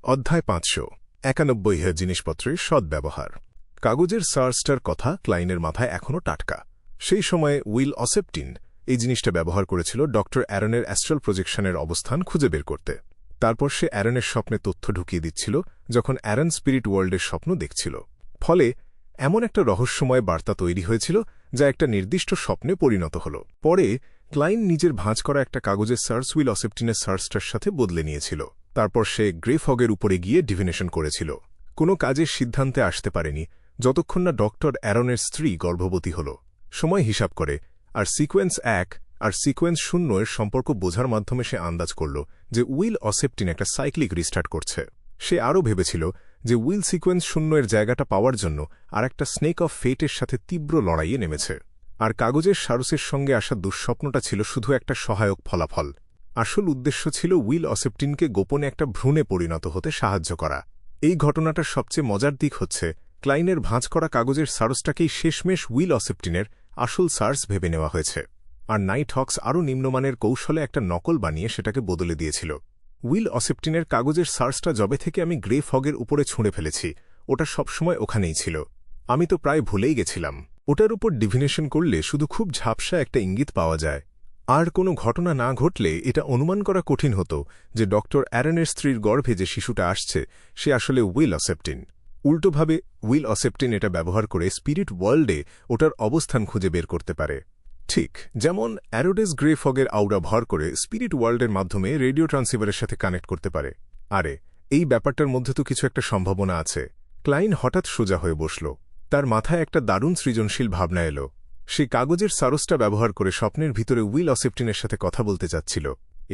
অধ্যায় ৫৯১ জিনিসপত্রের সদ্ব্যবহার। কাগজের সার্চটার কথা ক্লাইনের মাথায় এখনও টাটকা। সেই সময়ে উইল অসেপটিন এই জিনিসটা ব্যবহার করেছিল ডক্টর অ্যারনের অ্যাস্ট্রাল প্রজেকশনের অবস্থান খুঁজে বের করতে। তারপর সে অ্যারনের স্বপ্নে তথ্য ঢুকিয়ে দিচ্ছিল যখন অ্যারন স্পিরিট ওয়ার্ল্ডের স্বপ্ন দেখছিল। ফলে এমন একটা রহস্যময় বার্তা তৈরি হয়েছিল যা একটা নির্দিষ্ট স্বপ্নে পরিণত হল। পরে ক্লাইন নিজের ভাঁজ করা একটা কাগজের সার্চ উইল অসেপটিনের সার্চটার সাথে বদলে নিয়েছিল। তারপর সে গ্রে ফগের উপরে গিয়ে ডিভিনেশন করেছিল। কোনো কাজের সিদ্ধান্তে আসতে পারেনি যতক্ষণ না ডক্টর অ্যারনের স্ত্রী গর্ভবতী হল। সময় হিসাব করে আর সিকোয়েন্স ১ আর সিকোয়েন্স ০ এর সম্পর্ক বোঝার মাধ্যমে সে আন্দাজ করল যে উইল অসেপটিন একটা সাইক্লিক রিস্টার্ট করছে। সে আরও ভেবেছিল যে উইল সিকোয়েন্স ০ এর জায়গাটা পাওয়ার জন্য আর একটা স্নেক অফ ফেটের সাথে তীব্র লড়াইয়ে নেমেছে। আর কাগজের সারসের সঙ্গে আসা দুঃস্বপ্নটা ছিল শুধু একটা সহায়ক ফলাফল। আসল উদ্দেশ্য ছিল উইল অসেপটিনকে গোপনে একটা ভ্রূণে পরিণত হতে সাহায্য করা। এই ঘটনাটার সবচেয়ে মজার দিক হচ্ছে ক্লাইনের ভাঁজ করা কাগজের সারসটাকেই শেষমেশ উইল অসেপটিনের আসল সার্স ভেবে নেওয়া হয়েছে। আর নাইট হক্স আরও নিম্নমানের কৌশলে একটা নকল বানিয়ে সেটাকে বদলে দিয়েছিল। উইল অসেপটিনের কাগজের সার্সটা যবে থেকে আমি গ্রে ফগের উপরে ছুঁড়ে ফেলেছি ওটা সবসময় ওখানেই ছিল। আমি তো প্রায় ভুলেই গেছিলাম। ওটার উপর ডিভিনেশন করলে শুধু খুব ঝাপসা একটা ইঙ্গিত পাওয়া যায়। আর কোনো ঘটনা না ঘটলে এটা অনুমান করা কঠিন হতো যে ডক্টর অ্যারনের স্ত্রীর গর্ভে যে শিশুটা আসছে সে আসলে উইল অসেপটিন। উল্টোভাবে উইল অসেপটিন এটা ব্যবহার করে স্পিরিট ওয়ার্ল্ডে ওটার অবস্থান খুঁজে বের করতে পারে। ঠিক যেমন অ্যারোডেস গ্রে ফগের আউরা ভর করে স্পিরিট ওয়ার্ল্ডের মাধ্যমে রেডিও ট্রান্সিভারের সাথে কানেক্ট করতে পারে। আরে এই ব্যাপারটার মধ্যে তো কিছু একটা সম্ভাবনা আছে। ক্লাইন হঠাৎ সোজা হয়ে বসল। তার মাথায় একটা দারুণ সৃজনশীল ভাবনা এলো। সে কাগজের সারসটা ব্যবহার করে স্বপ্নের ভিতরে উইল অসেপটিনের সাথে কথা বলতে চাচ্ছিল।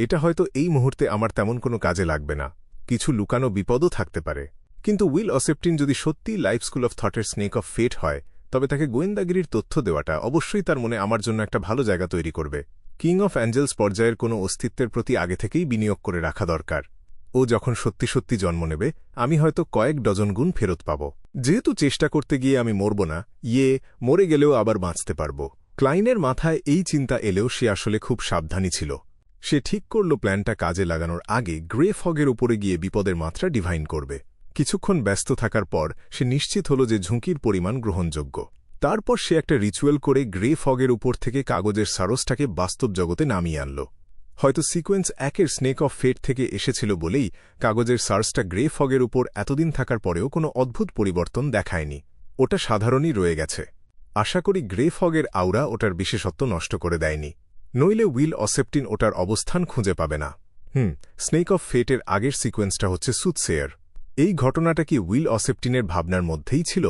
এটা হয়তো এই মুহূর্তে আমার তেমন কোনো কাজে লাগবে না, কিছু লুকানো বিপদও থাকতে পারে। কিন্তু উইল অসেপটিন যদি সত্যিই লাইফ স্কুল অফ থটের স্নেক অফ ফেট হয় তবে তাকে গোয়েন্দাগিরির তথ্য দেওয়াটা অবশ্যই তার মনে আমার জন্য একটা ভালো জায়গা তৈরি করবে। কিং অফ অ্যাঞ্জেলস পর্যায়ের কোনো অস্তিত্বের প্রতি আগে থেকেই বিনিয়োগ করে রাখা দরকার। ও যখন সত্যি সত্যি জন্ম নেবে আমি হয়তো কয়েক ডজন গুণ ফেরত পাব। যেহেতু চেষ্টা করতে গিয়ে আমি মরব না, মরে গেলেও আবার বাঁচতে পারব। ক্লাইনের মাথায় এই চিন্তা এলেও সে আসলে খুব সাবধানী ছিল। সে ঠিক করল প্ল্যানটা কাজে লাগানোর আগে গ্রে ফগের উপরে গিয়ে বিপদের মাত্রা ডিভাইন করবে। কিছুক্ষণ ব্যস্ত থাকার পর সে নিশ্চিত হল যে ঝুঁকির পরিমাণ গ্রহণযোগ্য। তারপর সে একটা রিচুয়াল করে গ্রে ফগের উপর থেকে কাগজের সারসটাকে বাস্তব জগতে নামিয়ে আনল। হয়তো সিকোয়েন্স ১ স্নেক অফ ফেট থেকে এসেছিল বলেই কাগজের সার্সটা গ্রে ফগের উপর এতদিন থাকার পরেও কোনো অদ্ভুত পরিবর্তন দেখায়নি। ওটা সাধারণই রয়ে গেছে। আশা করি গ্রে ফগের আউরা ওটার বিশেষত্ব নষ্ট করে দেয়নি। নইলে উইল অসেপটিন ওটার অবস্থান খুঁজে পাবে না। স্নেক অফ ফেটের আগের সিকোয়েন্সটা হচ্ছে সুথসেয়ার। এই ঘটনাটা কি উইল অসেপটিনের ভাবনার মধ্যেই ছিল?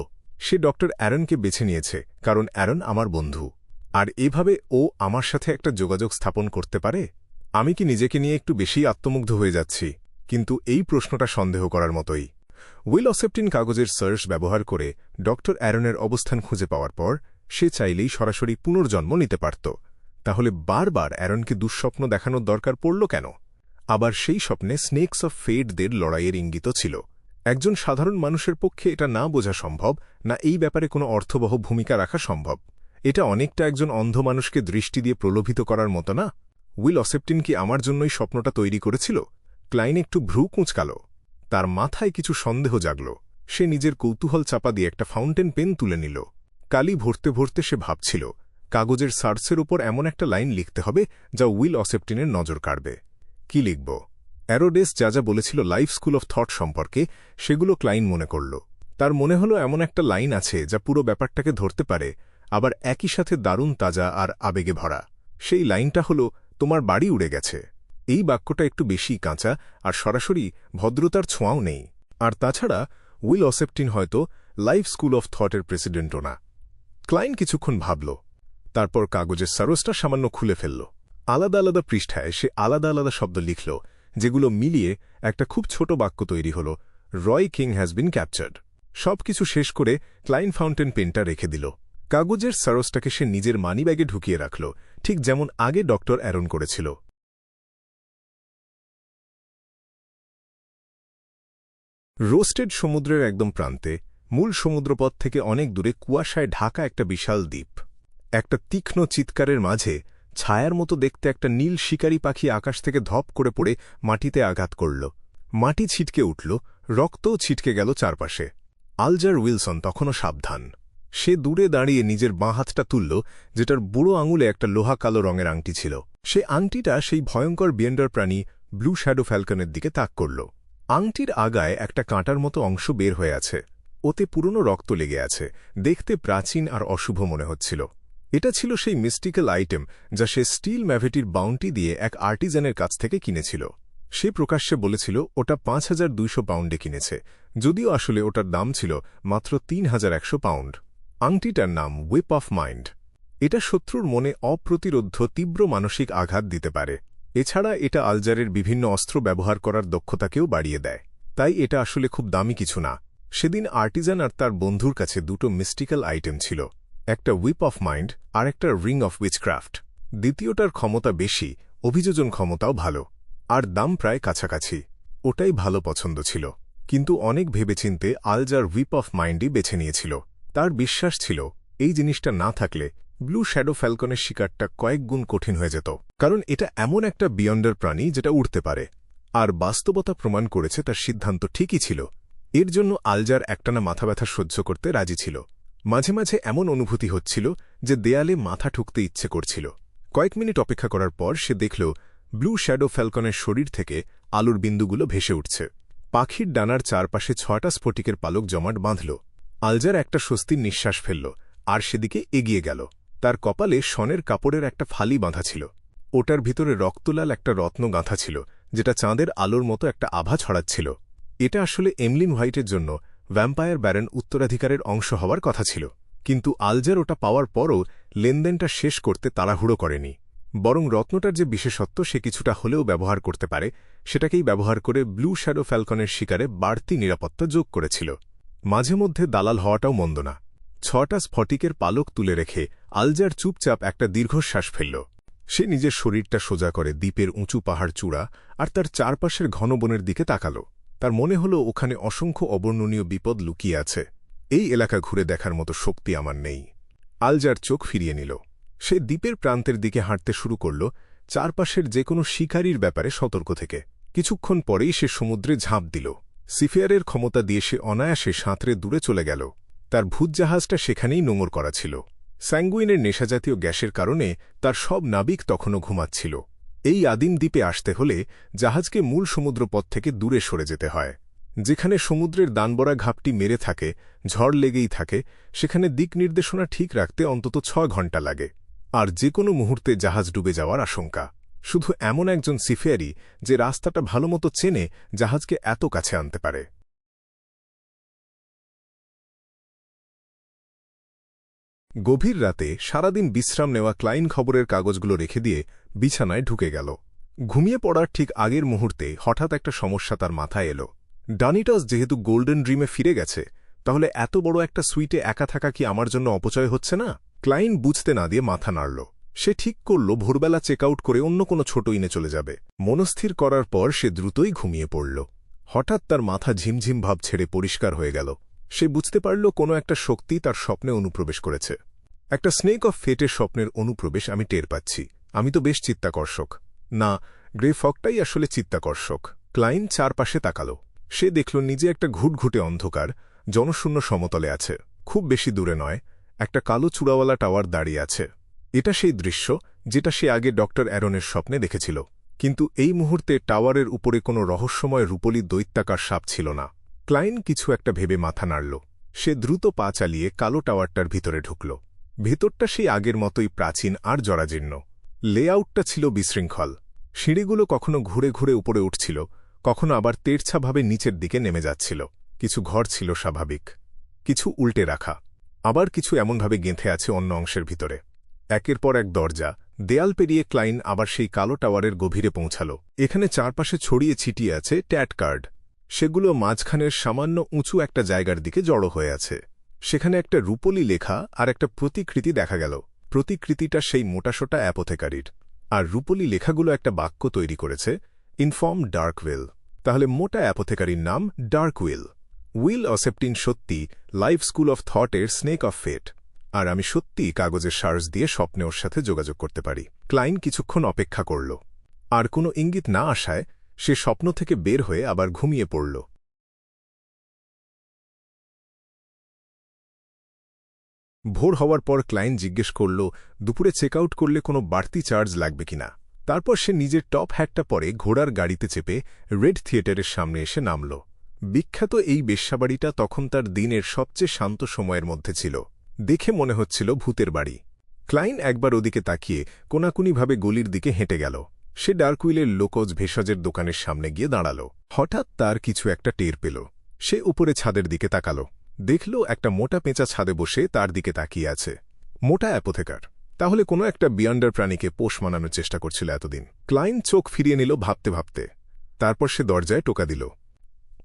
সে ডক্টর অ্যারনকে বেছে নিয়েছে কারণ অ্যারন আমার বন্ধু। আর এভাবে ও আমার সাথে একটা যোগাযোগ স্থাপন করতে পারে। আমি কি নিজেকে নিয়ে একটু বেশি আত্মমুগ্ধ হয়ে যাচ্ছি? কিন্তু এই প্রশ্নটা সন্দেহ করার মতোই। উইল অসেপটিন কাগজের সার্চ ব্যবহার করে ডক্টর অ্যারনের অবস্থান খুঁজে পাওয়ার পর সে চাইলেই সরাসরি পুনর্জন্ম নিতে পারত। তাহলে বারবার অ্যারনকে দুঃস্বপ্ন দেখানোর দরকার পড়ল কেন? আবার সেই স্বপ্নে স্নেকস অফ ফেটদের লড়াইয়ের ইঙ্গিত ছিল। একজন সাধারণ মানুষের পক্ষে এটা না বোঝা সম্ভব, না এই ব্যাপারে কোনো অর্থবহ ভূমিকা রাখা সম্ভব। এটা অনেকটা একজন অন্ধ মানুষকে দৃষ্টি দিয়ে প্রলোভিত করার মতো না? উইল অসেপটিন কি আমার জন্যই স্বপ্নটা তৈরি করেছিল? ক্লাইন একটু ভ্রু কুঁচকাল। তার মাথায় কিছু সন্দেহ জাগল। সে নিজের কৌতূহল চাপা দিয়ে একটা ফাউন্টেন পেন তুলে নিল। কালি ভরতে ভরতে সে ভাবছিল কাগজের সার্সের উপর এমন একটা লাইন লিখতে হবে যা উইল অসেপটিনের নজর কাড়বে। কি লিখব? অ্যারোডেস যা যা বলেছিল লাইফ স্কুল অফ থট সম্পর্কে সেগুলো ক্লাইন মনে করল। তার মনে হলো এমন একটা লাইন আছে যা পুরো ব্যাপারটাকে ধরতে পারে, আবার একই সাথে দারুণ তাজা আর আবেগে ভরা। সেই লাইনটা হলো, তোমার বাড়ি উড়ে গেছে। এই বাক্যটা একটু বেশি কাঁচা আর সরাসরি ভদ্রতার ছোঁয়াও নেই। আর তাছাড়া উইল অসেপটিন হয়তো লাইফ স্কুল অফ থটের প্রেসিডেন্টও না। ক্লাইন কিছুক্ষণ ভাবল, তারপর কাগজের সারসটা সামান্য খুলে ফেলল। আলাদা আলাদা পৃষ্ঠায় সে আলাদা আলাদা শব্দ লিখল, যেগুলো মিলিয়ে একটা খুব ছোট বাক্য তৈরি হল, রয় কিং হ্যাজ বিন ক্যাপচার্ড। সবকিছু শেষ করে ক্লাইন ফাউন্টেন পেনটা রেখে দিল। কাগজের সারসটাকে সে নিজের মানিব্যাগে ঢুকিয়ে রাখল, ঠিক যেমন আগে ডক্টর অ্যারন করেছিল। রোস্টেড সমুদ্রের একদম প্রান্তে, মূল সমুদ্রপথ থেকে অনেক দূরে কুয়াশায় ঢাকা একটা বিশাল দ্বীপ। একটা তীক্ষ্ণ চিৎকারের মাঝে ছায়ার মতো দেখতে একটা নীল শিকারী পাখি আকাশ থেকে ধপ করে পড়ে মাটিতে আঘাত করল। মাটি ছিটকে উঠল, রক্তও ছিটকে গেল চারপাশে। আলজার উইলসন তখনও সাবধান। সে দূরে দাঁড়িয়ে নিজের বাঁ হাতটা তুলল, যেটার বুড়ো আঙুলে একটা লোহা কালো রঙের আংটি ছিল। সে আংটিটা সেই ভয়ঙ্কর বিয়েন্ডার প্রাণী ব্লু শ্যাডো ফ্যালকনের দিকে তাক করল। আংটির আগায় একটা কাঁটার মতো অংশ বের হয়ে আছে, ওতে পুরনো রক্ত লেগে আছে, দেখতে প্রাচীন আর অশুভ মনে হচ্ছিল। এটা ছিল সেই মিস্টিক্যাল আইটেম যা সে স্টিল ম্যাভেটির বাউন্টি দিয়ে এক আর্টিজানের কাছ থেকে কিনেছিল। সে প্রকাশ্যে বলেছিল ওটা ৫,২০০ পাউন্ডে কিনেছে, যদিও আসলে ওটার দাম ছিল মাত্র ৩,১০০ পাউন্ড। আংটিটার নাম হুইপ অফ মাইন্ড। এটা শত্রুর মনে অপ্রতিরোধ্য তীব্র মানসিক আঘাত দিতে পারে। এছাড়া এটা আলজারের বিভিন্ন অস্ত্র ব্যবহার করার দক্ষতাকেও বাড়িয়ে দেয়। তাই এটা আসলে খুব দামি কিছু না। সেদিন আর্টিজান আর তার বন্ধুর কাছে দুটো মিস্টিক্যাল আইটেম ছিল, একটা হুইপ অফ মাইন্ড আর একটা রিং অফ উইচক্রাফট। দ্বিতীয়টার ক্ষমতা বেশি, অভিযোজন ক্ষমতাও ভালো, আর দাম প্রায় কাছাকাছি। ওটাই ভালো পছন্দ ছিল। কিন্তু অনেক ভেবেচিন্তে আলজার হুইপ অফ মাইন্ডই বেছে নিয়েছিল। তার বিশ্বাস ছিল এই জিনিসটা না থাকলে ব্লু শ্যাডো ফ্যালকনের শিকারটা কয়েক গুণ কঠিন হয়ে যেত, কারণ এটা এমন একটা বিয়ন্ডার প্রাণী যেটা উড়তে পারে। আর বাস্তবতা প্রমাণ করেছে তার সিদ্ধান্ত ঠিকই ছিল। এর জন্য আলজার একটানা মাথা ব্যথা সহ্য করতে রাজি ছিল। মাঝে মাঝে এমন অনুভূতি হচ্ছিল যে দেয়ালে মাথা ঠুকতে ইচ্ছে করছিল। কয়েক মিনিট অপেক্ষা করার পর সে দেখল ব্লু শ্যাডো ফ্যালকনের শরীর থেকে আলোর বিন্দুগুলো ভেসে উঠছে। পাখির ডানার চারপাশে ৬টা স্ফটিকের পালক জমাট বাঁধল। আলজার একটা স্বস্তির নিঃশ্বাস ফেলল আর সেদিকে এগিয়ে গেল। তার কপালে শনের কাপড়ের একটা ফালি বাঁধা ছিল। ওটার ভিতরে রক্তলাল একটা রত্ন গাঁথা ছিল, যেটা চাঁদের আলোর মতো একটা আভা ছড়াচ্ছিল। এটা আসলে এমলিন হোয়াইটের জন্য ভ্যাম্পায়ার ব্যারন উত্তরাধিকারের অংশ হওয়ার কথা ছিল। কিন্তু আলজার ওটা পাওয়ার পরও লেনদেনটা শেষ করতে তাড়াহুড়ো করেনি। বরং রত্নটার যে বিশেষত্ব সে কিছুটা হলেও ব্যবহার করতে পারে, সেটাকেই ব্যবহার করে ব্লু শ্যাডো ফ্যালকনের শিকারে বাড়তি নিরাপত্তা যোগ করেছিল। মাঝে মধ্যে দালাল হওয়াটাও মন্দ না। ৬টা স্ফটিকের পালক তুলে রেখে আলজার চুপচাপ একটা দীর্ঘশ্বাস ফেলল। সে নিজের শরীরটা সোজা করে দ্বীপের উঁচু পাহাড় চূড়া আর তার চারপাশের ঘন বনের দিকে তাকাল। তার মনে হল ওখানে অসংখ্য অবর্ণনীয় বিপদ লুকিয়ে আছে। এই এলাকা ঘুরে দেখার মতো শক্তি আমার নেই। আলজার চোখ ফিরিয়ে নিল। সে দ্বীপের প্রান্তের দিকে হাঁটতে শুরু করল, চারপাশের যে কোনো শিকারীর ব্যাপারে সতর্ক থেকে। কিছুক্ষণ পরেই সে সমুদ্রে ঝাঁপ দিল। সিফিয়ারের ক্ষমতা দিয়ে সে অনায়াসে সাঁতরে দূরে চলে গেল। তার ভূতজাহাজটা সেখানেই নোঙর করা ছিল। স্যাঙ্গুইনের নেশাজাতীয় গ্যাসের কারণে তার সব নাবিক তখনও ঘুমাচ্ছিল। এই আদিম দ্বীপে আসতে হলে জাহাজকে মূল সমুদ্রপথ থেকে দূরে সরে যেতে হয়। যেখানে সমুদ্রের দানবরা ঘাপটি মেরে থাকে, ঝড় লেগেই থাকে, সেখানে দিক নির্দেশনা ঠিক রাখতে অন্তত ৬ ঘণ্টা লাগে। আর যে কোনো মুহূর্তে জাহাজ ডুবে যাওয়ার আশঙ্কা। শুধু এমন একজন সিফেয়ারি যে রাস্তাটা ভালোমতো চেনে জাহাজকে এত কাছে আনতে পারে। গভীর রাতে সারাদিন বিশ্রাম নেওয়া ক্লাইন খবরের কাগজগুলো রেখে দিয়ে বিছানায় ঢুকে গেল। ঘুমিয়ে পড়ার ঠিক আগের মুহূর্তে হঠাৎ একটা সমস্যা তার মাথায় এলো। ডানিটাস যেহেতু গোল্ডেন ড্রিমে ফিরে গেছে, তাহলে এত বড় একটা সুইটে একা থাকা কি আমার জন্য অপচয় হচ্ছে না? ক্লাইন বুঝতে না দিয়ে মাথা নাড়ল। সে ঠিক করল ভোরবেলা চেক আউট করে অন্য কোনো ছোট ইনে চলে যাবে। মনস্থির করার পর সে দ্রুতই ঘুমিয়ে পড়ল। হঠাৎ তার মাথা ঝিমঝিম ভাব ছেড়ে পরিষ্কার হয়ে গেল। সে বুঝতে পারল কোনো একটা শক্তি তার স্বপ্নে অনুপ্রবেশ করেছে। একটা স্নেক অফ ফেটের স্বপ্নের অনুপ্রবেশ আমি টের পাচ্ছি। আমি তো বেশ চিত্তাকর্ষক। না, গ্রে ফগটাই আসলে চিত্তাকর্ষক। ক্লাইন চারপাশে তাকাল। সে দেখল নিজে একটা ঘুটঘুটে অন্ধকার জনশূন্য সমতলে আছে। খুব বেশি দূরে নয়, একটা কালো চূড়াওয়ালা টাওয়ার দাঁড়িয়ে আছে। এটা সেই দৃশ্য যেটা সে আগে ডক্টর অ্যারনের স্বপ্নে দেখেছিল। কিন্তু এই মুহূর্তে টাওয়ারের উপরে কোনো রহস্যময় রূপলি দৈত্যাকার সাপ ছিল না। ক্লাইন কিছু একটা ভেবে মাথা নাড়ল। সে দ্রুত পা চালিয়ে কালো টাওয়ারটার ভিতরে ঢুকল। ভেতরটা সেই আগের মতোই প্রাচীন আর জরাজীর্ণ। লেআউটটা ছিল বিশৃঙ্খল। সিঁড়িগুলো কখনো ঘুরে ঘুরে উপরে উঠছিল, কখনো আবার তেড়ছাভাবে নিচের দিকে নেমে যাচ্ছিল। কিছু ঘর ছিল স্বাভাবিক, কিছু উল্টে রাখা, আবার কিছু এমনভাবে গেঁথে আছে অন্য অংশের ভিতরে। একের পর এক দরজা, দেয়াল পেরিয়ে ক্লাইন আবার সেই কালো টাওয়ারের গভীরে পৌঁছাল। এখানে চারপাশে ছড়িয়ে ছিটিয়ে আছে ট্যাট কার্ড। সেগুলো মাঝখানের সামান্য উঁচু একটা জায়গার দিকে জড়ো হয়ে আছে। সেখানে একটা রূপলি লেখা আর একটা প্রতিকৃতি দেখা গেল। প্রতিকৃতিটা সেই মোটাসোটা অ্যাপোথেকারির, আর রূপলি লেখাগুলো একটা বাক্য তৈরি করেছে, ইনফর্ম ডার্কউইল। তাহলে মোটা অ্যাপোথেকারির নাম ডার্কউইল। উইল অসেপ্টিন সত্যি লাইফ স্কুল অফ থটের স্নেক অফ ফেট। আর আমি সত্যিই কাগজের সার্চ দিয়ে স্বপ্নে ওর সাথে যোগাযোগ করতে পারি। ক্লাইন কিছুক্ষণ অপেক্ষা করল। আর কোনো ইঙ্গিত না আসায় সে স্বপ্ন থেকে বের হয়ে আবার ঘুমিয়ে পড়ল। ভোর হওয়ার পর ক্লায়েন্ট জিজ্ঞেস করল দুপুরে চেক আউট করলে কোনো বাড়তি চার্জ লাগবে কিনা। তারপর সে নিজের টপ হ্যাটটা পরে ঘোড়ার গাড়িতে চেপে রেড থিয়েটারের সামনে এসে নামল। বিখ্যাত এই বেশ্যাবাড়িটা তখন তার দিনের সবচেয়ে শান্ত সময়ের মধ্যে ছিল। দেখে মনে হচ্ছিল ভূতের বাড়ি। ক্লাইন একবার ওদিকে তাকিয়ে কোনাকুনিভাবে গলির দিকে হেঁটে গেল। সে ডার্কউইলের লোকজ ভেষজের দোকানের সামনে গিয়ে দাঁড়াল। হঠাৎ তার কিছু একটা টের পেল। সে উপরে ছাদের দিকে তাকাল। দেখল একটা মোটা পেঁচা ছাদে বসে তার দিকে তাকিয়ে আছে। মোটা অ্যাপোথেকার তাহলে কোনো একটা বিয়ান্ডার প্রাণীকে পোষ মানানোর চেষ্টা করছিল এতদিন। ক্লাইন চোখ ফিরিয়ে নিল ভাবতে ভাবতে। তারপর সে দরজায় টোকা দিল।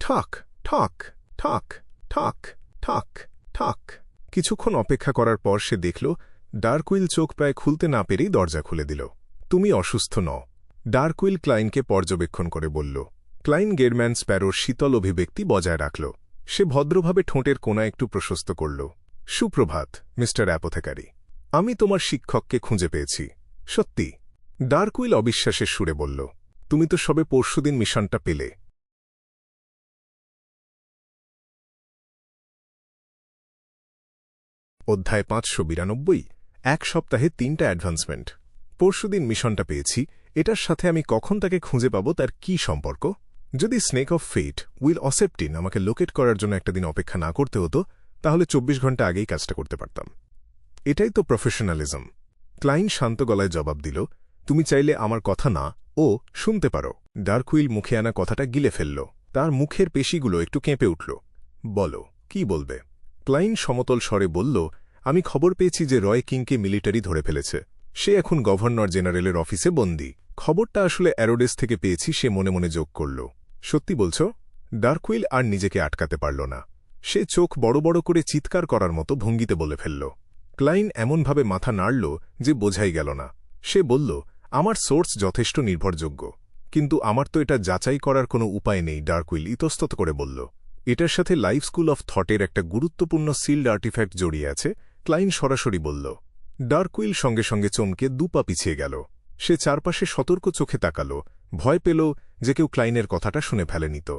ঠক ঠক ঠক ঠক ঠক ঠক। কিছুক্ষণ অপেক্ষা করার পর সে দেখল ডার্কউইল চোখ প্রায় খুলতে না পেরেই দরজা খুলে দিল। তুমি অসুস্থ নও, ডার্কউইল ক্লাইনকে পর্যবেক্ষণ করে বলল। ক্লাইন গেরম্যান স্প্যারোর শীতল অভিব্যক্তি বজায় রাখল। সে ভদ্রভাবে ঠোঁটের কোণা একটু প্রশস্ত করল। সুপ্রভাত মিস্টার অ্যাপোথেকারি, আমি তোমার শিক্ষককে খুঁজে পেয়েছি। সত্যি? ডার্কউইল অবিশ্বাসের সুরে বলল। তুমি তো সবে পরশুদিন মিশনটা পেলে। অধ্যায় 592। এক সপ্তাহে 3টা অ্যাডভান্সমেন্ট। পরশুদিন মিশনটা পেয়েছি, এটার সাথে আমি কখন তাকে খুঁজে পাব তার কি সম্পর্ক? যদি স্নেক অফ ফেট উইল অসেপ্টিন আমাকে লোকেট করার জন্য একটা দিন অপেক্ষা না করতে হতো, তাহলে 24 ঘন্টা আগেই কাজটা করতে পারতাম। এটাই তো প্রফেশনালিজম। ক্লাইন শান্ত গলায় জবাব দিল, তুমি চাইলে আমার কথা না ও শুনতে পারো। ডার্কউইল মুখে আনা কথাটা গিলে ফেলল। তার মুখের পেশিগুলো একটু কেঁপে উঠল। বলো, কি বলবে? ক্লাইন সমতল স্বরে বলল, আমি খবর পেয়েছি যে রয় কিংকে মিলিটারি ধরে ফেলেছে। সে এখন গভর্নর জেনারেলের অফিসে বন্দী। খবরটা আসলে অ্যারোডেস থেকে পেয়েছি, সে মনে মনে যোগ করল। সত্যি বলছ? ডার্কউইল আর নিজেকে আটকাতে পারল না। সে চোখ বড় বড় করে চিৎকার করার মতো ভঙ্গিতে বলে ফেলল। ক্লাইন এমনভাবে মাথা নাড়ল যে বোঝাই গেল না। সে বলল, আমার সোর্স যথেষ্ট নির্ভরযোগ্য, কিন্তু আমার তো এটা যাচাই করার কোনো উপায় নেই। ডার্কউইল ইতস্তত করে বলল, এটার সাথে লাইফ স্কুল অফ থটের একটা গুরুত্বপূর্ণ সিল্ড আর্টিফ্যাক্ট জড়িয়ে আছে। ক্লাইন সরাসরি বলল। ডার্কউইল সঙ্গে সঙ্গে চমকে দুপা পিছিয়ে গেল। সে চারপাশে সতর্ক চোখে তাকাল, ভয় পেল যে কেউ ক্লাইনের কথাটা শুনে ফেলেনি তো।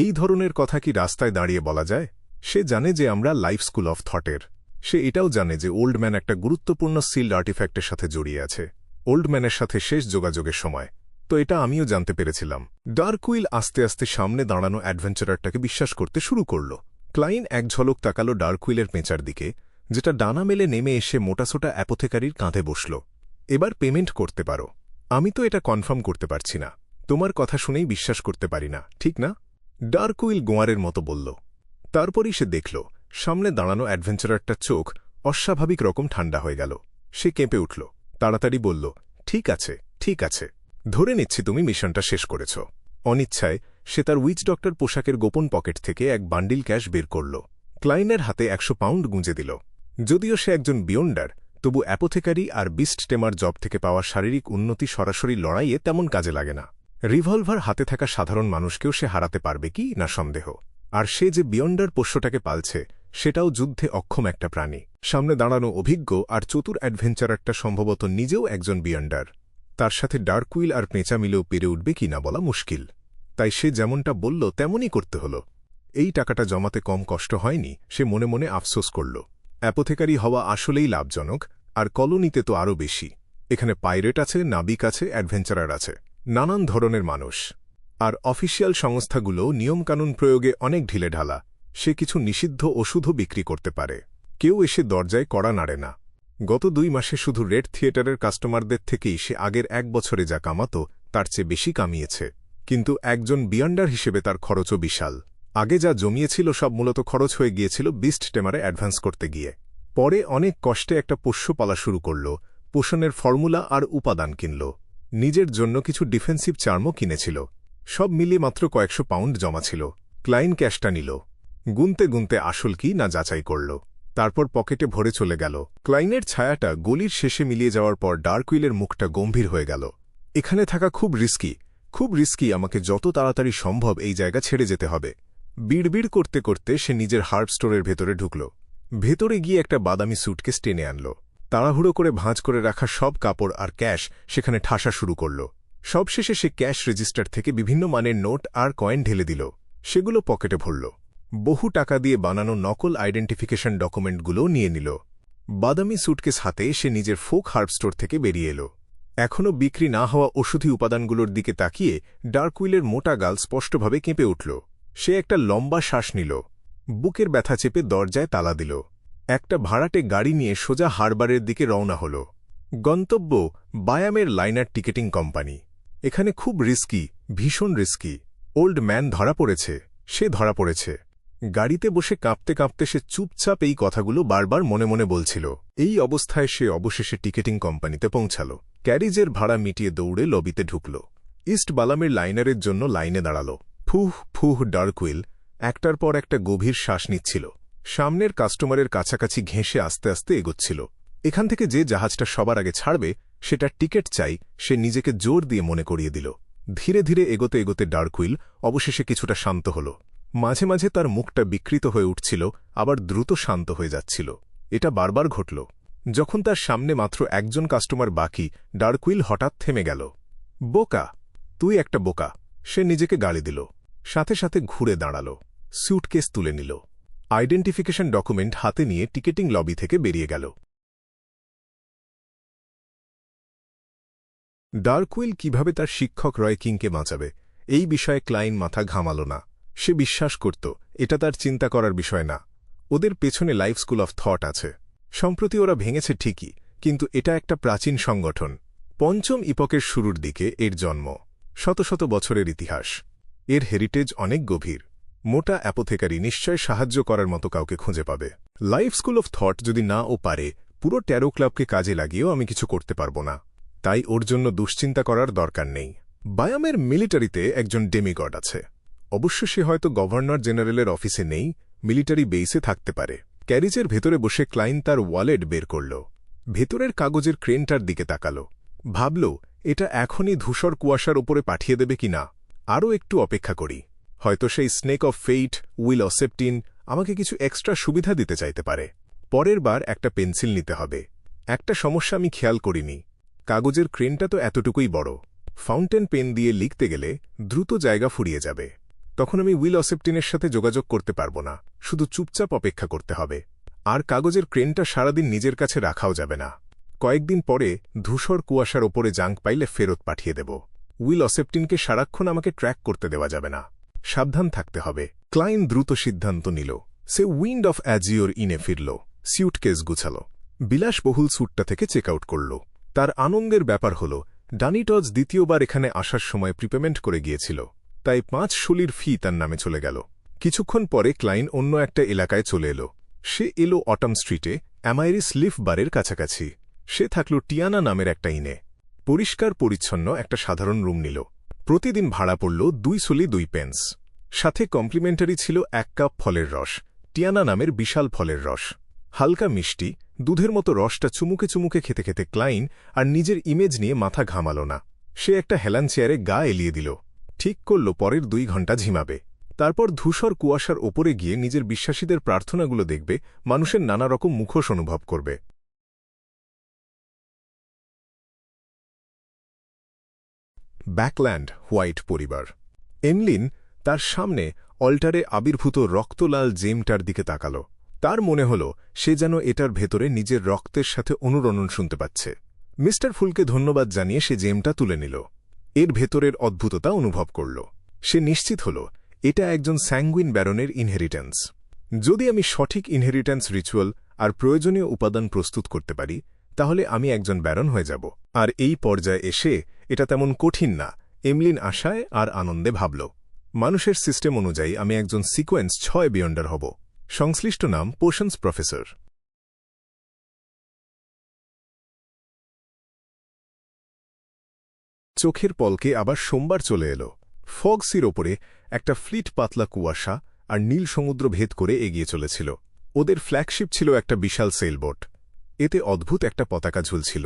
এই ধরনের কথা কি রাস্তায় দাঁড়িয়ে বলা যায়? সে জানে যে আমরা লাইফ স্কুল অফ থটের। সে এটাও জানে যে ওল্ড ম্যান একটা গুরুত্বপূর্ণ সিল্ড আর্টিফ্যাক্টের সাথে জড়িয়ে আছে। ওল্ড ম্যানের সাথে শেষ যোগাযোগের সময়। তো এটা আমিও জানতে পেরেছিলাম। ডার্কউইল আস্তে আস্তে সামনে দাঁড়ানো অ্যাডভেঞ্চারারটাকে বিশ্বাস করতে শুরু করল। ক্লাইন এক ঝলক তাকাল ডার্কউইলের পেঁচার দিকে, যেটা ডানা মেলে নেমে এসে মোটাসোটা অ্যাপোথেকারির কাঁধে বসল। এবার পেমেন্ট করতে পারো। আমি তো এটা কনফার্ম করতে পারছি না। তোমার কথা শুনেই বিশ্বাস করতে পারি না, ঠিক না? ডার্কউইল গোয়ারের মতো বলল। তারপরই সে দেখল সামনে দাঁড়ানো অ্যাডভেঞ্চারারটার চোখ অস্বাভাবিক রকম ঠান্ডা হয়ে গেল। সে কেঁপে উঠল, তাড়াতাড়ি বলল, ঠিক আছে ঠিক আছে, ধরে নিচ্ছি তুমি মিশনটা শেষ করেছ। অনিচ্ছায় সে তার উইচ ডক্টর পোশাকের গোপন পকেট থেকে এক বান্ডিল ক্যাশ বের করল। ক্লাইনের হাতে 100 পাউন্ড গুঁজে দিল। যদিও সে একজন বিয়ন্ডার, তবু অ্যাপোথেকারি আর বিস্ট টেমার জব থেকে পাওয়া শারীরিক উন্নতি সরাসরি লড়াইয়ে তেমন কাজে লাগে না। রিভলভার হাতে থাকা সাধারণ মানুষকেও সে হারাতে পারবে কি না সন্দেহ। আর সে যে বিয়ন্ডার পোষ্যটাকে পালছে, সেটাও যুদ্ধে অক্ষম একটা প্রাণী। সামনে দাঁড়ানো অভিজ্ঞ আর চতুর অ্যাডভেঞ্চারারটা সম্ভবত নিজেও একজন বিয়ন্ডার। তার সাথে ডার্কউইল আর পেঁচা মিলেও পেরে উঠবে কি না বলা মুশকিল। তাই সে যেমনটা বলল তেমনই করতে হল। এই টাকাটা জমাতে কম কষ্ট হয়নি, সে মনে মনে আফসোস করল। অ্যাপোথেকারি হওয়া আসলেই লাভজনক, আর কলোনিতে তো আরও বেশি। এখানে পাইরেট আছে, নাবিক আছে, অ্যাডভেঞ্চারার আছে, নানান ধরনের মানুষ। আর অফিসিয়াল সংস্থাগুলো নিয়মকানুন প্রয়োগে অনেক ঢিলেঢালা। সে কিছু নিষিদ্ধ ওষুধও বিক্রি করতে পারে। কেউ এসে দরজায় কড়া নাড়ে না। গত 2 মাসে শুধু রেড থিয়েটারের কাস্টমারদের থেকেই সে আগের 1 বছরে যা কামাত তার চেয়ে বেশি কামিয়েছে। কিন্তু একজন বিয়ন্ডার হিসেবে তার খরচও বিশাল। আগে যা জমিয়েছিল সব মূলত খরচ হয়ে গিয়েছিল বিস্ট টেমারে অ্যাডভান্স করতে গিয়ে। পরে অনেক কষ্টে একটা পোষ্য পালা শুরু করল, পোষণের ফর্মুলা আর উপাদান কিনল, নিজের জন্য কিছু ডিফেন্সিভ চার্মও কিনেছিল। সব মিলিয়ে মাত্র কয়েকশো পাউন্ড জমা ছিল। ক্লাইন ক্যাশটা নিল, গুনতে গুনতে আসল কি না যাচাই করল, তারপর পকেটে ভরে চলে গেল। ক্লাইনের ছায়াটা গলির শেষে মিলিয়ে যাওয়ার পর ডার্কউইলের মুখটা গম্ভীর হয়ে গেল। এখানে থাকা খুব রিস্কি, আমাকে যত তাড়াতাড়ি সম্ভব এই জায়গা ছেড়ে যেতে হবে। বিড়বিড় করতে করতে সে নিজের হার্ব স্টোরের ভেতরে ঢুকল। ভেতরে গিয়ে একটা বাদামি স্যুটকেস টেনে আনল। তাড়াহুড়ো করে ভাঁজ করে রাখা সব কাপড় আর ক্যাশ সেখানে ঠাসা শুরু করল। সবশেষে সে ক্যাশ রেজিস্টার থেকে বিভিন্ন মানের নোট আর কয়েন ঢেলে দিল। সেগুলো পকেটে ভরল। বহু টাকা দিয়ে বানানো নকল আইডেন্টিফিকেশন ডকুমেন্টগুলোও নিয়ে নিল। বাদামি স্যুটকেস হাতে সে নিজের ফোক হার্ব স্টোর থেকে বেরিয়ে এলো। এখনও বিক্রি না হওয়া ওষুধি উপাদানগুলোর দিকে তাকিয়ে ডার্কউইলের মোটা গাল স্পষ্টভাবে কেঁপে উঠল। সে একটা লম্বা শ্বাস নিল। বুকের ব্যথা চেপে দরজায় তালা দিল। একটা ভাড়াটে গাড়ি নিয়ে সোজা হারবারের দিকে রওনা হল। গন্তব্য বায়ামের লাইনার টিকেটিং কোম্পানি। এখানে খুব রিস্কি, ভীষণ রিস্কি। ওল্ড ম্যান ধরা পড়েছে, সে ধরা পড়েছে। গাড়িতে বসে কাঁপতে কাঁপতে সে চুপচাপ এই কথাগুলো বারবার মনে মনে বলছিল। এই অবস্থায় সে অবশেষে টিকেটিং কোম্পানিতে পৌঁছাল। ক্যারিজের ভাড়া মিটিয়ে দৌড়ে লবিতে ঢুকল। ইস্ট বালামের লাইনারের জন্য লাইনে দাঁড়াল। ফুহ ফুহ ডার্কউইল একটার পর একটা গভীর শ্বাস নিচ্ছিল। সামনের কাস্টমারের কাছাকাছি ঘেঁষে আস্তে আস্তে এগোচ্ছিল। এখান থেকে যে জাহাজটা সবার আগে ছাড়বে সেটার টিকেট চাই, সে নিজেকে জোর দিয়ে মনে করিয়ে দিল। ধীরে ধীরে এগোতে এগোতে ডার্কউইল অবশেষে কিছুটা শান্ত হল। মাঝে মাঝে তার মুখটা বিকৃত হয়ে উঠছিল, আবার দ্রুত শান্ত হয়ে যাচ্ছিল। এটা বারবার ঘটল। যখন তার সামনে মাত্র একজন কাস্টমার বাকি, ডার্কউইল হঠাৎ থেমে গেল। বোকা, তুই একটা বোকা। সে নিজেকে গালি দিল। সাথে সাথে ঘুরে দাঁড়াল। স্যুটকেস তুলে নিল। আইডেন্টিফিকেশন ডকুমেন্ট হাতে নিয়ে টিকেটিং লবি থেকে বেরিয়ে গেল। ডার্কউইল কিভাবে তার শিক্ষক রয় কিংকে বাঁচাবে, এই বিষয়ে ক্লাইন মাথা ঘামাল না। সে বিশ্বাস করত এটা তার চিন্তা করার বিষয় না। ওদের পেছনে লাইফ স্কুল অফ থট আছে। সম্প্রতি ওরা ভেঙেছে ঠিকই, কিন্তু এটা একটা প্রাচীন সংগঠন। পঞ্চম ইপকের শুরুর দিকে এর জন্ম। শত শত বছরের ইতিহাস। এর হেরিটেজ অনেক গভীর। মোটা অ্যাপোথেকারি নিশ্চয় সাহায্য করার মতো কাউকে খুঁজে পাবে। লাইফ স্কুল অফ থট যদি না ও পারে, পুরো ট্যারো ক্লাবকে কাজে লাগিয়েও আমি কিছু করতে পারব না। তাই ওর জন্য দুশ্চিন্তা করার দরকার নেই। বায়ামের মিলিটারিতে একজন ডেমিগড আছে। অবশ্য সে হয়তো গভর্নর জেনারেলের অফিসে নেই, মিলিটারি বেইসে থাকতে পারে। ক্যারিজের ভেতরে বসে ক্লাইন তার ওয়ালেট বের করল। ভেতরের কাগজের ক্রেনটার দিকে তাকাল। ভাবল এটা এখনই ধূসর কুয়াশার ওপরে পাঠিয়ে দেবে কিনা। আরও একটু অপেক্ষা করি। হয়তো সেই স্নেক অফ ফেইট, উইল অসেপ্টিন আমাকে কিছু এক্সট্রা সুবিধা দিতে চাইতে পারে। পরের বার একটা পেন্সিল নিতে হবে। একটা সমস্যা আমি খেয়াল করিনি। কাগজের ক্রেনটা তো এতটুকুই বড়। ফাউন্টেন পেন দিয়ে লিখতে গেলে দ্রুত জায়গা ফুরিয়ে যাবে। তখন আমি উইল অসেপ্টিনের সাথে যোগাযোগ করতে পারব না। শুধু চুপচাপ অপেক্ষা করতে হবে। আর কাগজের ক্রেনটা সারাদিন নিজের কাছে রাখাও যাবে না। কয়েকদিন পরে ধূসর কুয়াশার ওপরে জাঙ্ক পাইলে ফেরত পাঠিয়ে দেব। উইল অসেপ্টিনকে সারাক্ষণ আমাকে ট্র্যাক করতে দেওয়া যাবে না। সাবধান থাকতে হবে। ক্লাইন দ্রুত সিদ্ধান্ত নিল। সে উইন্ড অফ অ্যাজিওর ইনে ফিরল। স্যুটকেস গুছাল। বিলাসবহুল স্যুটটা থেকে চেক আউট করল। তার আনন্দের ব্যাপার হল ডানিটজ দ্বিতীয়বার এখানে আসার সময় প্রিপেমেন্ট করে গিয়েছিল, তাই 5 শলির ফি তার নামে চলে গেল। কিছুক্ষণ পরে ক্লাইন অন্য একটা এলাকায় চলে এলো। সে এলো অটম স্ট্রিটে অ্যামাইরিস লিফ বারের কাছাকাছি। সে থাকল টিয়ানা নামের একটা ইনে। পরিষ্কার পরিচ্ছন্ন একটা সাধারণ রুম নিল। প্রতিদিন ভাড়া পড়ল 2 শলি 2 পেন্স। সাথে কমপ্লিমেন্টারি ছিল 1 কাপ ফলের রস, টিয়ানা নামের বিশাল ফলের রস। হালকা মিষ্টি, দুধের মতো রসটা চুমুকে চুমুকে খেতে খেতে ক্লাইন আর নিজের ইমেজ নিয়ে মাথা ঘামাল না। সে একটা হেলান চেয়ারে গা এলিয়ে দিল। ঠিক করল পরের 2 ঘণ্টা ঝিমাবে। তারপর ধূসর কুয়াশার ওপরে গিয়ে নিজের বিশ্বাসীদের প্রার্থনাগুলো দেখবে, মানুষের নানা রকম মুখোশ অনুভব করবে। ব্যাকল্যান্ড হোয়াইট পরিবার। এমলিন তার সামনে অল্টারে আবির্ভূত রক্তলাল জেমটার দিকে তাকাল। তার মনে হল সে যেন এটার ভেতরে নিজের রক্তের সাথে অনুরণন শুনতে পাচ্ছে। মিস্টার ফুলকে ধন্যবাদ জানিয়ে সে জেমটা তুলে নিল। এর ভেতরের অদ্ভুততা অনুভব করল। সে নিশ্চিত হল এটা একজন স্যাঙ্গুইন ব্যারনের ইনহেরিটেন্স। যদি আমি সঠিক ইনহেরিটেন্স রিচুয়াল আর প্রয়োজনীয় উপাদান প্রস্তুত করতে পারি, তাহলে আমি একজন ব্যারন হয়ে যাব। আর এই পর্যায়ে এসে এটা তেমন কঠিন না, এমলিন আশায় আর আনন্দে ভাবল। মানুষের সিস্টেম অনুযায়ী আমি একজন সিকোয়েন্স 6 বিয়ন্ডার হব। সংশ্লিষ্ট নাম পোশনস প্রফেসর। চোখের পলকে আবার সোমবার চলে এলো। ফগসির ওপরে একটা ফ্লিট পাতলা কুয়াশা আর নীল সমুদ্র ভেদ করে এগিয়ে চলেছিল। ওদের ফ্ল্যাগশিপ ছিল একটা বিশাল সেলবোট। এতে অদ্ভুত একটা পতাকা ঝুলছিল।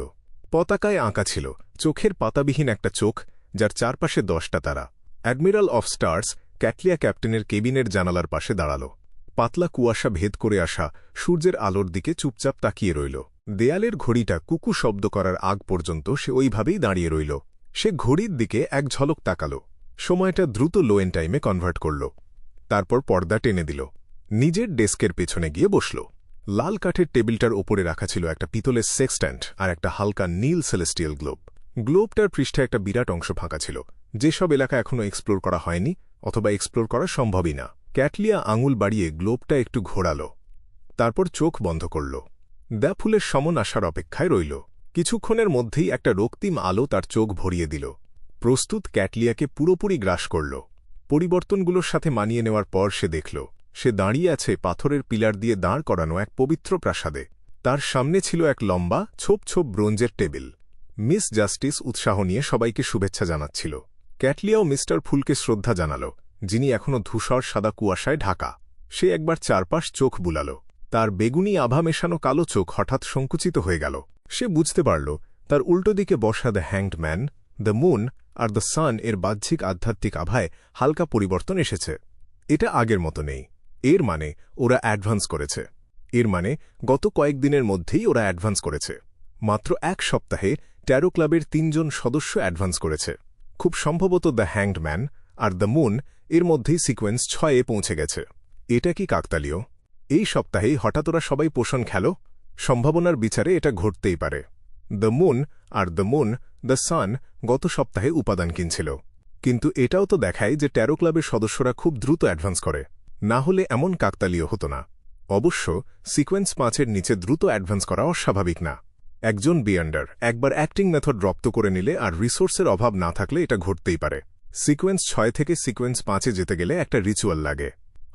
পতাকায় আঁকা ছিল চোখের পাতাবিহীন একটা চোখ, যার চারপাশে 10টা তারা। অ্যাডমিরাল অফ স্টার্স ক্যাটলিয়া ক্যাপ্টেনের কেবিনের জানালার পাশে দাঁড়াল। পাতলা কুয়াশা ভেদ করে আসা সূর্যের আলোর দিকে চুপচাপ তাকিয়ে রইল। দেয়ালের ঘড়িটা কুকু শব্দ করার আগ পর্যন্ত সে ওইভাবেই দাঁড়িয়ে রইল। সে ঘড়ির দিকে এক ঝলক তাকাল, সময়টা দ্রুত লোয়েন টাইমে কনভার্ট করল। তারপর পর্দা টেনে দিল, নিজের ডেস্কের পেছনে গিয়ে বসল। লাল কাঠের টেবিলটার ওপরে রাখা ছিল একটা পিতলের সেক্সট্যান্ট আর একটা হালকা নীল সেলেস্টিয়াল গ্লোব। গ্লোবটার পৃষ্ঠে একটা বিরাট অংশ ফাঁকা ছিল, যেসব এলাকা এখনও এক্সপ্লোর করা হয়নি অথবা এক্সপ্লোর করা সম্ভবই না। ক্যাটলিয়া আঙুল বাড়িয়ে গ্লোবটা একটু ঘোরাল, তারপর চোখ বন্ধ করল। ফুলের সমন আসার অপেক্ষায় রইল। কিছুক্ষণের মধ্যেই একটা রক্তিম আলো তার চোখ ভরিয়ে দিল। প্রস্তুত ক্যাটলিয়াকে পুরোপুরি গ্রাস করল। পরিবর্তনগুলোর সাথে মানিয়ে নেওয়ার পর সে দেখল সে দাঁড়িয়ে আছে পাথরের পিলার দিয়ে দাঁড় করানো এক পবিত্র প্রাসাদে। তার সামনে ছিল এক লম্বা ছোপ ছোপ ব্রোঞ্জের টেবিল। মিস জাস্টিস উৎসাহ নিয়ে সবাইকে শুভেচ্ছা জানাচ্ছিল। ক্যাটলিয়াও মিস্টার ফুলকে শ্রদ্ধা জানাল, যিনি এখনও ধূসর সাদা কুয়াশায় ঢাকা। সে একবার চারপাশ চোখ বুলাল। তার বেগুনি আভা মেশানো কালো চোখ হঠাৎ সংকুচিত হয়ে গেল। সে বুঝতে পারল তার উল্টো দিকে বসা the hanged man, the moon আর দ্য সান এর বাহ্যিক আধ্যাত্মিক আভায় হালকা পরিবর্তন এসেছে। এটা আগের মতো নেই। এর মানে ওরা অ্যাডভান্স করেছে। এর মানে গত কয়েকদিনের মধ্যেই ওরা অ্যাডভান্স করেছে। মাত্র এক সপ্তাহে ট্যারো ক্লাবের ৩ জন সদস্য অ্যাডভান্স করেছে। খুব সম্ভবত the hanged man are the moon এর মধ্যেই সিকোয়েন্স ৬-এ পৌঁছে গেছে। এটা কি কাকতালীয়? এই সপ্তাহেই হঠাৎ ওরা সবাই পোষণ খেল? সম্ভাবনার বিচারে এটা ঘটতেই পারে। দ্য মুন আর দ্য মুন, দ্য সান গত সপ্তাহে উপাদান কিনছিল, কিন্তু এটাও তো দেখায় যে ট্যারো ক্লাবের সদস্যরা খুব দ্রুত অ্যাডভান্স করে, না হলে এমন কাকতালীয় হতো না। অবশ্য সিকোয়েন্স ৫-এর নিচে দ্রুত অ্যাডভান্স করা অস্বাভাবিক না। একজন বিয়ান্ডার একবার অ্যাক্টিং মেথড রপ্ত করে নিলে আর রিসোর্সের অভাব না থাকলে এটা ঘটতেই পারে। সিকোয়েন্স ৬ থেকে সিকোয়েন্স ৫-এ যেতে গেলে একটা রিচুয়াল লাগে।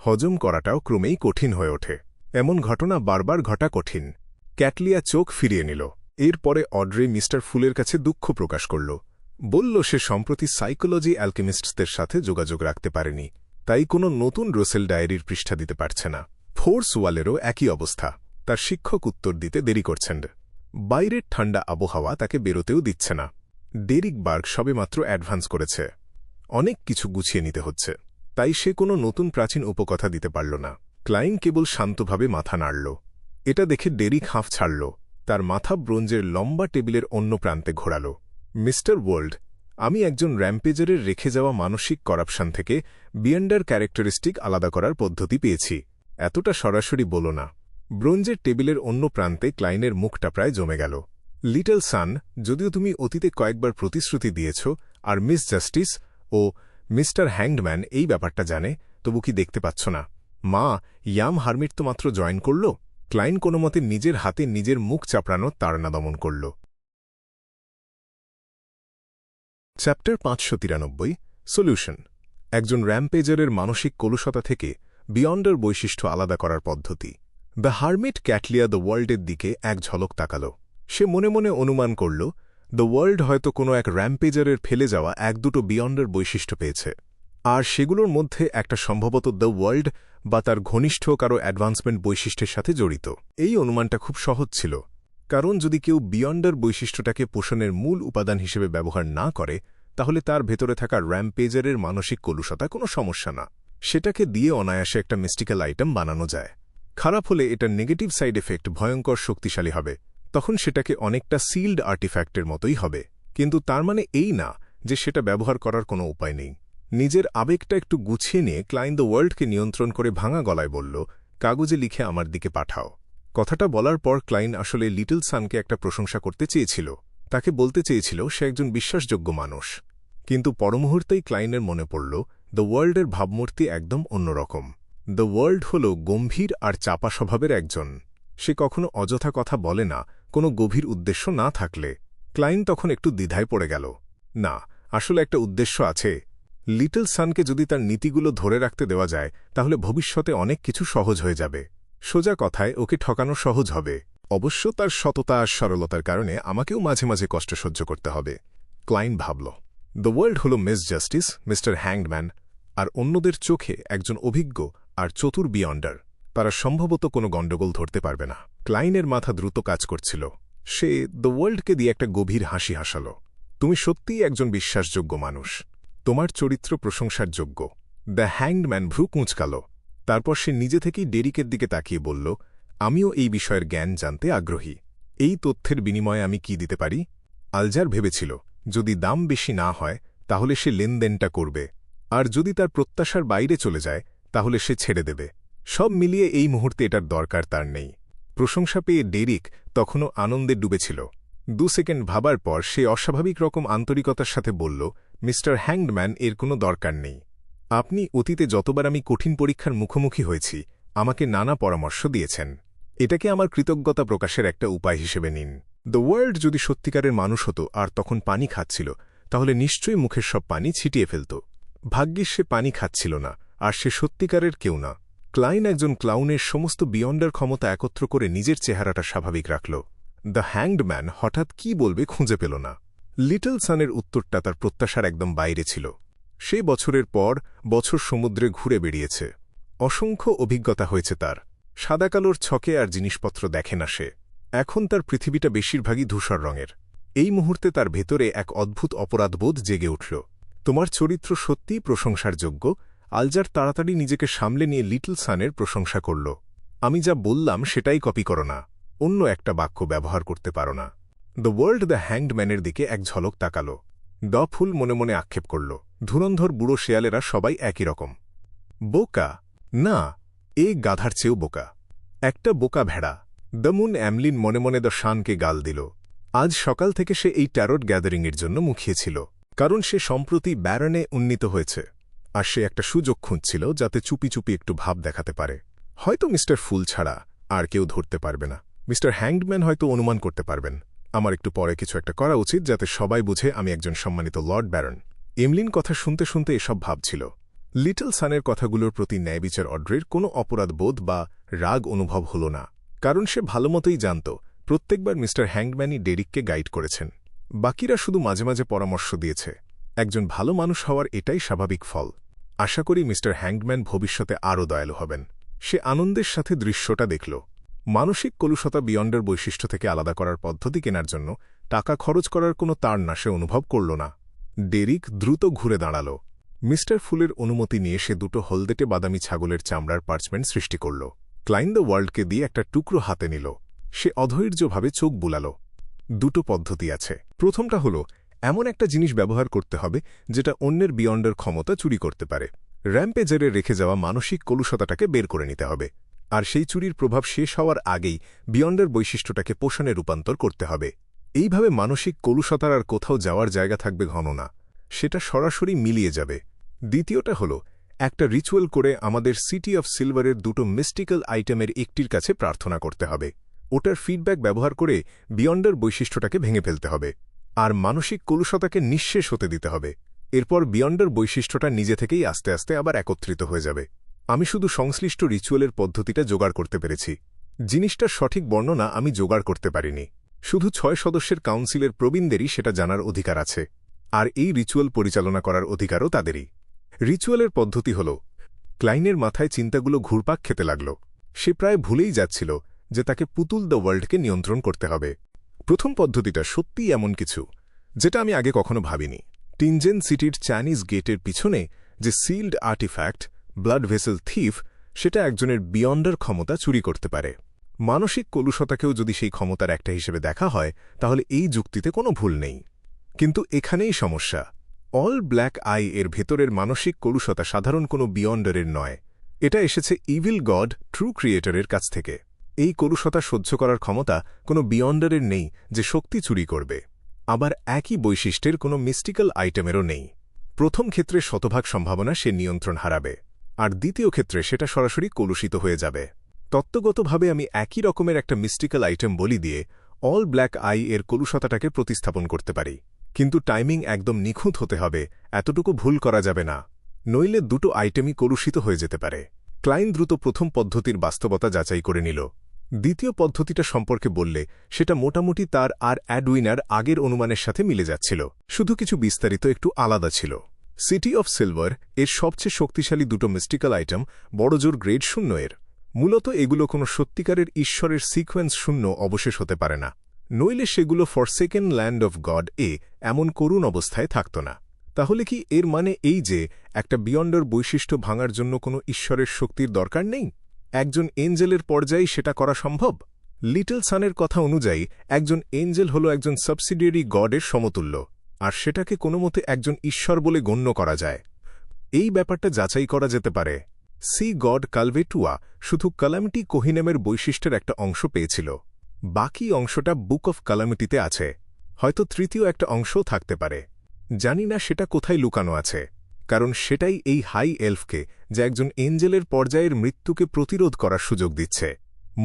হজম করাটাও ক্রমেই কঠিন হয়ে ওঠে। এমন ঘটনা বারবার ঘটা কঠিন। ক্যাটলিয়া চোখ ফিরিয়ে নিল। এরপরে অড্রে মিস্টার ফুলের কাছে দুঃখ প্রকাশ করল। বলল সে সম্প্রতি সাইকোলজি অ্যালকেমিস্টসদের সাথে যোগাযোগ রাখতে পারেনি, তাই কোনো নতুন রোসেল ডায়েরির পৃষ্ঠা দিতে পারছে না। ফোর্স ওয়ালেরও একই অবস্থা। তার শিক্ষক উত্তর দিতে দেরি করছেন। বাইরের ঠান্ডা আবহাওয়া তাকে বেরোতেও দিচ্ছে না। ডেরিক বার্গ সবেমাত্র অ্যাডভান্স করেছে। অনেক কিছু গুছিয়ে নিতে হচ্ছে, তাই সে কোনো নতুন প্রাচীন উপকথা দিতে পারল না। ক্লাইন কেবল শান্তভাবে মাথা নাড়ল। এটা দেখে ডেরিক হাঁফ ছাড়ল। তার মাথা ব্রোঞ্জের লম্বা টেবিলের অন্য প্রান্তে ঘোরাল। মিস্টার ওয়ার্ল্ড, আমি একজন র্যাম্পেজারের রেখে যাওয়া মানসিক করাপশন থেকে বিয়ান্ডার ক্যারেক্টারিস্টিক আলাদা করার পদ্ধতি পেয়েছি। এতটা সরাসরি বলো না। ব্রোঞ্জের টেবিলের অন্য প্রান্তে ক্লাইনের মুখটা প্রায় জমে গেল। লিটল সান, যদিও তুমি অতীতে কয়েকবার প্রতিশ্রুতি দিয়েছ আর মিস জাস্টিস ও মিস্টার হ্যাংডম্যান এই ব্যাপারটা জানে, তবু কি দেখতে পাচ্ছ না? মা, ইয়াম হারমিট তো মাত্র জয়েন করল। ক্লাইন কোনোমতে নিজের হাতে নিজের মুখ চাপড়ানো তাড়না দমন করল। Chapter ৫৯৩ solution. একজন র্যাম্পেজারের মানসিক কলুষতা থেকে বিয়ন্ডার বৈশিষ্ট্য আলাদা করার পদ্ধতি। দ্য হারমিট ক্যাটলিয়া দ্য ওয়ার্ল্ডের দিকে এক ঝলক তাকাল। সে মনে মনে অনুমান করল দ্য ওয়ার্ল্ড হয়তো কোনো এক র্যাম্পেজারের ফেলে যাওয়া ১-২টো বিয়ন্ডার বৈশিষ্ট্য পেয়েছে, আর সেগুলোর মধ্যে একটা সম্ভবত দ্য ওয়ার্ল্ড বা তার ঘনিষ্ঠ কারো অ্যাডভান্সমেন্ট বৈশিষ্ট্যের সাথে জড়িত। এই অনুমানটা খুব সহজ ছিল, কারণ যদি কেউ বিয়ন্ডার বৈশিষ্ট্যটাকে পোষণের মূল উপাদান হিসেবে ব্যবহার না করে, তাহলে তার ভেতরে থাকা র্যাম্পেজারের মানসিক কলুষতা কোনো সমস্যা না। সেটাকে দিয়ে অনায়াসে একটা মিস্টিক্যাল আইটেম বানানো যায়। খারাপ হলে এটার নেগেটিভ সাইড এফেক্ট ভয়ঙ্কর শক্তিশালী হবে। তখন সেটাকে অনেকটা সিল্ড আর্টিফ্যাক্টের মতোই হবে, কিন্তু তার মানে এই না যে সেটা ব্যবহার করার কোনো উপায় নেই। নিজের আবেগটা একটু গুছিয়ে নিয়ে ক্লাইন দ্য ওয়ার্ল্ডকে নিয়ন্ত্রণ করে ভাঙা গলায় বলল, কাগজে লিখে আমার দিকে পাঠাও। কথাটা বলার পর ক্লাইন আসলে লিটল সানকে একটা প্রশংসা করতে চেয়েছিল। তাকে বলতে চেয়েছিল সে একজন বিশ্বাসযোগ্য মানুষ। কিন্তু পরমুহূর্তেই ক্লাইনের মনে পড়ল দ্য ওয়ার্ল্ডের ভাবমূর্তি একদম অন্যরকম। দ্য ওয়ার্ল্ড হল গম্ভীর আর চাপা স্বভাবের একজন। সে কখনো অযথা কথা বলে না, কোনো গভীর উদ্দেশ্য না থাকলে। ক্লাইন তখন একটু দ্বিধায় পড়ে গেল। না, আসলে একটা উদ্দেশ্য আছে। লিটল সানকে যদি তার নীতিগুলো ধরে রাখতে দেওয়া যায়, তাহলে ভবিষ্যতে অনেক কিছু সহজ হয়ে যাবে। সোজা কথায় ওকে ঠকানো সহজ হবে। অবশ্য তার সততা আর সরলতার কারণে আমাকেও মাঝে মাঝে কষ্ট সহ্য করতে হবে। ক্লাইন ভাবল, দ্য ওয়ার্ল্ড হল মিস জাস্টিস, মিস্টার হ্যাংডম্যান আর অন্যদের চোখে একজন অভিজ্ঞ আর চতুর বিয়ন্ডার। তারা সম্ভবত কোনো গণ্ডগোল ধরতে পারবে না। ক্লাইনের মাথা দ্রুত কাজ করছিল। সে দ্য ওয়ার্ল্ডকে দিয়ে একটা গভীর হাসি হাসাল। তুমি সত্যিই একজন বিশ্বাসযোগ্য মানুষ। তোমার চরিত্র প্রশংসার যোগ্য। দ্য হ্যাংডম্যান ভ্রু কুঁচকাল। তারপর সে নিজে থেকেই ডেরিকের দিকে তাকিয়ে বলল, আমিও এই বিষয়ের জ্ঞান জানতে আগ্রহী। এই তথ্যের বিনিময়ে আমি কি দিতে পারি? আলজার ভেবেছিল যদি দাম বেশি না হয় তাহলে সে লেনদেনটা করবে, আর যদি তার প্রত্যাশার বাইরে চলে যায় তাহলে সে ছেড়ে দেবে। সব মিলিয়ে এই মুহূর্তে এটার দরকার তার নেই। প্রশংসা পেয়ে ডেরিক তখনও আনন্দে ডুবেছিল। 2 সেকেন্ড ভাবার পর সে অস্বাভাবিক রকম আন্তরিকতার সাথে বলল, মিস্টার হ্যাংডম্যান, এর কোনো দরকার নেই। আপনি অতীতে যতবার আমি কঠিন পরীক্ষার মুখোমুখি হয়েছি আমাকে নানা পরামর্শ দিয়েছেন। এটাকে আমার কৃতজ্ঞতা প্রকাশের একটা উপায় হিসেবে নিন। দ্য ওয়ার্ল্ড যদি সত্যিকারের মানুষ হতো আর তখন পানি খাচ্ছিল, তাহলে নিশ্চয়ই মুখের সব পানি ছিটিয়ে ফেলত। ভাগ্যিস সে পানি খাচ্ছিল না, আর সে সত্যিকারের কেউ না। ক্লাইন একজন ক্লাউনের সমস্ত বিয়ন্ডার ক্ষমতা একত্র করে নিজের চেহারাটা স্বাভাবিক রাখল। দ্য হ্যাংড ম্যান হঠাৎ কি বলবে খুঁজে পেল না। লিটল সানের উত্তরটা তার প্রত্যাশার একদম বাইরে ছিল। সে বছরের পর বছর সমুদ্রে ঘুরে বেড়িয়েছে। অসংখ্য অভিজ্ঞতা হয়েছে তার। সাদাকালোর ছকে আর জিনিসপত্র দেখে না সে। এখন তার পৃথিবীটা বেশিরভাগই ধূসর রঙের। এই মুহূর্তে তার ভেতরে এক অদ্ভুত অপরাধবোধ জেগে উঠল। তোমার চরিত্র সত্যিই প্রশংসার যোগ্য। আলজার তাড়াতাড়ি নিজেকে সামলে নিয়ে লিটল সানের প্রশংসা করল। আমি যা বললাম সেটাই কপি করো না, অন্য একটা বাক্য ব্যবহার করতে পারো না। দ্য ওয়ার্ল্ড দ্য হ্যাংড ম্যানের দিকে এক ঝলক তাকাল। ফুল মনে মনে আক্ষেপ করল, ধুরন্ধর বুড়ো শেয়ালেরা সবাই একই রকম। বোকা না, এ গাধার চেয়েও বোকা। একটা বোকা ভেড়া। দ্য মুন অ্যামলিন মনে মনে দ্য শানকে গাল দিল। আজ সকাল থেকে সে এই ট্যারট গ্যাদারিংয়ের জন্য মুখিয়েছিল, কারণ সে সম্প্রতি ব্যারনে উন্নীত হয়েছে, আর সে একটা সুযোগ খুঁজছিল যাতে চুপি চুপি একটু ভাব দেখাতে পারে। হয়তো মিস্টার ফুল ছাড়া আর কেউ ধরতে পারবে না। মিস্টার হ্যাংডম্যান হয়তো অনুমান করতে পারবেন আমার একটু পরে কিছু একটা করা উচিত যাতে সবাই বুঝে আমি একজন সম্মানিত লর্ড ব্যারন। এমলিন কথা শুনতে শুনতে এসব ভাবছিল। লিটল সানের কথাগুলোর প্রতি ন্যায়বিচার অড্রের কোনো অপরাধবোধ বা রাগ অনুভব হল না, কারণ সে ভালোমতোই জানত প্রত্যেকবার মিস্টার হ্যাংডম্যানই ডেরিককে গাইড করেছেন। বাকিরা শুধু মাঝে মাঝে পরামর্শ দিয়েছে। একজন ভালো মানুষ হওয়ার এটাই স্বাভাবিক ফল। আশা করি মিস্টার হ্যাংডম্যান ভবিষ্যতে আরও দয়ালু হবেন। সে আনন্দের সাথে দৃশ্যটা দেখল। মানসিক কলুষতা বিয়ন্ডের বৈশিষ্ট্য থেকে আলাদা করার পদ্ধতি কেনার জন্য টাকা খরচ করার কোনো তাড় না সে অনুভব করল না। ডেরিক দ্রুত ঘুরে দাঁড়াল। মিস্টার ফুলের অনুমতি নিয়ে সে দুটো হলদেটে বাদামি ছাগলের চামড়ার পার্চমেন্ট সৃষ্টি করল। ক্লাইন দ্য ওয়ার্ল্ডকে দিয়ে একটা টুকরো হাতে নিল। সে অধৈর্যভাবে চোখ বুলাল। দুটো পদ্ধতি আছে। প্রথমটা হল এমন একটা জিনিস ব্যবহার করতে হবে যেটা অন্যের বিয়ন্ডের ক্ষমতা চুরি করতে পারে। র্যাম্পেজারে রেখে যাওয়া মানসিক কলুষতাটাকে বের করে নিতে হবে, আর সেই চুরির প্রভাব শেষ হওয়ার আগেই বিয়ন্ডের বৈশিষ্ট্যটাকে পোষণে রূপান্তর করতে হবে। এইভাবে মানসিক কলুষতার আর কোথাও যাওয়ার জায়গা থাকবে ঘন না, সেটা সরাসরি মিলিয়ে যাবে। দ্বিতীয়টা হল একটা রিচুয়াল করে আমাদের সিটি অফ সিলভারের দুটো মিস্টিক্যাল আইটেমের একটির কাছে প্রার্থনা করতে হবে। ওটার ফিডব্যাক ব্যবহার করে বিয়ন্ডের বৈশিষ্ট্যটাকে ভেঙে ফেলতে হবে, আর মানসিক কলুষতাকে নিঃশেষ হতে দিতে হবে। এরপর বিয়ন্ডের বৈশিষ্ট্যটা নিজে থেকেই আস্তে আস্তে আবার একত্রিত হয়ে যাবে। আমি শুধু সংশ্লিষ্ট রিচুয়ালের পদ্ধতিটা জোগাড় করতে পেরেছি। জিনিসটার সঠিক বর্ণনা আমি জোগাড় করতে পারিনি। শুধু 6 সদস্যের কাউন্সিলের প্রবীণদেরই সেটা জানার অধিকার আছে, আর এই রিচুয়াল পরিচালনা করার অধিকারও তাদেরই। রিচুয়ালের পদ্ধতি হল, ক্লাইনের মাথায় চিন্তাগুলো ঘুরপাক খেতে লাগল। সে প্রায় ভুলেই যাচ্ছিল যে তাকে পুতুল দ্য ওয়ার্ল্ডকে নিয়ন্ত্রণ করতে হবে। প্রথম পদ্ধতিটা সত্যিই এমন কিছু যেটা আমি আগে কখনো ভাবিনি। টিনজেন সিটির চাইনিজ গেটের পিছনে যে sealed artifact blood vessel thief, সেটা একজনের বিয়ন্ডার ক্ষমতা চুরি করতে পারে। মানসিক কলুষতাকেও যদি সেই ক্ষমতার একটা হিসেবে দেখা হয় তাহলে এই যুক্তিতে কোনো ভুল নেই। কিন্তু এখানেই সমস্যা। অল ব্ল্যাক আই এর ভেতরের মানসিক কলুষতা সাধারণ কোনো বিয়ন্ডারের নয়। এটা এসেছে ইভিল গড ট্রু ক্রিয়েটরের কাছ থেকে। এই কলুষতা সহ্য করার ক্ষমতা কোনো বিয়ন্ডারের নেই যে শক্তি চুরি করবে। আবার একই বৈশিষ্ট্যের কোনো মিস্টিক্যাল আইটেমেরও নেই। প্রথম ক্ষেত্রে শতভাগ সম্ভাবনা সে নিয়ন্ত্রণ হারাবে, আর দ্বিতীয় ক্ষেত্রে সেটা সরাসরি কলুষিত হয়ে যাবে। তত্ত্বগতভাবে আমি একই রকমের একটা মিস্টিক্যাল আইটেম বলি দিয়ে অল ব্ল্যাক আই এর কলুষতাটাকে প্রতিস্থাপন করতে পারি, কিন্তু টাইমিং একদম নিখুঁত হতে হবে, এতটুকু ভুল করা যাবে না, নইলে দুটো আইটেমই কলুষিত হয়ে যেতে পারে। ক্লাইন দ্রুত প্রথম পদ্ধতির বাস্তবতা যাচাই করে নিল। দ্বিতীয় পদ্ধতিটা সম্পর্কে বললে সেটা মোটামুটি তার আর অ্যাডউইনার আগের অনুমানের সাথে মিলে যাচ্ছিল, শুধু কিছু বিস্তারিত একটু আলাদা ছিল। সিটি অফ সিলভার এর সবচেয়ে শক্তিশালী দুটো মিস্টিক্যাল আইটেম বড়জোর গ্রেড 0 এর। মূলত এগুলো কোনো সত্যিকারের ঈশ্বরের সিকোয়েন্স 0 অবশেষ হতে পারে না, নইলে সেগুলো ফরসেকেন ল্যান্ড অফ গড এমন করুণ অবস্থায় থাকত না। তাহলে কি এর মানে এই যে একটা বিয়ন্ডার বৈশিষ্ট্য ভাঙার জন্য কোনো ঈশ্বরের শক্তির দরকার নেই? একজন এঞ্জেলের পর্যায়ে সেটা করা সম্ভব। লিটল সানের কথা অনুযায়ী একজন এঞ্জেল হল একজন সাবসিডিয়ারি গডের সমতুল্য। আর সেটাকে কোনোমতে একজন ঈশ্বর বলে গণ্য করা যায়। এই ব্যাপারটা যাচাই করা যেতে পারে। সি গড কালভেটুয়া শুধু ক্যালামিটি কোহিনেমের বৈশিষ্ট্যের একটা অংশ পেয়েছিল। বাকি অংশটা বুক অফ ক্যালামিটিতে আছে। হয়তো তৃতীয় একটা অংশও থাকতে পারে। জানি না সেটা কোথায় লুকানো আছে, কারণ সেটাই এই হাই এলফকে, যা একজন এঞ্জেলের পর্যায়ের মৃত্যুকে প্রতিরোধ করার সুযোগ দিচ্ছে।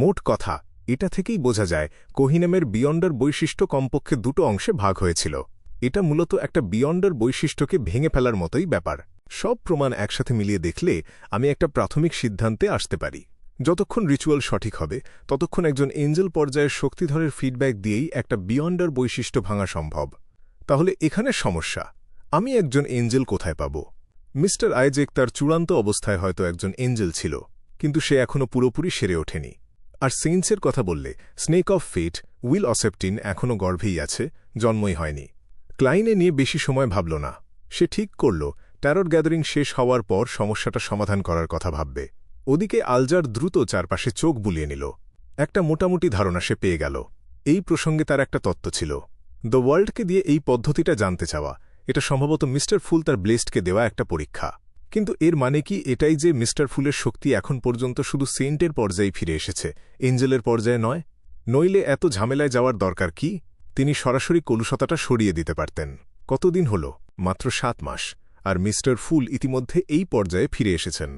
মোট কথা, এটা থেকেই বোঝা যায় কোহিনেমের বিয়ন্ডার বৈশিষ্ট্য কমপক্ষে দুটো অংশে ভাগ হয়েছিল। এটা মূলত একটা বিয়ন্ডার বৈশিষ্ট্যকে ভেঙে ফেলার মতোই ব্যাপার। সব প্রমাণ একসাথে মিলিয়ে দেখলে আমি একটা প্রাথমিক সিদ্ধান্তে আসতে পারি। যতক্ষণ রিচুয়াল সঠিক হবে ততক্ষণ একজন এঞ্জেল পর্যায়ের শক্তিধরের ফিডব্যাক দিয়েই একটা বিয়ন্ডার বৈশিষ্ট্য ভাঙা সম্ভব। তাহলে এখানে সমস্যা, আমি একজন এঞ্জেল কোথায় পাব? মিস্টার আইজেক তার চূড়ান্ত অবস্থায় হয়তো একজন এঞ্জেল ছিল, কিন্তু সে এখনও পুরোপুরি সেরে ওঠেনি। আর সেইন্টসের কথা বললে স্নেক অফ ফেট উইল অসেপ্টিন এখনও গর্ভেই আছে, জন্মই হয়নি। ক্লাইনে নিয়ে বেশি সময় ভাবল না। সে ঠিক করল ট্যারট গ্যাদারিং শেষ হওয়ার পর সমস্যাটা সমাধান করার কথা ভাববে। ওদিকে আলজার দ্রুত চারপাশে চোখ বুলিয়ে নিল। একটা মোটামুটি ধারণা সে পেয়ে গেল। এই প্রসঙ্গে তার একটা তত্ত্ব ছিল, দ্য ওয়ার্ল্ডকে দিয়ে এই পদ্ধতিটা জানতে চাওয়া। এটা সম্ভবত মিস্টার ফুল তার ব্লেস্টকে দেওয়া একটা পরীক্ষা। কিন্তু এর মানে কি এটাই যে মিস্টার ফুলের শক্তি এখন পর্যন্ত শুধু সেন্টের পর্যায়ে ফিরে এসেছে, এঞ্জেলের পর্যায়ে নয়? নইলে এত ঝামেলায় যাওয়ার দরকার কি? তিনি সরাসরি কলুষতাটা সরিয়ে দিতে পারতেন। কতদিন হল? মাত্র 7 মাস। আর মিস্টার ফুল ইতিমধ্যে এই পর্যায়ে ফিরে এসেছেন।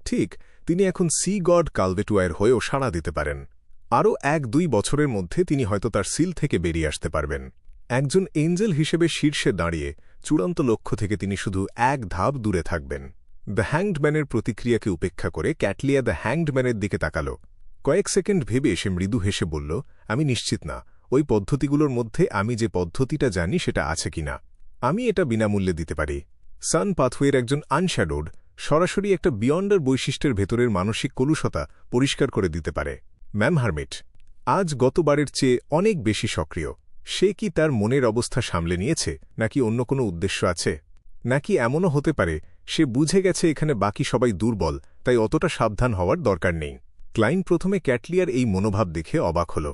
ঠিক, তিনি এখন সি গড কালভেটুয়ার হয়েও সাড়া দিতে পারেন। আরও 1-2 বছরের মধ্যে তিনি হয়তো তার সিল থেকে বেরিয়ে আসতে পারবেন। একজন এঞ্জেল হিসেবে শীর্ষে দাঁড়িয়ে চূড়ান্ত লক্ষ্য থেকে তিনি শুধু এক ধাপ দূরে থাকবেন। দ্য হ্যাংড ম্যানের প্রতিক্রিয়াকে উপেক্ষা করে ক্যাটলিয়া দ্য হ্যাংড ম্যানের দিকে তাকাল। কয়েক সেকেন্ড ভেবে সে মৃদু হেসে বলল, আমি নিশ্চিত না ওই পদ্ধতিগুলোর মধ্যে আমি যে পদ্ধতিটা জানি সেটা আছে কিনা। আমি এটা বিনামূল্যে দিতে পারি। সান পাথওয়ের একজন আনশ্যাডোড সরাসরি একটা বিয়ন্ডার বৈশিষ্ট্যের ভেতরের মানসিক কলুষতা পরিষ্কার করে দিতে পারে। ম্যাম হারমিট আজ গতবারের চেয়ে অনেক বেশি সক্রিয়। সে কি তার মনের অবস্থা সামলে নিয়েছে, নাকি অন্য কোনো উদ্দেশ্য আছে? নাকি এমনও হতে পারে সে বুঝে গেছে এখানে বাকি সবাই দুর্বল, তাই অতটা সাবধান হওয়ার দরকার নেই। ক্লাইন প্রথমে ক্যাটলিয়ার এই মনোভাব দেখে অবাক হল।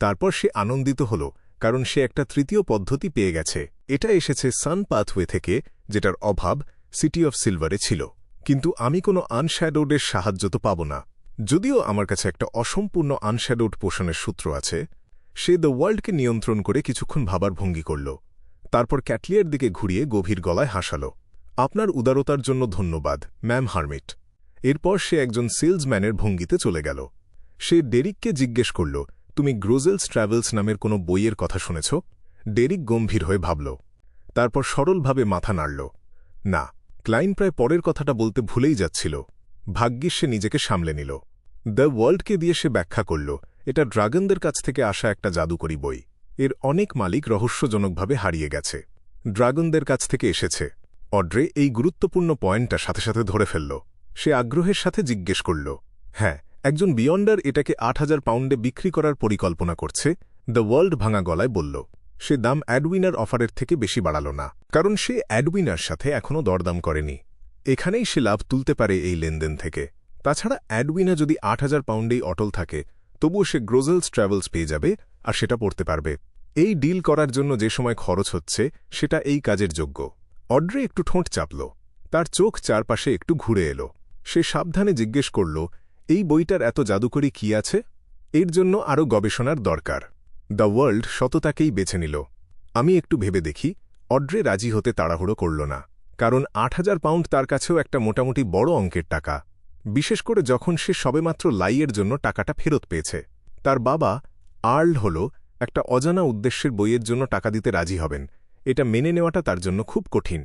তারপর সে আনন্দিত হল, কারণ সে একটা তৃতীয় পদ্ধতি পেয়ে গেছে। এটা এসেছে সান পাথওয়ে থেকে, যেটার অভাব সিটি অফ সিলভারে ছিল। কিন্তু আমি কোনো আনশ্যাডোডের সাহায্য তো পাব না। যদিও আমার কাছে একটা অসম্পূর্ণ আনশ্যাডোড পোষণের সূত্র আছে। সে দ্য ওয়ার্ল্ডকে নিয়ন্ত্রণ করে কিছুক্ষণ ভাবার ভঙ্গি করল। তারপর ক্যাটলিয়ার দিকে ঘুরিয়ে গভীর গলায় হাসাল। আপনার উদারতার জন্য ধন্যবাদ, ম্যাম হারমিট। এরপর সে একজন সেলসম্যানের ভঙ্গিতে চলে গেল। সে ডেরিককে জিজ্ঞেস করল, তুমি গ্রোজেলস ট্র্যাভেলস নামের কোনো বইয়ের কথা শুনেছ? ডেরিক গম্ভীর হয়ে ভাবল। তারপর সরলভাবে মাথা নাড়ল। না। ক্লাইন প্রায় পরের কথাটা বলতে ভুলেই যাচ্ছিল। ভাগ্যিস সে নিজেকে সামলে নিল। দ্য ওয়ার্ল্ডকে দিয়ে সে ব্যাখ্যা করল, এটা ড্রাগনদের কাছ থেকে আসা একটা জাদুকরী বই। এর অনেক মালিক রহস্যজনকভাবে হারিয়ে গেছে। ড্রাগনদের কাছ থেকে এসেছে। অড্রে এই গুরুত্বপূর্ণ পয়েন্টটা সাথে সাথে ধরে ফেলল। সে আগ্রহের সাথে জিজ্ঞেস করল, হ্যাঁ, একজন বিয়ন্ডার এটাকে 8,000 পাউন্ডে বিক্রি করার পরিকল্পনা করছে? দ্য ওয়ার্ল্ড ভাঙা গলায় বলল। সে দাম অ্যাডউইনার অফারের থেকে বেশি বাড়াল না, কারণ সে অ্যাডউইনার সাথে এখনও দরদাম করেনি। এখানেই সে লাভ তুলতে পারে এই লেনদেন থেকে। তাছাড়া অ্যাডউইনা যদি 8,000 পাউন্ডেই অটল থাকে, তবুও সে গ্রোজেলস ট্র্যাভেলস পেয়ে যাবে, আর সেটা পড়তে পারবে। এই ডিল করার জন্য যে সময় খরচ হচ্ছে সেটা এই কাজের যোগ্য। অড্রে একটু ঠোঁট চাপল। তার চোখ চারপাশে একটু ঘুরে এল। সে সাবধানে জিজ্ঞেস করল, এই বইটার এত জাদুকরী কি আছে? এর জন্য আরও গবেষণার দরকার। দ্য ওয়ার্ল্ড সততাকেই বেছে নিল। আমি একটু ভেবে দেখি। অড্রে রাজি হতে তাড়াহুড়ো করল না, কারণ 8,000 পাউন্ড তার কাছেও একটা মোটামুটি বড় অঙ্কের টাকা, বিশেষ করে যখন সে সবেমাত্র লাইয়ের জন্য টাকাটা ফেরত পেয়েছে। তার বাবা আর্ল হল একটা অজানা উদ্দেশ্যের বইয়ের জন্য টাকা দিতে রাজি হবেন, এটা মেনে নেওয়াটা তার জন্য খুব কঠিন।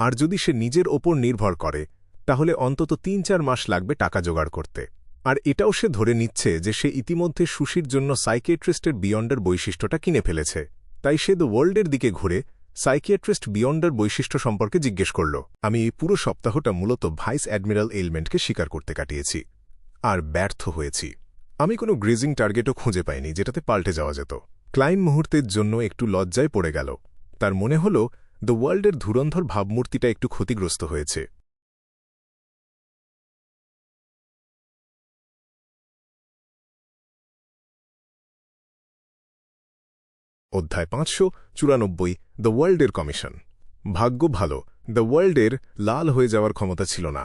আর যদি সে নিজের ওপর নির্ভর করে, তাহলে অন্তত 3-4 মাস লাগবে টাকা জোগাড় করতে। আর এটাও সে ধরে নিচ্ছে যে সে ইতিমধ্যে সুশির জন্য সাইকিয়াট্রিস্টের বিয়ন্ডার বৈশিষ্ট্যটা কিনে ফেলেছে। তাই সে দ্য ওয়ার্ল্ডের দিকে ঘুরে সাইকিয়াট্রিস্ট বিয়ন্ডার বৈশিষ্ট্য সম্পর্কে জিজ্ঞেস করল। আমি এই পুরো সপ্তাহটা মূলত ভাইস অ্যাডমিরাল এলমেন্টকে স্বীকার করতে কাটিয়েছি, আর ব্যর্থ হয়েছি। আমি কোনো গ্রেজিং টার্গেটও খুঁজে পাইনি যেটাতে পাল্টে যাওয়া যেত। ক্লাইন মুহূর্তের জন্য একটু লজ্জায় পড়ে গেল। তার মনে হল দ্য ওয়ার্ল্ডের ধুরন্ধর ভাবমূর্তিটা একটু ক্ষতিগ্রস্ত হয়েছে। অধ্যায় 594 দ্য ওয়ার্ল্ডের কমিশন। ভাগ্য ভালো, দ্য ওয়ার্ল্ডের লাল হয়ে যাওয়ার ক্ষমতা ছিল না।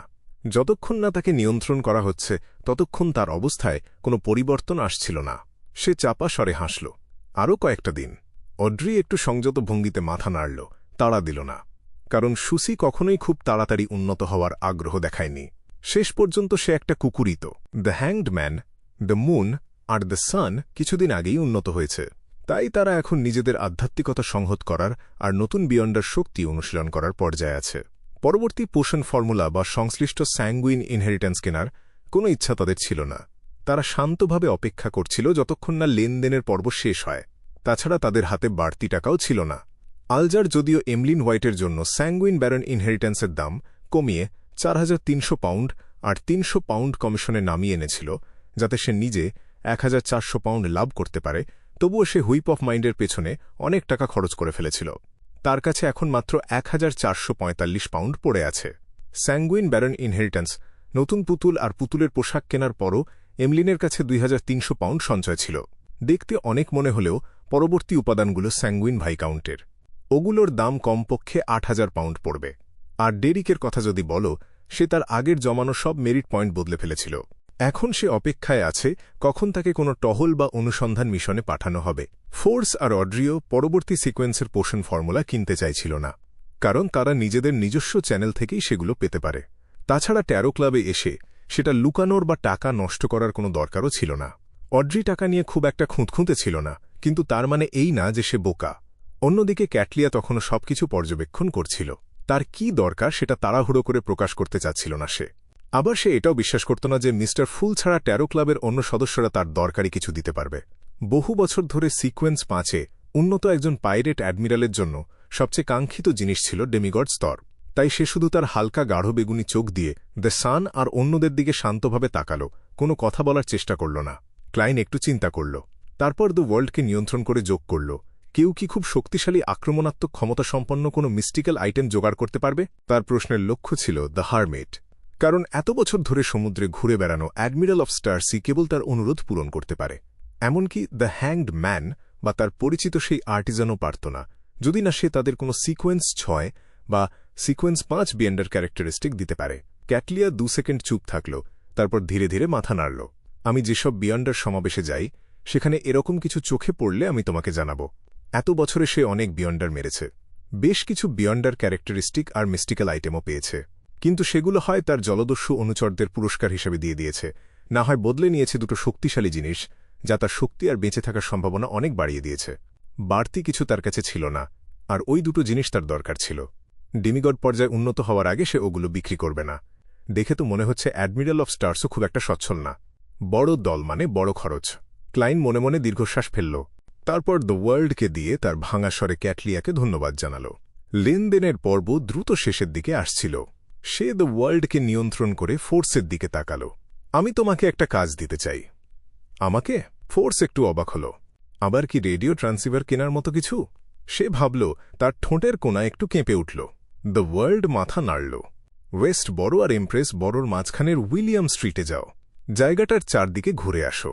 যতক্ষণ না তাকে নিয়ন্ত্রণ করা হচ্ছে ততক্ষণ তার অবস্থায় কোনো পরিবর্তন আসছিল না। সে চাপা স্বরে হাসল। আরও কয়েকটা দিন। অড্রি একটু সংযত ভঙ্গিতে মাথা নাড়ল, তাড়া দিল না। কারণ সুসি কখনোই খুব তাড়াতাড়ি উন্নত হওয়ার আগ্রহ দেখায়নি। শেষ পর্যন্ত সে একটা কুকুরিত। The hanged man, the moon আর দ্য সান কিছুদিন আগেই উন্নত হয়েছে। তাই তারা এখন নিজেদের আধ্যাত্মিকতা সংহত করার আর নতুন বিয়ন্ডার শক্তি অনুশীলন করার পর্যায়ে আছে। পরবর্তী পোষণ ফর্মুলা বা সংশ্লিষ্ট স্যাঙ্গুইন ইনহেরিটেন্স কেনার কোনো ইচ্ছা তাদের ছিল না। তারা শান্তভাবে অপেক্ষা করছিল যতক্ষণ না লেনদেনের পর্ব শেষ হয়। তাছাড়া তাদের হাতে বাড়তি টাকাও ছিল না। আলজার যদিও এমলিন হোয়াইটের জন্য স্যাঙ্গুইন ব্যারন ইনহেরিটেন্সের দাম কমিয়ে 4,300 পাউন্ড আর 300 পাউন্ড কমিশনে নামিয়ে এনেছিল, যাতে সে নিজে 1,400 পাউন্ড লাভ করতে পারে, তবুও সে হুইপ অফ মাইন্ডের পেছনে অনেক টাকা খরচ করে ফেলেছিল। তার কাছে এখন মাত্র 1,445 পাউন্ড পড়ে আছে। স্যাঙ্গুইন ব্যারন ইনহেরিটেন্স নতুন পুতুল আর পুতুলের পোশাক কেনার পরও এমলিনের কাছে 2,300 পাউন্ড সঞ্চয় ছিল। দেখতে অনেক মনে হলেও পরবর্তী উপাদানগুলো স্যাঙ্গুইন ভাইকাউন্টের। ওগুলোর দাম কমপক্ষে 8,000 পাউন্ড পড়বে। আর ডেরিকের কথা যদি বলো, সে তার আগের জমানো সব মেরিট পয়েন্ট বদলে ফেলেছিল। এখন সে অপেক্ষায় আছে কখন তাকে কোনো টহল বা অনুসন্ধান মিশনে পাঠানো হবে। ফোর্স আর অড্রিও পরবর্তী সিকোয়েন্সের পোষণ ফর্মুলা কিনতে চাইছিল না, কারণ তারা নিজেদের নিজস্ব চ্যানেল থেকেই সেগুলো পেতে পারে। তাছাড়া ট্যারো ক্লাবে এসে সেটা লুকানোর বা টাকা নষ্ট করার কোনো দরকারও ছিল না। অড্রি টাকা নিয়ে খুব একটা খুঁতখুঁতে ছিল না, কিন্তু তার মানে এই না যে সে বোকা। অন্যদিকে ক্যাটলিয়া তখনও সবকিছু পর্যবেক্ষণ করছিল। তার কি দরকার সেটা তাড়াহুড়ো করে প্রকাশ করতে চাচ্ছিল না সে। আবার সে এটাও বিশ্বাস করত না যে মিস্টার ফুল ছাড়া ট্যারো ক্লাবের অন্য সদস্যরা তার দরকারি কিছু দিতে পারবে। বহু বছর ধরে সিকোয়েন্স 5-এ উন্নত একজন পাইরেট অ্যাডমিরালের জন্য সবচেয়ে কাঙ্ক্ষিত জিনিস ছিল ডেমিগড স্তর। তাই সে শুধু তার হালকা গাঢ় বেগুনি চোখ দিয়ে দ্য সান আর অন্যদের দিকে শান্তভাবে তাকাল, কোনো কথা বলার চেষ্টা করল না। ক্লাইন একটু চিন্তা করল, তারপর দ্য ওয়ার্ল্ডকে নিয়ন্ত্রণ করে যোগ করল, কেউ কি খুব শক্তিশালী আক্রমণাত্মক ক্ষমতাসম্পন্ন কোনো মিস্টিক্যাল আইটেম জোগাড় করতে পারবে? তার প্রশ্নের লক্ষ্য ছিল দ্য হারমেট, কারণ এত বছর ধরে সমুদ্রে ঘুরে বেড়ানো অ্যাডমিরাল অফ স্টারসি কেবল তার অনুরোধ পূরণ করতে পারে। এমনকি দ্য হ্যাংড ম্যান বা তার পরিচিত সেই আর্টিজানও পারত না, যদি না সে তাদের কোনো সিকোয়েন্স 6 বা সিকোয়েন্স 5 বিয়ন্ডার ক্যারেক্টারিস্টিক দিতে পারে। ক্যাটলিয়া 2 সেকেন্ড চুপ থাকল, তারপর ধীরে ধীরে মাথা নাড়ল। আমি যেসব বিয়ন্ডার সমাবেশে যাই সেখানে এরকম কিছু চোখে পড়লে আমি তোমাকে জানাব। এত বছরে সে অনেক বিয়ন্ডার মেরেছে, বেশ কিছু বিয়ন্ডার ক্যারেক্টারিস্টিক আর মিস্টিক্যাল আইটেমও পেয়েছে, কিন্তু সেগুলো হয় তার জলদস্যু অনুচরদের পুরস্কার হিসেবে দিয়ে দিয়েছে, না হয় বদলে নিয়েছে দুটো শক্তিশালী জিনিস যা তার শক্তি আর বেঁচে থাকার সম্ভাবনা অনেক বাড়িয়ে দিয়েছে। বাড়তি কিছু তার কাছে ছিল না, আর ওই দুটো জিনিস তার দরকার ছিল। ডেমিগড পর্যায়ে উন্নত হওয়ার আগে সে ওগুলো বিক্রি করবে না। দেখে তো মনে হচ্ছে অ্যাডমিরাল অফ স্টারসও খুব একটা সচ্ছল না। বড় দল মানে বড় খরচ। ক্লাইন মনে মনে দীর্ঘশ্বাস ফেলল, তারপর দ্য ওয়ার্ল্ডকে দিয়ে তার ভাঙা স্বরে ক্যাটলিয়াকে ধন্যবাদ জানাল। লেনদেনের পর্ব দ্রুত শেষের দিকে আসছিল। সে দ্য ওয়ার্ল্ডকে নিয়ন্ত্রণ করে ফোর্সের দিকে তাকাল। আমি তোমাকে একটা কাজ দিতে চাই। আমাকে? ফোর্স একটু অবাক হল। আবার কি রেডিও ট্রান্সিভার কেনার মতো কিছু? সে ভাবল, তার ঠোঁটের কোণা একটু কেঁপে উঠল। দ্য ওয়ার্ল্ড মাথা নাড়ল। ওয়েস্ট বড়ো আর এমপ্রেস বড়োর মাঝখানের উইলিয়াম স্ট্রিটে যাও। জায়গাটার চারদিকে ঘুরে আসো।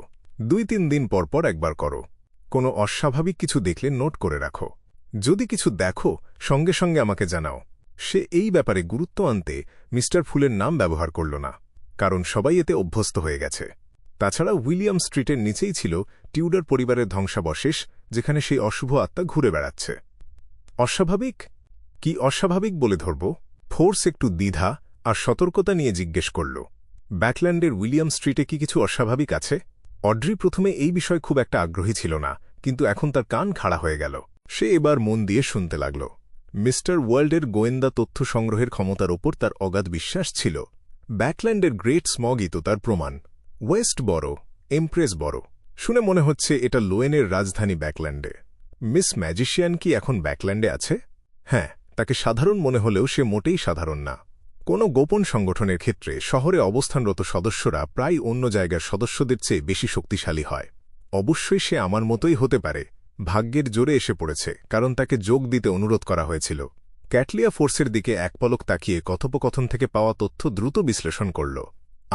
2-3 দিন পরপর একবার করো। কোনো অস্বাভাবিক কিছু দেখলে নোট করে রাখো। যদি কিছু দেখো সঙ্গে সঙ্গে আমাকে জানাও। সে এই ব্যাপারে গুরুত্ব আনতে মিস্টার ফুলের নাম ব্যবহার করল না, কারণ সবাই এতে অভ্যস্ত হয়ে গেছে। তাছাড়া উইলিয়াম স্ট্রিটের নিচেই ছিল টিউডার পরিবারের ধ্বংসাবশেষ, যেখানে সেই অশুভ আত্মা ঘুরে বেড়াচ্ছে। অস্বাভাবিক? কি অস্বাভাবিক বলে ধরব? ফোর্স একটু দ্বিধা আর সতর্কতা নিয়ে জিজ্ঞেস করল, ব্যাকল্যান্ডের উইলিয়াম স্ট্রিটে কি কিছু অস্বাভাবিক আছে? অড্রি প্রথমে এই বিষয় খুব একটা আগ্রহী ছিল না, কিন্তু এখন তার কান খাড়া হয়ে গেল। সে এবার মন দিয়ে শুনতে লাগল। মিস্টার ওয়ার্ল্ডের গোয়েন্দা তথ্য সংগ্রহের ক্ষমতার ওপর তার অগাধ বিশ্বাস ছিল। ব্যাকল্যান্ডের গ্রেট স্মগই তো তার প্রমাণ। ওয়েস্ট বড়, এমপ্রেস বড়, শুনে মনে হচ্ছে এটা লোয়েনের রাজধানী ব্যাকল্যান্ডে। মিস ম্যাজিশিয়ান কি এখন ব্যাকল্যান্ডে আছে? হ্যাঁ, তাকে সাধারণ মনে হলেও সে মোটেই সাধারণ না। কোনো গোপন সংগঠনের ক্ষেত্রে শহরে অবস্থানরত সদস্যরা প্রায় অন্য জায়গার সদস্যদের চেয়ে বেশি শক্তিশালী হয়। অবশ্যই সে আমার মতোই হতে পারে। ভাগ্যের জোরে এসে পড়েছে, কারণ তাকে যোগ দিতে অনুরোধ করা হয়েছিল। ক্যাটলিয়া ফোর্সের দিকে এক পলক তাকিয়ে কথোপকথন থেকে পাওয়া তথ্য দ্রুত বিশ্লেষণ করল।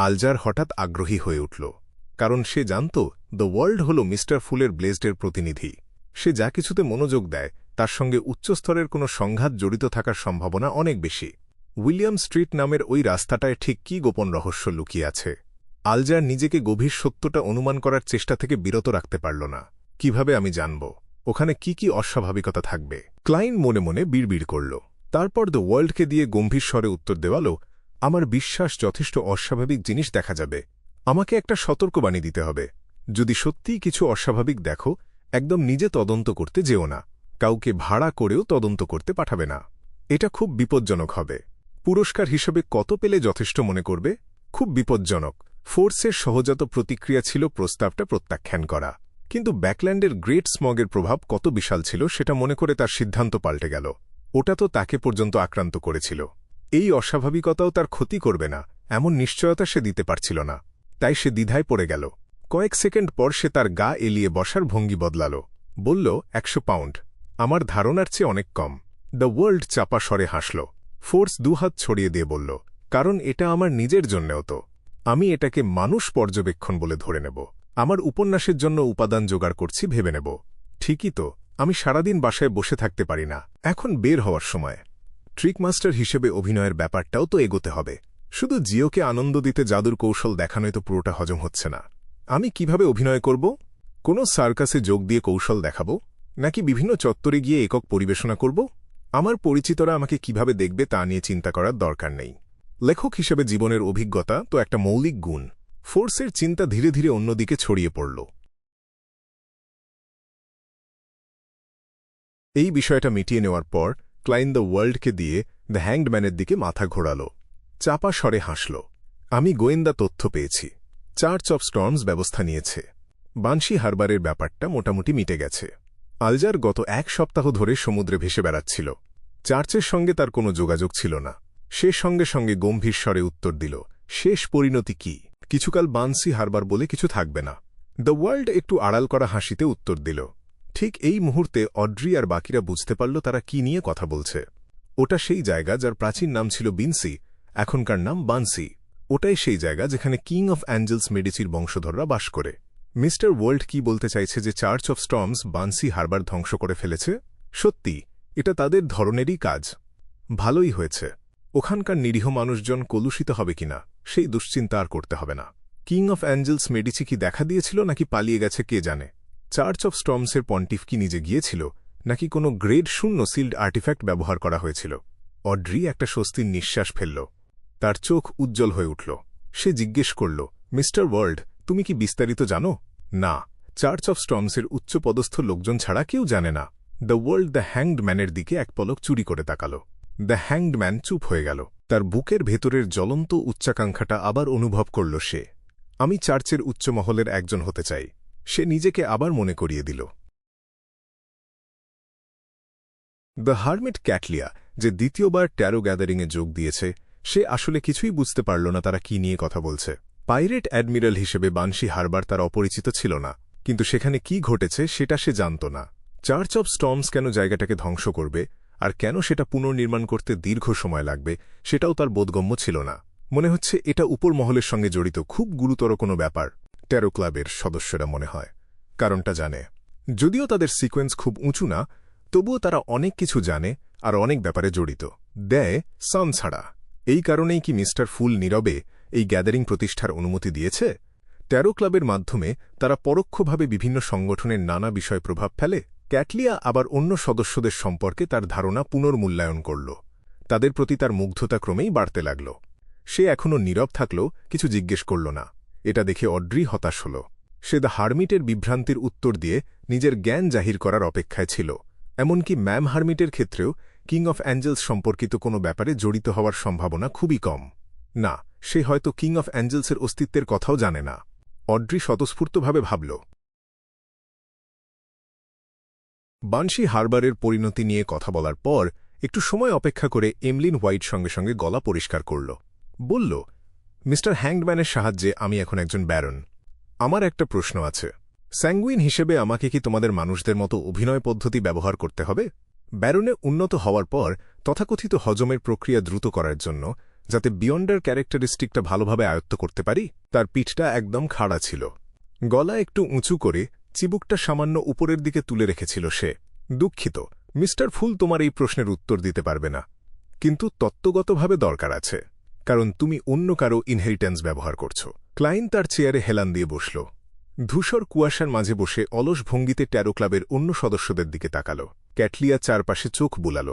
আলজার হঠাৎ আগ্রহী হয়ে উঠল, কারণ সে জানত দ্য ওয়ার্ল্ড হল মিস্টার ফুলের ব্লেজডের প্রতিনিধি। সে যা কিছুতে মনোযোগ দেয় তার সঙ্গে উচ্চস্তরের কোনো সংঘাত জড়িত থাকার সম্ভাবনা অনেক বেশি। উইলিয়াম স্ট্রিট নামের ওই রাস্তাটায় ঠিক কী গোপন রহস্য লুকিয়ে আছে? আলজার নিজেকে গভীর সত্যটা অনুমান করার চেষ্টা থেকে বিরত রাখতে পারল না। কিভাবে আমি জানব ওখানে কি কি অস্বাভাবিকতা থাকবে? ক্লাইন মনে মনে বিড়বিড় করল। তারপর দ্য ওয়ার্ল্ডকে দিয়ে গম্ভীর স্বরে উত্তর দেওয়াল, আমার বিশ্বাস যথেষ্ট অস্বাভাবিক জিনিস দেখা যাবে। আমাকে একটা সতর্কবাণী দিতে হবে। যদি সত্যিই কিছু অস্বাভাবিক দেখো, একদম নিজে তদন্ত করতে যেও না। কাউকে ভাড়া করেও তদন্ত করতে পাঠাবে না। এটা খুব বিপজ্জনক হবে। পুরস্কার হিসেবে কত পেলে যথেষ্ট মনে করবে? খুব বিপজ্জনক। ফোর্সের সহজাত প্রতিক্রিয়া ছিল প্রস্তাবটা প্রত্যাখ্যান করা, কিন্তু ব্যাকল্যান্ডের গ্রেট স্মগের প্রভাব কত বিশাল ছিল সেটা মনে করে তার সিদ্ধান্ত পাল্টে গেল। ওটা তো তাকে পর্যন্ত আক্রান্ত করেছিল। এই অস্বাভাবিকতাও তার ক্ষতি করবে না এমন নিশ্চয়তা সে দিতে পারছিল না। তাই সে দ্বিধায় পড়ে গেল। কয়েক সেকেন্ড পর সে তার গা এলিয়ে বসার ভঙ্গি বদলাল। বলল, 100 পাউন্ড। আমার ধারণার চেয়ে অনেক কম। দ্য ওয়ার্ল্ড চাপা স্বরে হাসল। ফোর্স দুহাত ছড়িয়ে দিয়ে বলল, কারণ এটা আমার নিজের জন্যেও তো। আমি এটাকে মানুষ পর্যবেক্ষণ বলে ধরে নেব। আমার উপন্যাসের জন্য উপাদান জোগাড় করছি ভেবে নেব। ঠিকই তো, আমি সারাদিন বাসায় বসে থাকতে পারি না। এখন বের হওয়ার সময়। ট্রিকমাস্টার হিসেবে অভিনয়ের ব্যাপারটাও তো এগোতে হবে। শুধু জিওকে আনন্দ দিতে জাদুর কৌশল দেখানোই তো পুরোটা হজম হচ্ছে না। আমি কিভাবে অভিনয় করব? কোনো সার্কাসে যোগ দিয়ে কৌশল দেখাব, নাকি বিভিন্ন চত্বরে গিয়ে একক পরিবেশনা করব? আমার পরিচিতরা আমাকে কিভাবে দেখবে তা নিয়ে চিন্তা করার দরকার নেই। লেখক হিসেবে জীবনের অভিজ্ঞতা তো একটা মৌলিক গুণ। ফোর্সের চিন্তা ধীরে ধীরে অন্যদিকে ছড়িয়ে পড়ল। এই বিষয়টা মিটিয়ে নেওয়ার পর ক্লাইন দ্য ওয়ার্ল্ডকে দিয়ে দ্য হ্যাংড ম্যানের দিকে মাথা ঘোরাল। চাপা স্বরে হাসল। আমি গোয়েন্দা তথ্য পেয়েছি। চার্চ অফ স্টর্মস ব্যবস্থা নিয়েছে। বানশি হারবারের ব্যাপারটা মোটামুটি মিটে গেছে। আলজার গত 1 সপ্তাহ ধরে সমুদ্রে ভেসে বেড়াচ্ছিল। চার্চের সঙ্গে তার কোনো যোগাযোগ ছিল না। সে সঙ্গে সঙ্গে গম্ভীর স্বরে উত্তর দিল, শেষ পরিণতি কি? কিছুকাল বানশি হারবার বলে কিছু থাকবে না। দ্য ওয়ার্ল্ড একটু আড়াল করা হাসিতে উত্তর দিল। ঠিক এই মুহূর্তে অড্রি আর বাকিরা বুঝতে পারল তারা কি নিয়ে কথা বলছে। ওটা সেই জায়গা যার প্রাচীন নাম ছিল বিনসি, এখনকার নাম বানসি। ওটাই সেই জায়গা যেখানে কিং অফ অ্যাঞ্জেলস মেডিচির বংশধররা বাস করে। মিস্টার ওয়ার্ল্ড কি বলতে চাইছে যে চার্চ অফ স্টর্মস বানসি হারবার ধ্বংস করে ফেলেছে? সত্যি, এটা তাদের ধরনেরই কাজ। ভালোই হয়েছে। ওখানকার নিরীহ মানুষজন কলুষিত হবে কিনা সেই দুশ্চিন্তা আর করতে হবে না। কিং অফ অ্যাঞ্জেলস মেডিচি কি দেখা দিয়েছিল নাকি পালিয়ে গেছে কে জানে। চার্চ অফ স্টর্মসের পন্টিফ কি নিজে গিয়েছিল নাকি কোনো গ্রেড 0 সিল্ড আর্টিফ্যাক্ট ব্যবহার করা হয়েছিল? অড্রি একটা স্বস্তির নিঃশ্বাস ফেলল। তার চোখ উজ্জ্বল হয়ে উঠল। সে জিজ্ঞেস করল, মিস্টার ওয়ার্ল্ড, তুমি কি বিস্তারিত জানো? না, চার্চ অফ স্টর্মসের উচ্চপদস্থ লোকজন ছাড়া কেউ জানে না। দ্য ওয়ার্ল্ড দ্য হ্যাংড ম্যানের দিকে এক পলক চুরি করে তাকাল। দ্য হ্যাংড ম্যান চুপ হয়ে গেল। তার বুকের ভেতরের জ্বলন্ত উচ্চাকাঙ্ক্ষাটা আবার অনুভব করল সে। আমি চার্চের উচ্চমহলের একজন হতে চাই। সে নিজেকে আবার মনে করিয়ে দিল। দ্য হারমিট ক্যাটলিয়া, যে দ্বিতীয়বার ট্যারো গ্যাদারিংয়ে যোগ দিয়েছে, সে আসলে কিছুই বুঝতে পারল না তারা কি নিয়ে কথা বলছে। পাইরেট অ্যাডমিরাল হিসেবে বানশি হারবার তার অপরিচিত ছিল না, কিন্তু সেখানে কি ঘটেছে সেটা সে জানত না। চার্চ অফ স্টর্মস কেন জায়গাটাকে ধ্বংস করবে আর কেন সেটা পুনর্নির্মাণ করতে দীর্ঘ সময় লাগবে সেটাও তার বোধগম্য ছিল না। মনে হচ্ছে এটা উপর মহলের সঙ্গে জড়িত খুব গুরুতর কোনো ব্যাপার। ট্যারো ক্লাবের সদস্যরা মনে হয় কারণটা জানে। যদিও তাদের সিকোয়েন্স খুব উঁচু না, তবুও তারা অনেক কিছু জানে আর অনেক ব্যাপারে জড়িত। দেয় সান ছাড়া। এই কারণেই কি মিস্টার ফুল নীরবে এই গ্যাদারিং প্রতিষ্ঠার অনুমতি দিয়েছে? ট্যারো ক্লাবের মাধ্যমে তারা পরোক্ষভাবে বিভিন্ন সংগঠনের নানা বিষয় প্রভাব ফেলে। ক্যাটলিয়া আবার অন্য সদস্যদের সম্পর্কে তার ধারণা পুনর্মূল্যায়ন করল। তাদের প্রতি তার মুগ্ধতা ক্রমেই বাড়তে লাগল। সে এখনও নীরব থাকল, কিছু জিজ্ঞেস করল না। এটা দেখে অড্রি হতাশ হল। সে দ্য হারমিটের বিভ্রান্তির উত্তর দিয়ে নিজের জ্ঞান জাহির করার অপেক্ষায় ছিল। এমনকি ম্যাম হারমিটের ক্ষেত্রেও কিং অফ অ্যাঞ্জেলস সম্পর্কিত কোনো ব্যাপারে জড়িত হওয়ার সম্ভাবনা খুবই কম। না, সে হয়তো কিং অফ অ্যাঞ্জেলসের অস্তিত্বের কথাও জানে না। অড্রি স্বতঃস্ফূর্তভাবে ভাবল। বানশি হারবারের পরিণতি নিয়ে কথা বলার পর একটু সময় অপেক্ষা করে এমলিন হোয়াইট সঙ্গে সঙ্গে গলা পরিষ্কার করল। বলল, মিস্টার হ্যাংডম্যানের সাহায্যে আমি এখন একজন ব্যারন। আমার একটা প্রশ্ন আছে। স্যাঙ্গুইন হিসেবে আমাকে কি তোমাদের মানুষদের মতো অভিনয় পদ্ধতি ব্যবহার করতে হবে? ব্যারনে উন্নত হওয়ার পর তথাকথিত হজমের প্রক্রিয়া দ্রুত করার জন্য, যাতে বিয়ন্ডার ক্যারেক্টারিস্টিকটা ভালোভাবে আয়ত্ত করতে পারি? তার পিঠটা একদম খাড়া ছিল। গলা একটু উঁচু করে চিবুকটা সামান্য উপরের দিকে তুলে রেখেছিল সে। দুঃখিত মিস্টার ফুল, তোমার এই প্রশ্নের উত্তর দিতে পারবে না, কিন্তু তত্ত্বগতভাবে দরকার আছে, কারণ তুমি অন্য কারো ইনহেরিটেন্স ব্যবহার করছো। ক্লাইন তার চেয়ারে হেলান দিয়ে বসল। ধূসর কুয়াশার মাঝে বসে অলস ভঙ্গিতে ট্যারো ক্লাবের অন্য সদস্যদের দিকে তাকাল। ক্যাটলিয়া চারপাশে চোখ বুলাল।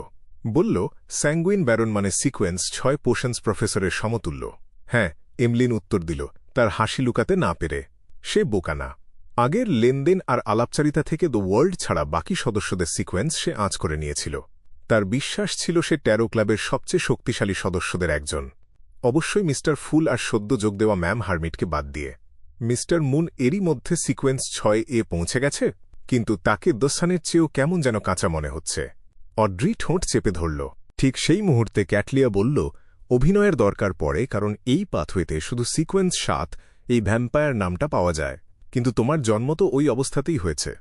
বলল, স্যাঙ্গুইন ব্যারন মানে সিকোয়েন্স 6 পোশনস প্রফেসরের সমতুল্য। হ্যাঁ, এমলিন উত্তর দিল, তার হাসি লুকাতে না পেরে। সে বোকা না। আগের লেনদেন আর আলাপচারিতা থেকে দ্য ওয়ার্ল্ড ছাড়া বাকি সদস্যদের সিকোয়েন্স সে আঁচ করে নিয়েছিল। তার বিশ্বাস ছিল সে ট্যারো ক্লাবের সবচেয়ে শক্তিশালী সদস্যদের একজন, অবশ্যই মিস্টার ফুল আর সদ্য যোগ দেওয়া ম্যাম হার্মিটকে বাদ দিয়ে। মিস্টার মুন এরই মধ্যে সিকোয়েন্স 6 পৌঁছে গেছে, কিন্তু তাকে দোসানের চেয়েও কেমন যেন কাঁচা মনে হচ্ছে। অড্রি ঠোঁট চেপে ধরল। ঠিক সেই মুহূর্তে ক্যাটলিয়া বলল, অভিনয়ের দরকার পড়ে, কারণ এই পাথওয়েতে শুধু সিকোয়েন্স 7 এই ভ্যাম্পায়ার নামটা পাওয়া যায়, কিন্তু তোমার জন্ম তো ওই অবস্থাতেই হয়েছে।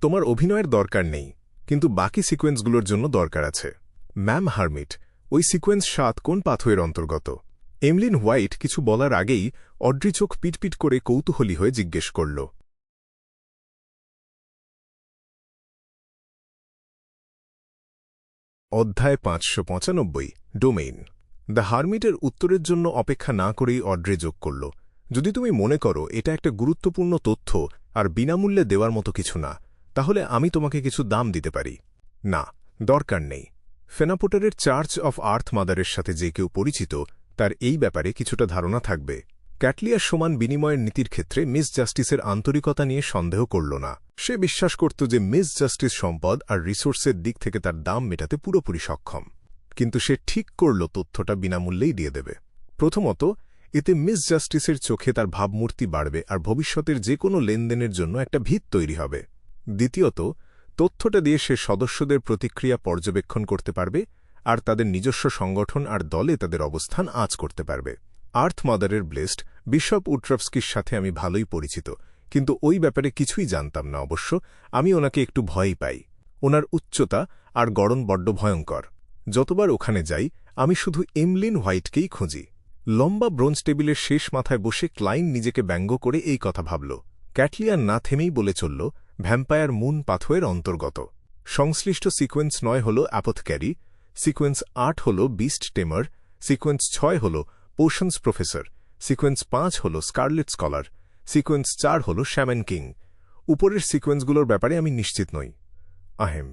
তোমার অভিনয়ের দরকার নেই, কিন্তু বাকি সিকোয়েন্সগুলোর জন্য দরকার আছে। ম্যাম হার্মিট, ওই সিকোয়েন্স 7 কোন পাথওয়ের অন্তর্গত? এমলিন হোয়াইট কিছু বলার আগেই অড্রি চোখ পিটপিট করে কৌতূহলী হয়ে জিজ্ঞেস করল। অধ্যায় 595, ডোমেইন। দ্য হার্মিটের উত্তরের জন্য অপেক্ষা না করেই অড্রে যোগ করল, যদি তুমি মনে করো এটা একটা গুরুত্বপূর্ণ তথ্য আর বিনামূল্যে দেওয়ার মতো কিছু না, তাহলে আমি তোমাকে কিছু দাম দিতে পারি। না, দরকার নেই। ফেনাপোটারের চার্চ অফ আর্থ মাদারের সাথে যে কেউ পরিচিত তার এই ব্যাপারে কিছুটা ধারণা থাকবে। ক্যাটলিয়ার সমান বিনিময়ের নীতির ক্ষেত্রে মিস জাস্টিসের আন্তরিকতা নিয়ে সন্দেহ করল না। সে বিশ্বাস করত যে মিস জাস্টিস সম্পদ আর রিসোর্সের দিক থেকে তার দাম মেটাতে পুরোপুরি সক্ষম, কিন্তু সে ঠিক করল তথ্যটা বিনামূল্যেই দিয়ে দেবে। প্রথমত, এতে মিস জাস্টিসের চোখে তার ভাবমূর্তি বাড়বে আর ভবিষ্যতের যে কোনো লেনদেনের জন্য একটা ভিত তৈরি হবে। দ্বিতীয়ত, তথ্যটা দিয়ে সে সদস্যদের প্রতিক্রিয়া পর্যবেক্ষণ করতে পারবে আর তাদের নিজস্ব সংগঠন আর দলে তাদের অবস্থান আঁচ করতে পারবে। আর্থ মাদারের ব্লেসড বিশপ উট্রভস্কির সাথে আমি ভালোই পরিচিত, কিন্তু ওই ব্যাপারে কিছুই জানতাম না। অবশ্য আমি ওনাকে একটু ভয়ই পাই। ওনার উচ্চতা আর গড়ন বড্ড ভয়ঙ্কর। যতবার ওখানে যাই আমি শুধু এমলিন হোয়াইটকেই খুঁজি। লম্বা ব্রোঞ্জ টেবিলের শেষ মাথায় বসে ক্লাইন নিজেকে ব্যঙ্গ করে এই কথা ভাবল। ক্যাটলিয়ান না থেমেই বলে চলল, ভ্যাম্পায়ার মুন পাথওয়ের অন্তর্গত। সংশ্লিষ্ট সিকোয়েন্স 9 হল অ্যাপোথক্যারি, সিকোয়েন্স 8 হল বিস্ট টেমার, সিকোয়েন্স 6 হল পোশনস প্রফেসর, সিকোয়েন্স 5 হল স্কারলেট স্কলার, সিকোয়েন্স 4 হল শ্যামান কিং। উপরের সিকোয়েন্সগুলোর ব্যাপারে আমি নিশ্চিত নই। আহেম।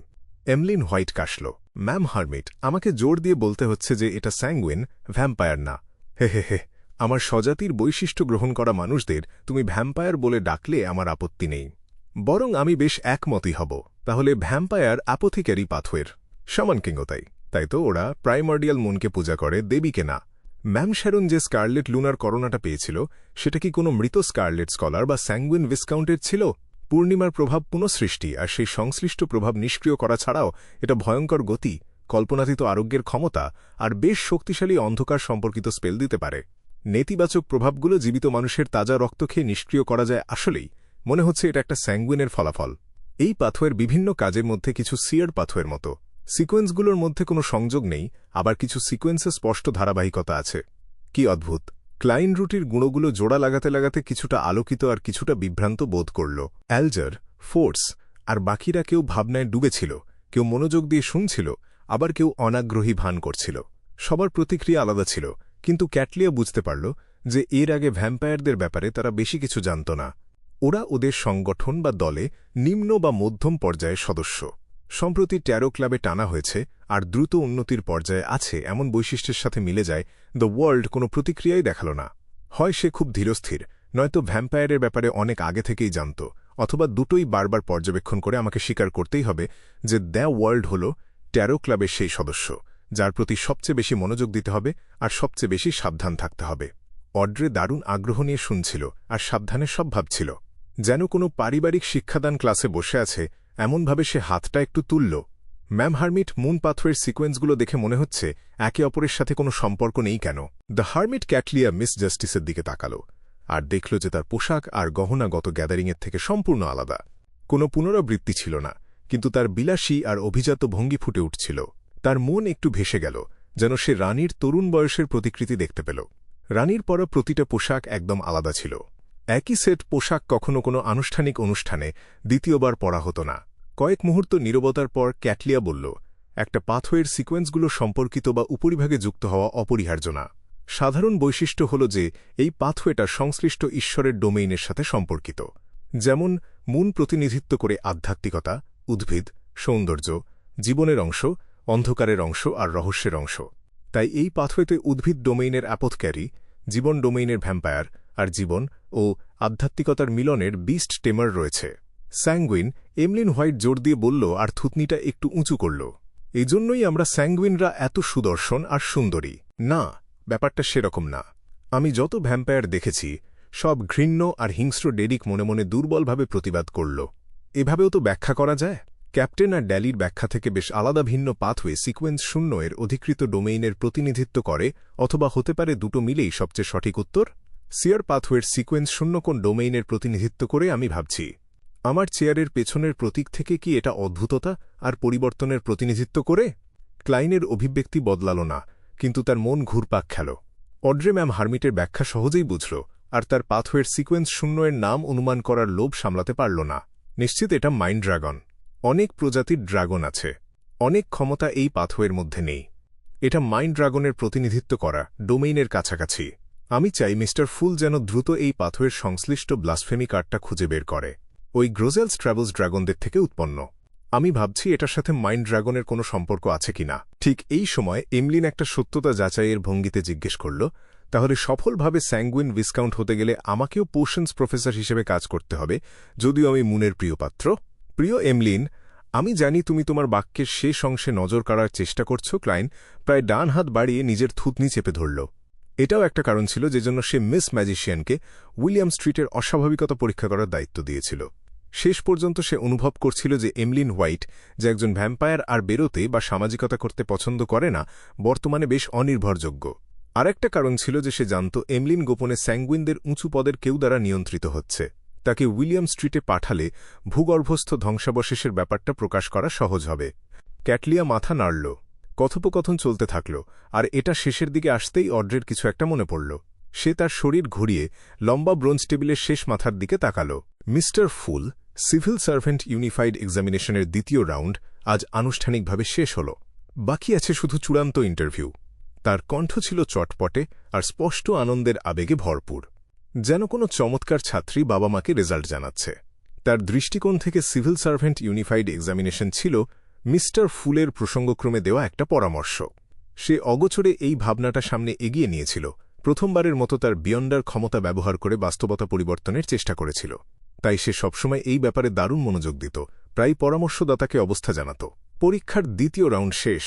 এমলিন হোয়াইট কাশল। ম্যাম হার্মিট, আমাকে জোর দিয়ে বলতে হচ্ছে যে এটা স্যাঙ্গুইন, ভ্যাম্পায়ার না। হে হে হে, আমার স্বজাতির বৈশিষ্ট্য গ্রহণ করা মানুষদের তুমি ভ্যাম্পায়ার বলে ডাকলে আমার আপত্তি নেই, বরং আমি বেশ একমতই হব। তাহলে ভ্যাম্পায়ার অ্যাপোথিক্যারি পাথওয়ের। শ্যামান কিংও তাই। তাই তো ওরা প্রাইমর্ডিয়াল মুনকে পূজা করে, দেবীকে না। ম্যাম শ্যারন যে স্কারলেট লুনার করোনাটা পেয়েছিল সেটা কি কোনো মৃত স্কারলেট স্কলার বা স্যাঙ্গুইন ভিসকাউন্টের ছিল? পূর্ণিমার প্রভাব পুনঃসৃষ্টি আর সেই সংশ্লিষ্ট প্রভাব নিষ্ক্রিয় করা ছাড়াও এটা ভয়ঙ্কর গতি, কল্পনাতীত আরোগ্যের ক্ষমতা আর বেশ শক্তিশালী অন্ধকার সম্পর্কিত স্পেল দিতে পারে। নেতিবাচক প্রভাবগুলো জীবিত মানুষের তাজা রক্ত খেয়ে নিষ্ক্রিয় করা যায়। আসলেই মনে হচ্ছে এটা একটা স্যাঙ্গুইনের ফলাফল। এই পাথওয়ের বিভিন্ন কাজের মধ্যে কিছু সিয়ার পাথওয়ের মতো। সিকোয়েন্সগুলোর মধ্যে কোনো সংযোগ নেই, আবার কিছু সিকোয়েন্সে স্পষ্ট ধারাবাহিকতা আছে। কি অদ্ভুত! ক্লাইন রুটির গুঁড়োগুলো জোড়া লাগাতে লাগাতে কিছুটা আলোকিত আর কিছুটা বিভ্রান্ত বোধ করল। অ্যালজার, ফোর্স আর বাকিরা কেউ ভাবনায় ডুবেছিল, কেউ মনোযোগ দিয়ে শুনছিল, আবার কেউ অনাগ্রহী ভান করছিল। সবার প্রতিক্রিয়া আলাদা ছিল, কিন্তু ক্যাটলিয়া বুঝতে পারল যে এর আগে ভ্যাম্পায়ারদের ব্যাপারে তারা বেশি কিছু জানত না। ওরা ওদের সংগঠন বা দলে নিম্ন বা মধ্যম পর্যায়ের সদস্য। সম্প্রতি ট্যারো ক্লাবে টানা হয়েছে আর দ্রুত উন্নতির পর্যায়ে আছে এমন বৈশিষ্ট্যের সাথে মিলে যায়। দ্য ওয়ার্ল্ড কোনো প্রতিক্রিয়াই দেখাল না। হয় সে খুব ধীরস্থির, নয়তো ভ্যাম্পায়ারের ব্যাপারে অনেক আগে থেকেই জানত, অথবা দুটোই বারবার পর্যবেক্ষণ করে আমাকে স্বীকার করতেই হবে যে দ্য ওয়ার্ল্ড হল ট্যারো ক্লাবের সেই সদস্য যার প্রতি সবচেয়ে বেশি মনোযোগ দিতে হবে আর সবচেয়ে বেশি সাবধান থাকতে হবে। অড্রে দারুণ আগ্রহ নিয়ে শুনছিল আর সাবধানের সব ভাবছিল, যেন কোনো পারিবারিক শিক্ষাদান ক্লাসে বসে আছে এমনভাবে সে হাতটা একটু তুলল। ম্যাম হার্মিট, মুন পাথওয়ের সিকোয়েন্সগুলো দেখে মনে হচ্ছে একে অপরের সাথে কোনো সম্পর্ক নেই কেন? দ্য হার্মিট ক্যাটলিয়া মিস জাস্টিসের দিকে তাকাল আর দেখল যে তার পোশাক আর গহনাগত গ্যাদারিংয়ের থেকে সম্পূর্ণ আলাদা। কোনো পুনরাবৃত্তি ছিল না, কিন্তু তার বিলাসী আর অভিজাত ভঙ্গি ফুটে উঠছিল। তার মন একটু ভেসে গেল, যেন সে রানীর তরুণ বয়সের প্রতিকৃতি দেখতে পেল। রানীর পরা প্রতিটা পোশাক একদম আলাদা ছিল। একই সেট পোশাক কখনো কোনো আনুষ্ঠানিক অনুষ্ঠানে দ্বিতীয়বার পরা হতো না। কয়েক মুহূর্ত নীরবতার পর ক্যাটলিয়া বলল, একটা পাথওয়ের সিকোয়েন্সগুলো সম্পর্কিত বা উপরিভাগে যুক্ত হওয়া অপরিহার্য না। সাধারণ বৈশিষ্ট্য হল যে এই পাথওয়েটা সংশ্লিষ্ট ঈশ্বরের ডোমেইনের সাথে সম্পর্কিত। যেমন মুন প্রতিনিধিত্ব করে আধ্যাত্মিকতা, উদ্ভিদ, সৌন্দর্য, জীবনের অংশ, অন্ধকারের অংশ আর রহস্যের অংশ। তাই এই পাথওয়েতে উদ্ভিদ ডোমেইনের অ্যাপোথক্যারি, জীবন ডোমেইনের ভ্যাম্পায়ার আর জীবন ও আধ্যাত্মিকতার মিলনের বিস্ট টেমার রয়েছে। স্যাঙ্গুইন, এমলিন হোয়াইট জোর দিয়ে বলল আর থুতনিটা একটু উঁচু করল। এজন্যই আমরা স্যাঙ্গুইনরা এত সুদর্শন আর সুন্দরী। না, ব্যাপারটা সেরকম না। আমি যত ভ্যাম্পায়ার দেখেছি সব ঘৃণ্য আর হিংস্র। ডেরিক মনে মনে দুর্বলভাবে প্রতিবাদ করল। এভাবেও তো ব্যাখ্যা করা যায়। ক্যাপ্টেন আর ড্যালির ব্যাখ্যা থেকে বেশ আলাদা ভিন্ন পাথওয়ে সিকোয়েন্স 0 এর অধিকৃত ডোমেইনের প্রতিনিধিত্ব করে, অথবা হতে পারে দুটো মিলেই সবচেয়ে সঠিক উত্তর। সিয়ার পাথওয়ের সিকোয়েন্স 0 কোন ডোমেইনের প্রতিনিধিত্ব করে আমি ভাবছি। আমার চেয়ারের পেছনের প্রতীক থেকে কি এটা অদ্ভুততা আর পরিবর্তনের প্রতিনিধিত্ব করে? ক্লাইনের অভিব্যক্তি বদলাল না, কিন্তু তার মন ঘুরপাক খেল। অড্রে ম্যাম হার্মিটের ব্যাখ্যা সহজেই বুঝল, আর তার পাথওয়ের সিকোয়েন্স 0 এর নাম অনুমান করার লোভ সামলাতে পারল না। নিশ্চিত এটা মাইন্ড ড্রাগন। অনেক প্রজাতির ড্রাগন আছে, অনেক ক্ষমতা এই পাথওয়ের মধ্যে নেই। এটা মাইন্ড ড্রাগনের প্রতিনিধিত্ব করা ডোমেইনের কাছাকাছি। আমি চাই মিস্টার ফুল যেন দ্রুত এই পাথওয়ের সংশ্লিষ্ট ব্লাসফেমি কার্ডটা খুঁজে বের করে। ওই গ্রোজেলস ট্রাভেলস ড্রাগনদের থেকে উৎপন্ন। আমি ভাবছি এটার সাথে মাইন্ড ড্রাগনের কোনো সম্পর্ক আছে কিনা। ঠিক এই সময় এমলিন একটা সত্যতা যাচাইয়ের ভঙ্গিতে জিজ্ঞেস করল, তাহলে সফলভাবে স্যাঙ্গুইন ভিসকাউন্ট হতে গেলে আমাকেও পোশনস প্রফেসর হিসেবে কাজ করতে হবে, যদিও আমি মুনের প্রিয় পাত্র। প্রিয় এমলিন, আমি জানি তুমি তোমার বাক্যের শেষ অংশে নজর কাড়ার চেষ্টা করছ। ক্লাইন প্রায় ডান হাত বাড়িয়ে নিজের থুতনি চেপে ধরল। এটাও একটা কারণ ছিল যেজন্য সে মিস ম্যাজিশিয়ানকে উইলিয়াম স্ট্রিটের অস্বাভাবিকতা পরীক্ষা করার দায়িত্ব দিয়েছিল। শেষ পর্যন্ত সে অনুভব করছিল যে এমলিন হোয়াইট, যে একজন ভ্যাম্পায়ার আর বেরোতে বা সামাজিকতা করতে পছন্দ করে না, বর্তমানে বেশ অনির্ভরযোগ্য। আরেকটা কারণ ছিল যে সে জানত এমলিন গোপনে স্যাঙ্গুইনদের উঁচু পদের কেউ দ্বারা নিয়ন্ত্রিত হচ্ছে। তাকে উইলিয়াম স্ট্রিটে পাঠালে ভূগর্ভস্থ ধ্বংসাবশেষের ব্যাপারটা প্রকাশ করা সহজ হবে। ক্যাটলিয়া মাথা নাড়ল। কথোপকথন চলতে থাকল, আর এটা শেষের দিকে আসতেই অড্রের কিছু একটা মনে পড়ল। সে তার শরীর ঘুরিয়ে লম্বা ব্রোঞ্জ টেবিলের শেষ মাথার দিকে তাকাল। মিস্টার ফুল, সিভিল সার্ভেন্ট ইউনিফাইড এক্সামিনেশনের দ্বিতীয় রাউন্ড আজ আনুষ্ঠানিকভাবে শেষ হল। বাকি আছে শুধু চূড়ান্ত ইন্টারভিউ। তার কণ্ঠ ছিল চটপটে আর স্পষ্ট আনন্দের আবেগে ভরপুর, যেন কোনো চমৎকার ছাত্রী বাবা মাকে রেজাল্ট জানাচ্ছে। তার দৃষ্টিকোণ থেকে সিভিল সার্ভেন্ট ইউনিফাইড এক্সামিনেশন ছিল মিস্টার ফুলের প্রসঙ্গক্রমে দেওয়া একটা পরামর্শ। সে অগোচরে এই ভাবনাটা সামনে এগিয়ে নিয়েছিল, প্রথমবারের মতো তার বিয়ন্ডার ক্ষমতা ব্যবহার করে বাস্তবতা পরিবর্তনের চেষ্টা করেছিল। তাই সে সবসময় এই ব্যাপারে দারুণ মনোযোগ দিত, প্রায় পরামর্শদাতাকে অবস্থা জানাত। পরীক্ষার দ্বিতীয় রাউন্ড শেষ।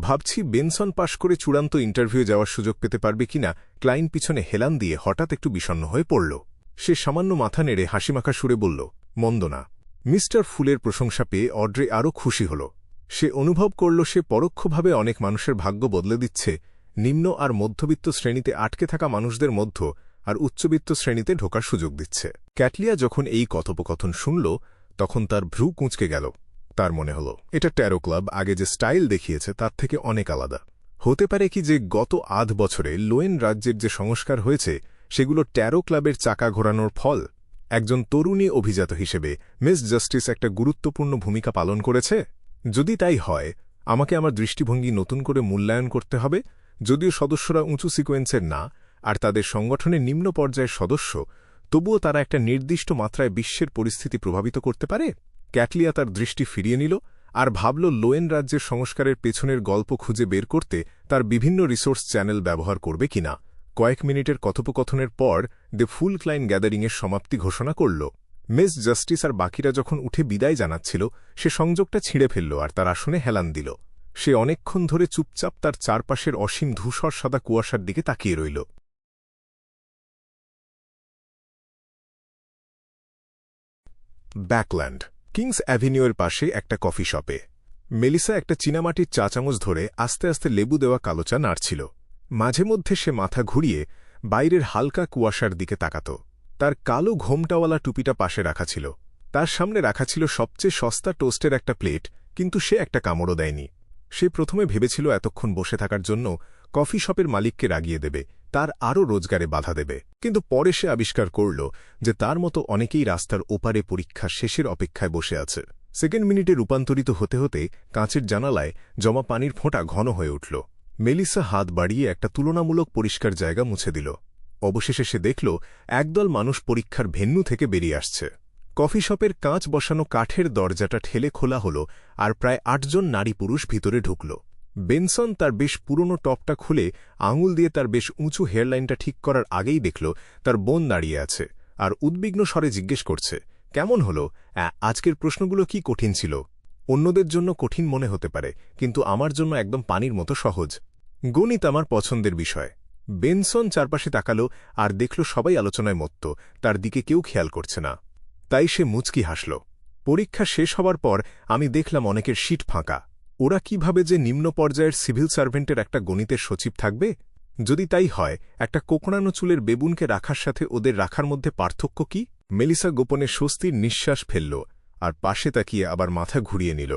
ভাবছি বেনসন পাশ করে চূড়ান্ত ইন্টারভিউ যাওয়ার সুযোগ পেতে পারবে কিনা। ক্লাইন পিছনে হেলান দিয়ে হঠাৎ একটু বিষণ্ণ হয়ে পড়ল। সে সামান্য মাথা নেড়ে হাসিমাখা সুরে বলল, মন্দ না। মিস্টার ফুলের প্রশংসা পেয়ে অড্রে আরও খুশি হল। সে অনুভব করল সে পরোক্ষভাবে অনেক মানুষের ভাগ্য বদলে দিচ্ছে, নিম্ন আর মধ্যবিত্ত শ্রেণীতে আটকে থাকা মানুষদের মধ্য আর উচ্চবিত্ত শ্রেণীতে ঢোকার সুযোগ দিচ্ছে। ক্যাটলিয়া যখন এই কথোপকথন শুনল তখন তার ভ্রু কুঁচকে গেল। তার মনে হল এটা ট্যারো ক্লাব আগে যে স্টাইল দেখিয়েছে তার থেকে অনেক আলাদা। হতে পারে কি যে গত আধ বছরে লোয়েন রাজ্যের যে সংস্কার হয়েছে সেগুলো ট্যারো ক্লাবের চাকা ঘোরানোর ফল। একজন তরুণী অভিজাত হিসেবে মিস জাস্টিস একটা গুরুত্বপূর্ণ ভূমিকা পালন করেছে। যদি তাই হয়, আমাকে আমার দৃষ্টিভঙ্গি নতুন করে মূল্যায়ন করতে হবে। যদিও সদস্যরা উঁচু সিকোয়েন্সের না আর তাদের সংগঠনের নিম্ন পর্যায়ের সদস্য, তবুও তারা একটা নির্দিষ্ট মাত্রায় বিশ্বের পরিস্থিতি প্রভাবিত করতে পারে। ক্যাটলিয়া তার দৃষ্টি ফিরিয়ে নিল আর ভাবল লোয়েন রাজ্যের সংস্কারের পেছনের গল্প খুঁজে বের করতে তার বিভিন্ন রিসোর্স চ্যানেল ব্যবহার করবে কিনা। কয়েক মিনিটের কথোপকথনের পর দ্য ফুল ক্লাইন গ্যাদারিংয়ের সমাপ্তি ঘোষণা করল। মিস জাস্টিস আর বাকিরা যখন উঠে বিদায় জানাচ্ছিল, সে সংযোগটা ছিঁড়ে ফেলল আর তার আসনে হেলান দিল। সে অনেকক্ষণ ধরে চুপচাপ তার চারপাশের অসীম ধূসর সাদা কুয়াশার দিকে তাকিয়ে রইল। ব্যাকল্যান্ড, কিংস অ্যাভিনিউয়ের পাশে একটা কফি শপে মেলিসা একটা চীনামাটির চা চামচ ধরে আস্তে আস্তে লেবু দেওয়া কালো চা নাড়ছিল। মাঝে মধ্যে সে মাথা ঘুরিয়ে বাইরের হালকা কুয়াশার দিকে তাকাত। তার কালো ঘোমটাওয়ালা টুপিটা পাশে রাখা ছিল। তার সামনে রাখা ছিল সবচেয়ে সস্তা টোস্টের একটা প্লেট, কিন্তু সে একটা কামড়ও দেয়নি। সে প্রথমে ভেবেছিল এতক্ষণ বসে থাকার জন্য কফি শপের মালিককে রাগিয়ে দেবে, তার আরও রোজগারে বাধা দেবে। কিন্তু পরে সে আবিষ্কার করল যে তার মতো অনেকেই রাস্তার ওপারে পরীক্ষা শেষের অপেক্ষায় বসে আছে। সেকেন্ড মিনিটে রূপান্তরিত হতে হতে কাঁচের জানালায় জমা পানির ফোঁটা ঘন হয়ে উঠল। মেলিসা হাত বাড়িয়ে একটা তুলনামূলক পরিষ্কার জায়গা মুছে দিল। অবশেষে সে দেখল একদল মানুষ পরীক্ষার ভেন্যু থেকে বেরিয়ে আসছে। কফি শপের কাঁচ বসানো কাঠের দরজাটা ঠেলে খোলা হল, আর প্রায় ৮ জন নারী পুরুষ ভিতরে ঢুকল। বেনসন তার বেশ পুরনো টপটা খুলে আঙুল দিয়ে তার বেশ উঁচু হেয়ারলাইনটা ঠিক করার আগেই দেখল তার বোন দাঁড়িয়ে আছে, আর উদ্বিগ্ন স্বরে জিজ্ঞেস করছে, কেমন হল? আজকের প্রশ্নগুলো কি কঠিন ছিল? অন্যদের জন্য কঠিন মনে হতে পারে, কিন্তু আমার জন্য একদম পানির মতো সহজ। গণিত আমার পছন্দের বিষয়। বেনসন চারপাশে তাকালো আর দেখল সবাই আলোচনায় মত্ত, তার দিকে কেউ খেয়াল করছে না। তাই সে মুচকি হাসল। পরীক্ষা শেষ হবার পর আমি দেখলাম অনেকের সিট ফাঁকা। ওরা কিভাবে যে নিম্ন পর্যায়ের সিভিল সার্ভেন্টের একটা গণিতের সচিব থাকবে? যদি তাই হয়, একটা কোকড়ানো চুলের বেবুনকে রাখার সাথে ওদের রাখার মধ্যে পার্থক্য কি? মেলিসা গোপনে স্বস্তির নিঃশ্বাস ফেলল, আর পাশে তাকিয়ে আবার মাথা ঘুরিয়ে নিল।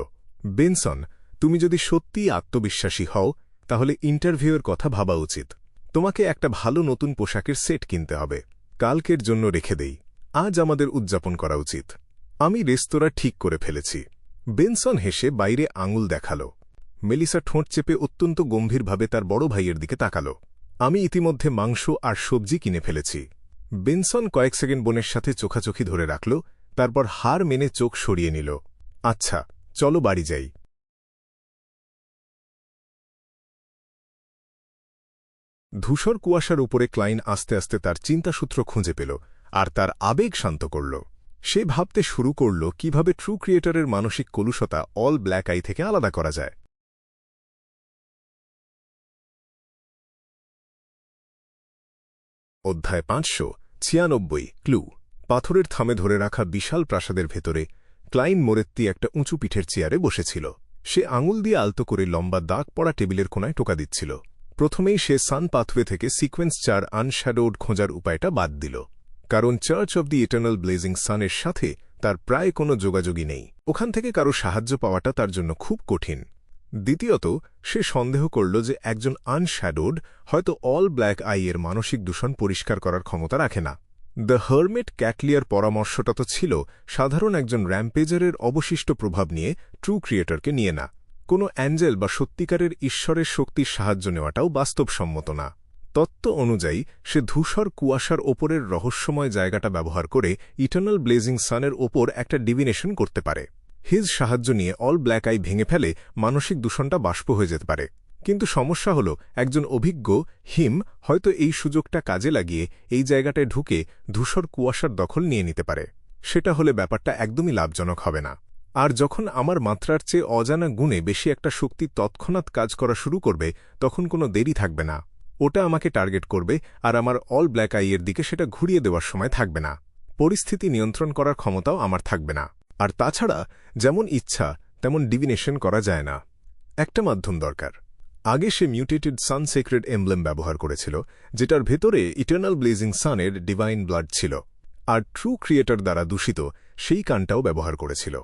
বেনসন, তুমি যদি সত্যিই আত্মবিশ্বাসী হও, তাহলে ইন্টারভিউয়ের কথা ভাবা উচিত। তোমাকে একটা ভালো নতুন পোশাকের সেট কিনতে হবে। কালকের জন্য রেখে দেই। আজ আমাদের উদযাপন করা উচিত। আমি রেস্তোরাঁ ঠিক করে ফেলেছি। বেনসন হেসে বাইরে আঙুল দেখাল। মেলিসা ঠোঁট চেপে অত্যন্ত গম্ভীরভাবে তার বড় ভাইয়ের দিকে তাকাল। আমি ইতিমধ্যে মাংস আর সবজি কিনে ফেলেছি। বেনসন কয়েক সেকেন্ড বোনের সাথে চোখাচোখি ধরে রাখল, তারপর হার মেনে চোখ সরিয়ে নিল। আচ্ছা, চলো বাড়ি যাই। ধূসর কুয়াশার উপরে ক্লাইন আস্তে আস্তে তার চিন্তাসূত্র খুঁজে পেল, আর তার আবেগ শান্ত করল। সে ভাবতে শুরু করল কিভাবে ট্রু ক্রিয়েটরের মানসিক কলুষতা অল ব্ল্যাক আই থেকে আলাদা করা যায়। অধ্যায় ৫৯৬ ক্লু। পাথরের থামে ধরে রাখা বিশাল প্রাসাদের ভেতরে ক্লাইন মোরেত্তি একটা উঁচু পিঠের চেয়ারে বসেছিল। সে আঙুল দিয়ে আলতো করে লম্বা দাগ পড়া টেবিলের কোনায় টোকা দিচ্ছিল। প্রথমেই সে সান পাথওয়ে থেকে সিকোয়েন্স ৪ আনশ্যাডোড খোঁজার উপায়টা বাদ দিল, কারণ church of the eternal blazing সানের সাথে তার প্রায় কোনো যোগাযোগই নেই। ওখান থেকে কারো সাহায্য পাওয়াটা তার জন্য খুব কঠিন। দ্বিতীয়ত, সে সন্দেহ করল যে একজন আনশ্যাডোড হয়তো অল ব্ল্যাক আই এর মানসিক দূষণ পরিষ্কার করার ক্ষমতা রাখে না। দ্য হারমিট ক্যাটলিয়ার পরামর্শটা তো ছিল সাধারণ একজন র্যাম্পেজারের অবশিষ্ট প্রভাব নিয়ে ট্রু ক্রিয়েটরকে নিয়ে না। কোনো অ্যাঞ্জেল বা সত্যিকারের ঈশ্বরের শক্তির সাহায্য নেওয়াটাও বাস্তবসম্মত না। তত্ত্ব অনুযায়ী সে ধূসর কুয়াশার ওপরের রহস্যময় জায়গাটা ব্যবহার করে ইটার্নাল ব্লেজিং সানের ওপর একটা ডিভিনেশন করতে পারে। হিজ সাহায্য নিয়ে অল ব্ল্যাক আই ভেঙে ফেলে মানসিক দূষণটা বাষ্প হয়ে যেতে পারে। কিন্তু সমস্যা হল, একজন অভিজ্ঞ হিম হয়তো এই সুযোগটা কাজে লাগিয়ে এই জায়গাটায় ঢুকে ধূসর কুয়াশার দখল নিয়ে নিতে পারে। সেটা হলে ব্যাপারটা একদমই লাভজনক হবে না। আর যখন আমার মাত্রার চেয়ে অজানা গুণে বেশি একটা শক্তি তৎক্ষণাৎ কাজ করা শুরু করবে, তখন কোনো দেরি থাকবে না। ওটা আমাকে টার্গেট করবে, আর আমার অল ব্ল্যাক আইয়ের দিকে সেটা ঘুরিয়ে দেওয়ার সময় থাকবে না। পরিস্থিতি নিয়ন্ত্রণ করার ক্ষমতাও আমার থাকবে না। আর তাছাড়া যেমন ইচ্ছা তেমন ডিভিনেশন করা যায় না। একটা মাধ্যম দরকার। আগে সে মিউটেটেড সান সেক্রেড এমব্লেম ব্যবহার করেছিল, যেটার ভেতরে ইটার্নাল ব্লেজিং সানের ডিভাইন ব্লাড ছিল, আর ট্রু ক্রিয়েটর দ্বারা দূষিত সেই কানটাও ব্যবহার করেছিল।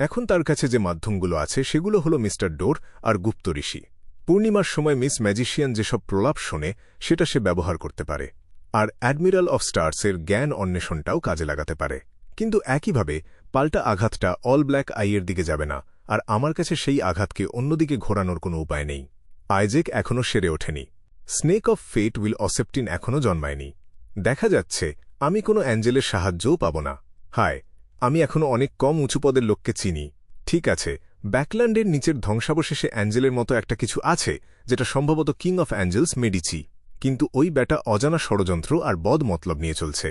এখন তার কাছে যে মাধ্যমগুলো আছে সেগুলো হল মিস্টার ডোর আর গুপ্ত ঋষি। পূর্ণিমার সময় মিস ম্যাজিশিয়ান যেসব প্রলাপ শোনে সেটা সে ব্যবহার করতে পারে, আর অ্যাডমিরাল অফ স্টার্সের জ্ঞান অন্বেষণটাও কাজে লাগাতে পারে। কিন্তু একইভাবে পাল্টা আঘাতটা অল ব্ল্যাক আইয়ের দিকে যাবে না, আর আমার কাছে সেই আঘাতকে অন্যদিকে ঘোরানোর কোনো উপায় নেই। আইজেক এখনও সেরে ওঠেনি। স্নেক অফ ফেট উইল অসেপ্টিন এখনও জন্মায়নি। দেখা যাচ্ছে আমি কোনো অ্যাঞ্জেলের সাহায্যও পাব না। হায়, আমি এখনও অনেক কম উঁচু পদের লোককে চিনি। ঠিক আছে, ব্যাকল্যান্ডের নিচের ধ্বংসাবশেষে অ্যাঞ্জেলের মতো একটা কিছু আছে, যেটা সম্ভবত কিং অফ অ্যাঞ্জেলস মেডিচি। কিন্তু ওই ব্যাটা অজানা ষড়যন্ত্র আর বদ মতলব নিয়ে চলছে।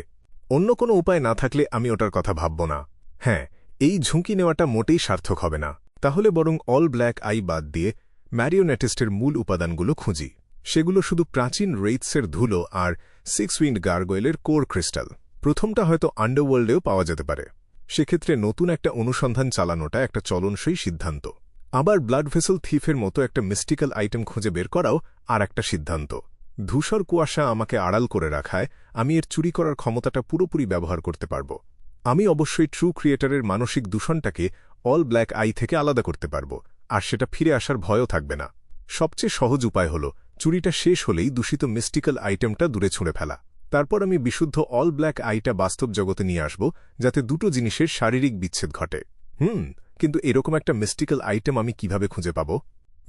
অন্য কোনো উপায় না থাকলে আমি ওটার কথা ভাবব না। হ্যাঁ, এই ঝুঁকি নেওয়াটা মোটেই সার্থক হবে না। তাহলে বরং অল ব্ল্যাক আই বাদ দিয়ে ম্যারিওনেটিস্টের মূল উপাদানগুলো খুঁজি। সেগুলো শুধু প্রাচীন রেইথসের ধুলো আর 6 উইন্ড গার্গোয়েলের কোর ক্রিস্টাল। প্রথমটা হয়তো আন্ডারওয়ার্ল্ডেও পাওয়া যেতে পারে। সেক্ষেত্রে নতুন একটা অনুসন্ধান চালানোটা একটা চলনসই সিদ্ধান্ত। আবার ব্লাড ভেসেল থিফের মতো একটা মিস্টিক্যাল আইটেম খুঁজে বের করাও আর একটা সিদ্ধান্ত। ধূসর কুয়াশা আমাকে আড়াল করে রাখায় আমি এর চুরি করার ক্ষমতাটা পুরোপুরি ব্যবহার করতে পারব। আমি অবশ্যই ট্রু ক্রিয়েটরের মানসিক দূষণটাকে অল ব্ল্যাক আই থেকে আলাদা করতে পারব, আর সেটা ফিরে আসার ভয়ও থাকবে না। সবচেয়ে সহজ উপায় হল চুরিটা শেষ হলেই দূষিত মিস্টিক্যাল আইটেমটা দূরে ছুঁড়ে ফেলা। তারপর আমি বিশুদ্ধ অল ব্ল্যাক আইটা বাস্তব জগতে নিয়ে আসব, যাতে দুটো জিনিসের শারীরিক বিচ্ছেদ ঘটে। কিন্তু এরকম একটা মিস্টিক্যাল আইটেম আমি কিভাবে খুঁজে পাব?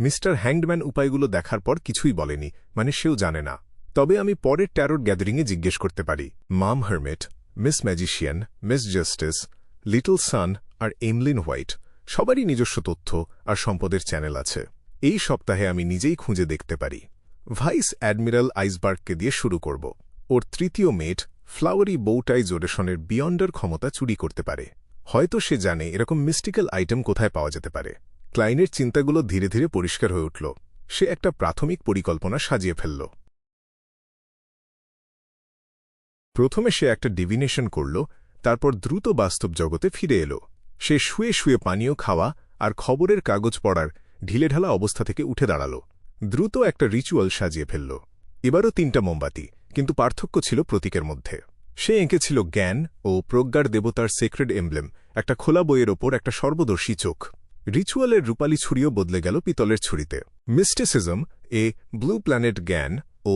মিস্টার হ্যাংডম্যান উপায়গুলো দেখার পর কিছুই বলেনি, মানে সেও জানে না। তবে আমি পরের ট্যারোট গ্যাদারিংয়ে জিজ্ঞেস করতে পারি। Ma'am hermit, miss magician, miss justice, little sun আর এমলিন হোয়াইট সবারই নিজস্ব তথ্য আর সম্পদের চ্যানেল আছে। এই সপ্তাহে আমি নিজেই খুঁজে দেখতে পারি। ভাইস অ্যাডমিরাল আইসবার্গকে দিয়ে শুরু করব। ওর তৃতীয় মেট ফ্লাওয়ারি বৌটাই জোরেশনের বিয়ন্ডার ক্ষমতা চুরি করতে পারে। হয়তো সে জানে এরকম মিস্টিক্যাল আইটেম কোথায় পাওয়া যেতে পারে। ক্লাইনের চিন্তাগুলো ধীরে ধীরে পরিষ্কার হয়ে উঠল। সে একটা প্রাথমিক পরিকল্পনা সাজিয়ে ফেলল। প্রথমে সে একটা ডিভিনেশন করল, তারপর দ্রুত বাস্তব জগতে ফিরে এলো। সে শুয়ে শুয়ে পানীয় খাওয়া আর খবরের কাগজ পড়ার ঢিলেঢালা অবস্থা থেকে উঠে দাঁড়াল। দ্রুত একটা রিচুয়াল সাজিয়ে ফেলল। এবারও 3টা মোমবাতি, কিন্তু পার্থক্য ছিল প্রতীকের মধ্যে। সে এঁকেছিল জ্ঞান ও প্রজ্ঞার দেবতার সেক্রেড এমব্লেম, একটা খোলা বইয়ের ওপর একটা সর্বদর্শী চোখ। রিচুয়ালের রূপালী ছুরিও বদলে গেল পিতলের ছুরিতে। মিস্টিসিজম এ ব্লু প্ল্যানেট জ্ঞান ও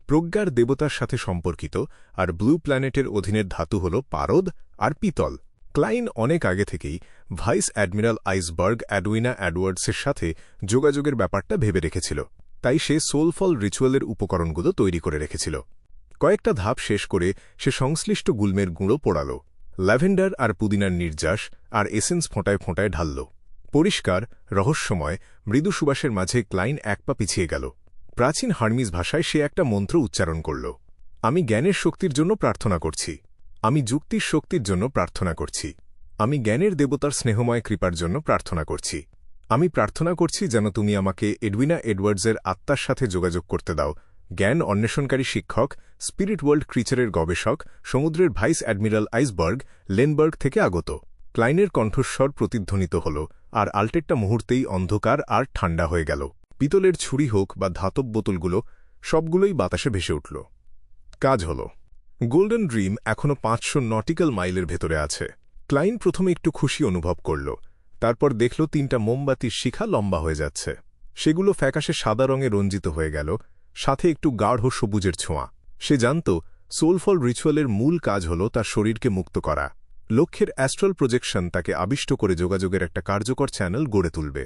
প্রজ্ঞার দেবতার সাথে সম্পর্কিত, আর ব্লু প্ল্যানেটের অধীনের ধাতু হল পারদ আর পিতল। ক্লাইন অনেক আগে থেকেই ভাইস অ্যাডমিরাল আইসবার্গ এডউইনা এডওয়ার্ডসের সাথে যোগাযোগের ব্যাপারটা ভেবে রেখেছিল, তাই সে সোলফল রিচুয়ালের উপকরণগুলো তৈরি করে রেখেছিল। কয়েকটা ধাপ শেষ করে সে সংশ্লিষ্ট গুল্মের গুঁড়ো পোড়াল, ল্যাভেন্ডার আর পুদিনার নির্যাস আর এসেন্স ফোঁটায় ফোঁটায় ঢালল। পরিষ্কার, রহস্যময়, মৃদু সুবাসের মাঝে ক্লাইন এক পা পিছিয়ে গেল। প্রাচীন হার্মিজ ভাষায় সে একটা মন্ত্র উচ্চারণ করল। আমি জ্ঞানের শক্তির জন্য প্রার্থনা করছি। আমি যুক্তির শক্তির জন্য প্রার্থনা করছি। আমি জ্ঞানের দেবতার স্নেহময় কৃপার জন্য প্রার্থনা করছি। আমি প্রার্থনা করছি যেন তুমি আমাকে এডউইনা এডওয়ার্ডসের আত্মার সাথে যোগাযোগ করতে দাও, জ্ঞান অন্বেষণকারী শিক্ষক, স্পিরিট ওয়ার্ল্ড ক্রিচারের গবেষক, সমুদ্রের ভাইস অ্যাডমিরাল আইসবার্গ লেনবার্গ থেকে আগত। ক্লাইনের কণ্ঠস্বর প্রতিধ্বনিত হল, আর আল্টেরটা মুহূর্তেই অন্ধকার আর ঠান্ডা হয়ে গেল। পিতলের ছুরি হোক বা ধাতব বোতলগুলো, সবগুলোই বাতাসে ভেসে উঠল। কাজ হল। গোল্ডেন ড্রিম এখনও 500 নটিক্যাল মাইলের ভেতরে আছে। ক্লাইন প্রথমে একটু খুশি অনুভব করল, তারপর দেখল 3টা মোমবাতির শিখা লম্বা হয়ে যাচ্ছে। সেগুলো ফ্যাকাশে সাদা রঙে রঞ্জিত হয়ে গেল, সাথে একটু গাঢ় সবুজের ছোঁয়া। সে জানত সোলফল রিচুয়ালের মূল কাজ হল তার শরীরকে মুক্ত করা। লক্ষ্যের অ্যাস্ট্রাল প্রজেকশন তাকে আবিষ্ট করে যোগাযোগের একটা কার্যকর চ্যানেল গড়ে তুলবে।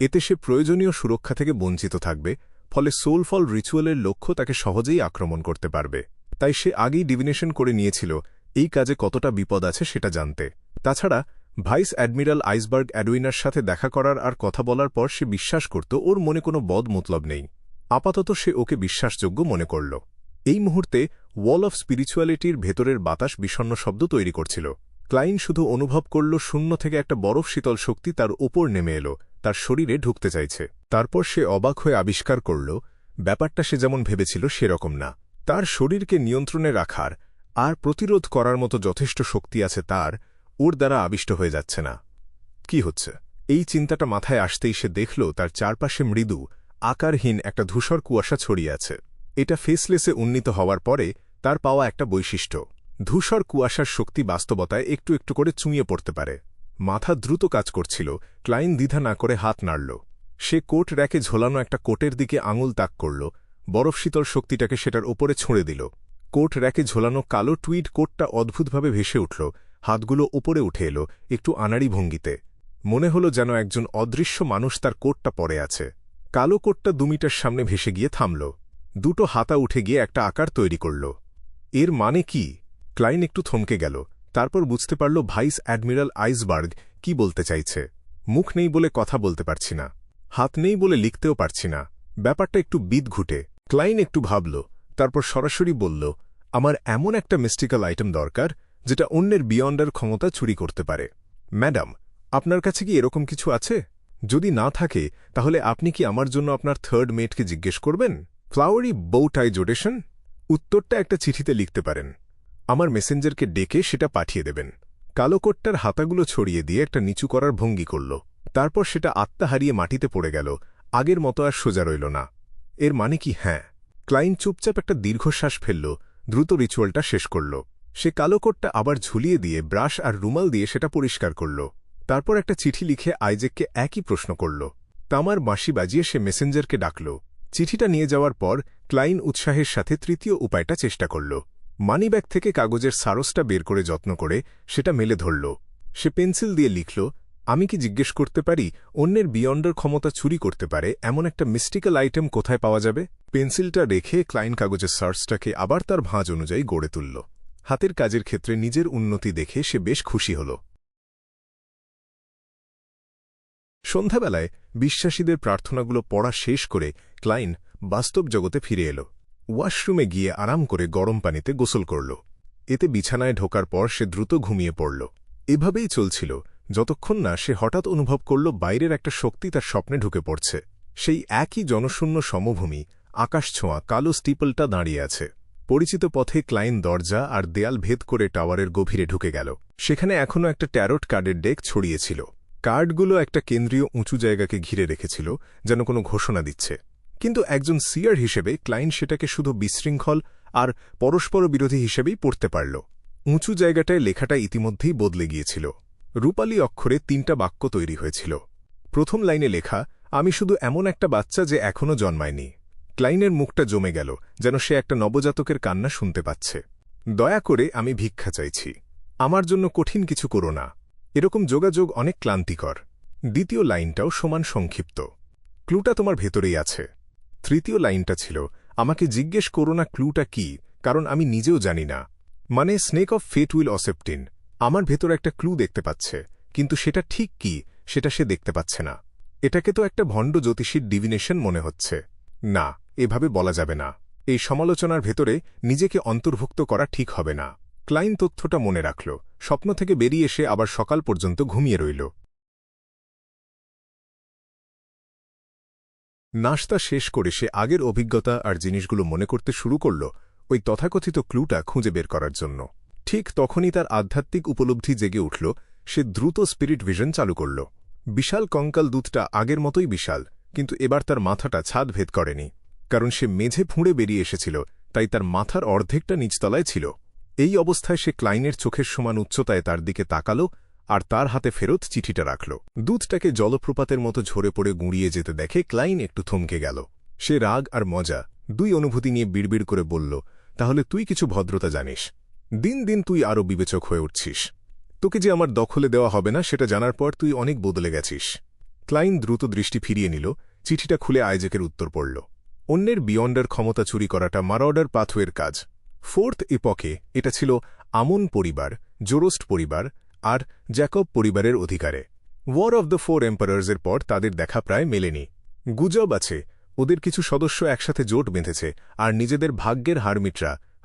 এতে সে প্রয়োজনীয় সুরক্ষা থেকে বঞ্চিত থাকবে, ফলে সোলফল রিচুয়ালের লক্ষ্য তাকে সহজেই আক্রমণ করতে পারবে। তাই সে আগেই ডিভিনেশন করে নিয়েছিল এই কাজে কতটা বিপদ আছে সেটা জানতে। তাছাড়া ভাইস অ্যাডমিরাল আইসবার্গ এডউইনার সাথে দেখা করার আর কথা বলার পর সে বিশ্বাস করত ওর মনে কোনো বদ মতলব নেই। আপাতত সে ওকে বিশ্বাসযোগ্য মনে করল। এই মুহূর্তে ওয়াল অফ স্পিরিচুয়ালিটির ভেতরের বাতাস বিষণ্ণ শব্দ তৈরি করছিল। ক্লাইন শুধু অনুভব করল শূন্য থেকে একটা বরফ শীতল শক্তি তার ওপর নেমে এলো, তার শরীরে ঢুকতে চাইছে। তারপর সে অবাক হয়ে আবিষ্কার করল ব্যাপারটা সে যেমন ভেবেছিল সেরকম না। তার শরীরকে নিয়ন্ত্রণে রাখার আর প্রতিরোধ করার মতো যথেষ্ট শক্তি আছে তার, ওর দ্বারা আবিষ্ট হয়ে যাচ্ছে না। কি হচ্ছে? এই চিন্তাটা মাথায় আসতেই সে দেখল তার চারপাশে মৃদু, আকারহীন একটা ধূসর কুয়াশা ছড়িয়ে আছে। এটা ফেসলেসে উন্নীত হওয়ার পরে তার পাওয়া একটা বৈশিষ্ট্য। ধূসর কুয়াশার শক্তি বাস্তবতায় একটু একটু করে চুঁইয়ে পড়তে পারে। মাথা দ্রুত কাজ করছিল। ক্লাইন দ্বিধা না করে হাত নাড়ল। সে কোট র্যাকে ঝোলানো একটা কোটের দিকে আঙুল তাক করল, বরফ শীতল শক্তিটাকে সেটার ওপরে ছুঁড়ে দিল। কোট র্যাকে ঝোলানো কালো টুইড কোটটা অদ্ভুতভাবে ভেসে উঠল, হাতগুলো ওপরে উঠে এলো একটু আনাড়ি ভঙ্গিতে। মনে হল যেন একজন অদৃশ্য মানুষ তার কোটটা পরে আছে। কালো কোটটা 2 মিটার সামনে ভেসে গিয়ে থামল। দুটো হাতা উঠে গিয়ে একটা আকার তৈরি করল। এর মানে কি? ক্লাইন একটু থমকে গেল, তারপর বুঝতে পারল ভাইস অ্যাডমিরাল আইসবার্গ কি বলতে চাইছে। মুখ নেই বলে কথা বলতে পারছি না, হাত নেই বলে লিখতেও পারছি না। ব্যাপারটা একটু বিদঘুটে। ক্লাইন একটু ভাবল, তারপর সরাসরি বলল, আমার এমন একটা মিস্টিক্যাল আইটেম দরকার যেটা অন্যের বিয়ন্ডার ক্ষমতা চুরি করতে পারে। ম্যাডাম, আপনার কাছে কি এরকম কিছু আছে? যদি না থাকে তাহলে আপনি কি আমার জন্য আপনার থার্ড মেটকে জিজ্ঞেস করবেন? ফ্লাওয়ারি বৌটাই জোডেশন? উত্তরটা একটা চিঠিতে লিখতে পারেন। আমার মেসেঞ্জারকে ডেকে সেটা পাঠিয়ে দেবেন। কালো কোটটার হাতাগুলো ছড়িয়ে দিয়ে একটা নিচু করার ভঙ্গি করল, তারপর সেটা আত্মা হারিয়ে মাটিতে পড়ে গেল, আগের মতো আর সোজা রইল না। এর মানে কি? হ্যাঁ। ক্লাইন চুপচাপ একটা দীর্ঘশ্বাস ফেলল, দ্রুত রিচুয়ালটা শেষ করল। সে কালো কোটটা আবার ঝুলিয়ে দিয়ে ব্রাশ আর রুমাল দিয়ে সেটা পরিষ্কার করল। তারপর একটা চিঠি লিখে আইজ্যাককে একই প্রশ্ন করল। তামার বাঁশি বাজিয়ে সে মেসেঞ্জারকে ডাকল। চিঠিটা নিয়ে যাওয়ার পর ক্লাইন উৎসাহের সাথে তৃতীয় উপায়টা চেষ্টা করল। মানিব্যাগ থেকে কাগজের সারসটা বের করে যত্ন করে সেটা মেলে ধরল। সে পেন্সিল দিয়ে লিখল, আমি কি জিজ্ঞেস করতে পারি অন্যের বিয়ন্ডার ক্ষমতা চুরি করতে পারে এমন একটা মিস্টিক্যাল আইটেম কোথায় পাওয়া যাবে? পেন্সিলটা রেখে ক্লাইন কাগজের সার্চটাকে আবার তার ভাঁজ অনুযায়ী গড়ে তুলল। হাতের কাজের ক্ষেত্রে নিজের উন্নতি দেখে সে বেশ খুশি হল। সন্ধ্যাবেলায় বিশ্বাসীদের প্রার্থনাগুলো পড়া শেষ করে ক্লাইন বাস্তব জগতে ফিরে এল। ওয়াশরুমে গিয়ে আরাম করে গরম পানিতে গোসল করল। এতে বিছানায় ঢোকার পর সে দ্রুত ঘুমিয়ে পড়ল। এভাবেই চলছিল যতক্ষণ না সে হঠাৎ অনুভব করল বাইরের একটা শক্তি তার স্বপ্নে ঢুকে পড়ছে। সেই একই জনশূন্য সমভূমি, আকাশছোঁয়া কালো স্টিপলটা দাঁড়িয়ে আছে। পরিচিত পথে ক্লাইন দরজা আর দেয়াল ভেদ করে টাওয়ারের গভীরে ঢুকে গেল। সেখানে এখনও একটা ট্যারোট কার্ডের ডেক ছড়িয়েছিল। কার্ডগুলো একটা কেন্দ্রীয় উঁচু জায়গাকে ঘিরে রেখেছিল, যেন কোনো ঘোষণা দিচ্ছে। কিন্তু একজন সিয়ার হিসেবে ক্লাইন সেটাকে শুধু বিশৃঙ্খল আর পরস্পর বিরোধী হিসেবেই পড়তে পারল। উঁচু জায়গাটায় লেখাটা ইতিমধ্যেই বদলে গিয়েছিল। রূপালী অক্ষরে 3টা বাক্য তৈরি হয়েছিল। প্রথম লাইনে লেখা, আমি শুধু এমন একটা বাচ্চা যে এখনও জন্মায়নি। ক্লাইনের মুখটা জমে গেল, যেন সে একটা নবজাতকের কান্না শুনতে পাচ্ছে। দয়া করে আমি ভিক্ষা চাইছি, আমার জন্য কঠিন কিছু করো না। এরকম যোগাযোগ অনেক ক্লান্তিকর। দ্বিতীয় লাইনটাও সমান সংক্ষিপ্ত, ক্লুটা তোমার ভেতরেই আছে। তৃতীয় লাইনটা ছিল, আমাকে জিজ্ঞেস করো না ক্লুটা কি, কারণ আমি নিজেও জানি না। মানে স্নেক অফ ফেট উইল অসেপ্টিন আমার ভেতর একটা ক্লু দেখতে পাচ্ছে, কিন্তু সেটা ঠিক কি সেটা সে দেখতে পাচ্ছে না। এটাকে তো একটা ভণ্ড জ্যোতিষীর ডিভিনেশন মনে হচ্ছে। না, এভাবে বলা যাবে না। এই সমালোচনার ভেতরে নিজেকে অন্তর্ভুক্ত করা ঠিক হবে না। ক্লাইন তথ্যটা মনে রাখল। স্বপ্ন থেকে বেরিয়ে এসে আবার সকাল পর্যন্ত ঘুমিয়ে রইল। নাশতা শেষ করে সে আগের অভিজ্ঞতা আর জিনিসগুলো মনে করতে শুরু করল ওই তথাকথিত ক্লুটা খুঁজে বের করার জন্য। ঠিক তখনই তার আধ্যাত্মিক উপলব্ধি জেগে উঠল। সে দ্রুত স্পিরিট ভিশন চালু করল। বিশাল কঙ্কাল দুধটা আগের মতোই বিশাল, কিন্তু এবার তার মাথাটা ছাদ ভেদ করেনি। কারণ সে মেঝে ফুঁড়ে বেরিয়ে এসেছিল, তাই তার মাথার অর্ধেকটা নিচতলায় ছিল। এই অবস্থায় সে ক্লাইনের চোখের সমান উচ্চতায় তার দিকে তাকাল আর তার হাতে ফেরত চিঠিটা রাখল। দুধটাকে জলপ্রপাতের মতো ঝরে পড়ে গুঁড়িয়ে যেতে দেখে ক্লাইন একটু থমকে গেল। সে রাগ আর মজা দুই অনুভূতি নিয়ে বিড়বিড় করে বলল, তাহলে তুই কিছু ভদ্রতা জানিস। দিন দিন তুই আরও বিবেচক হয়ে উঠছিস। তোকে যে আমার দখলে দেওয়া হবে না সেটা জানার পর তুই অনেক বদলে গেছিস। ক্লাইন দ্রুত দৃষ্টি ফিরিয়ে নিল। চিঠিটা খুলে আইজ্যাকের উত্তর পড়ল। অন্যের বিয়ন্ডার ক্ষমতা চুরি করাটা মারডার পাথওয়ের কাজ। ফোর্থ ইপকে এটা ছিল আমন পরিবার, জোরোস্ট পরিবার আর জ্যাকব পরিবারের অধিকারে। ওয়ার অফ দ্য 4 এম্পারার্সের পর তাদের দেখা প্রায় মেলেনি। গুজব আছে ওদের কিছু সদস্য একসাথে জোট বেঁধেছে আর নিজেদের ভাগ্যের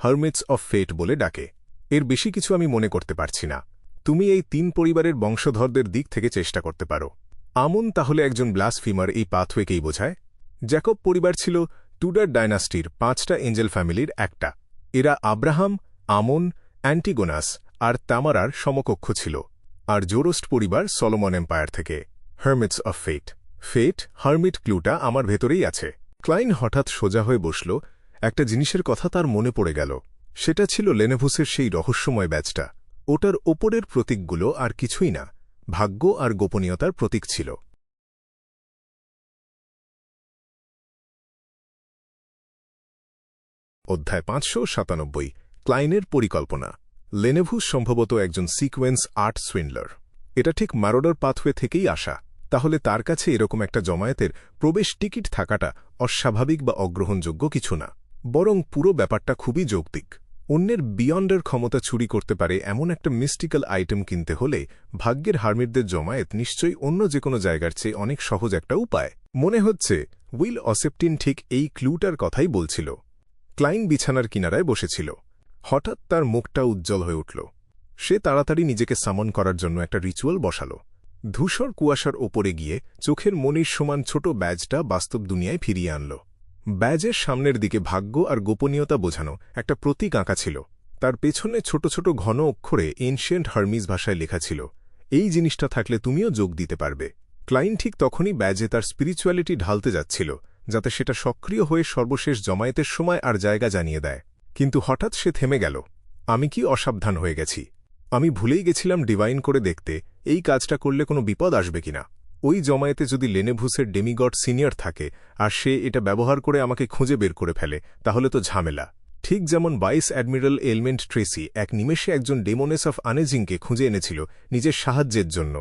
হারমিটস অফ ফেট বলে ডাকে। এর বেশি কিছু আমি মনে করতে পারছি না। তুমি এই 3 পরিবারের বংশধরদের দিক থেকে চেষ্টা করতে পারো। আমন তাহলে একজন ব্লাসফিমার এই পাথওয়েকেই বোঝায়। জ্যাকব পরিবার ছিল টুডার ডাইনাস্টির 5টা এঞ্জেল ফ্যামিলির একটা। এরা আব্রাহাম, আমন, অ্যান্টিগোনাস আর তামারার সমকক্ষ ছিল। আর জোরোস্ট পরিবার সলোমন এম্পায়ার থেকে। হারমিটস অফ ফেট হারমিট ক্লুটা আমার ভেতরেই আছে। ক্লাইন হঠাৎ সোজা হয়ে বসল। একটা জিনিসের কথা তার মনে পড়ে গেল। সেটা ছিল লেনেভুসের সেই রহস্যময় ব্যাজটা। ওটার ওপরের প্রতীকগুলো আর কিছুই না, ভাগ্য আর গোপনীয়তার প্রতীক ছিল। অধ্যায় 597 ক্লাইনের পরিকল্পনা। লেনেভুস সম্ভবত একজন সিকোয়েন্স আর্ট সুইন্ডলার। এটা ঠিক মারোডার পাথওয়ে থেকেই আসা। তাহলে তার কাছে এরকম একটা জমায়েতের প্রবেশ টিকিট থাকাটা অস্বাভাবিক বা অগ্রহণযোগ্য কিছু না, বরং পুরো ব্যাপারটা খুবই যৌক্তিক। অন্যের বিয়ন্ডের ক্ষমতা চুরি করতে পারে এমন একটা মিস্টিক্যাল আইটেম কিনতে হলে ভাগ্যের হারমিটদের জমায়েত নিশ্চয়ই অন্য যে কোনো জায়গার চেয়ে অনেক সহজ একটা উপায়। মনে হচ্ছে উইল অসেপ্টিন ঠিক এই ক্লুটার কথাই বলছিল। ক্লাইন বিছানার কিনারায় বসেছিল। হঠাৎ তার মুখটা উজ্জ্বল হয়ে উঠল। সে তাড়াতাড়ি নিজেকে সামন করার জন্য একটা রিচুয়াল বসাল। ধূসর কুয়াশার ওপরে গিয়ে চোখের মনির সমান ছোট ব্যাজটা বাস্তব দুনিয়ায় ফিরিয়ে আনল। ব্যাজের সামনের দিকে ভাগ্য আর গোপনীয়তা বোঝানো একটা প্রতীক আঁকা ছিল। তার পেছনে ছোট ছোট ঘন অক্ষরে এনশিয়েন্ট হার্মিস ভাষায় লেখা ছিল, এই জিনিসটা থাকলে তুমিও যোগ দিতে পারবে। ক্লাইন ঠিক তখনই ব্যাজে তার স্পিরিচুয়ালিটি ঢালতে যাচ্ছিল, যাতে সেটা সক্রিয় হয়ে সর্বশেষ জমায়েতের সময় আর জায়গা জানিয়ে দেয়। কিন্তু হঠাৎ সে থেমে গেল। আমি কি অসাবধান হয়ে গেছি? আমি ভুলেই গেছিলাম ডিভাইন করে দেখতে এই কাজটা করলে কোনো বিপদ আসবে কিনা। ওই জমায়েতে যদি লেনেভুসের ডেমিগড সিনিয়র থাকে আর সে এটা ব্যবহার করে আমাকে খুঁজে বের করে ফেলে তাহলে তো ঝামেলা। ঠিক যেমন ভাইস অ্যাডমিরাল এলমেন্ট ট্রেসি এক নিমেষে একজন ডেমোনেস অফ আনেজিংকে খুঁজে এনেছিল নিজের সাহায্যের জন্য।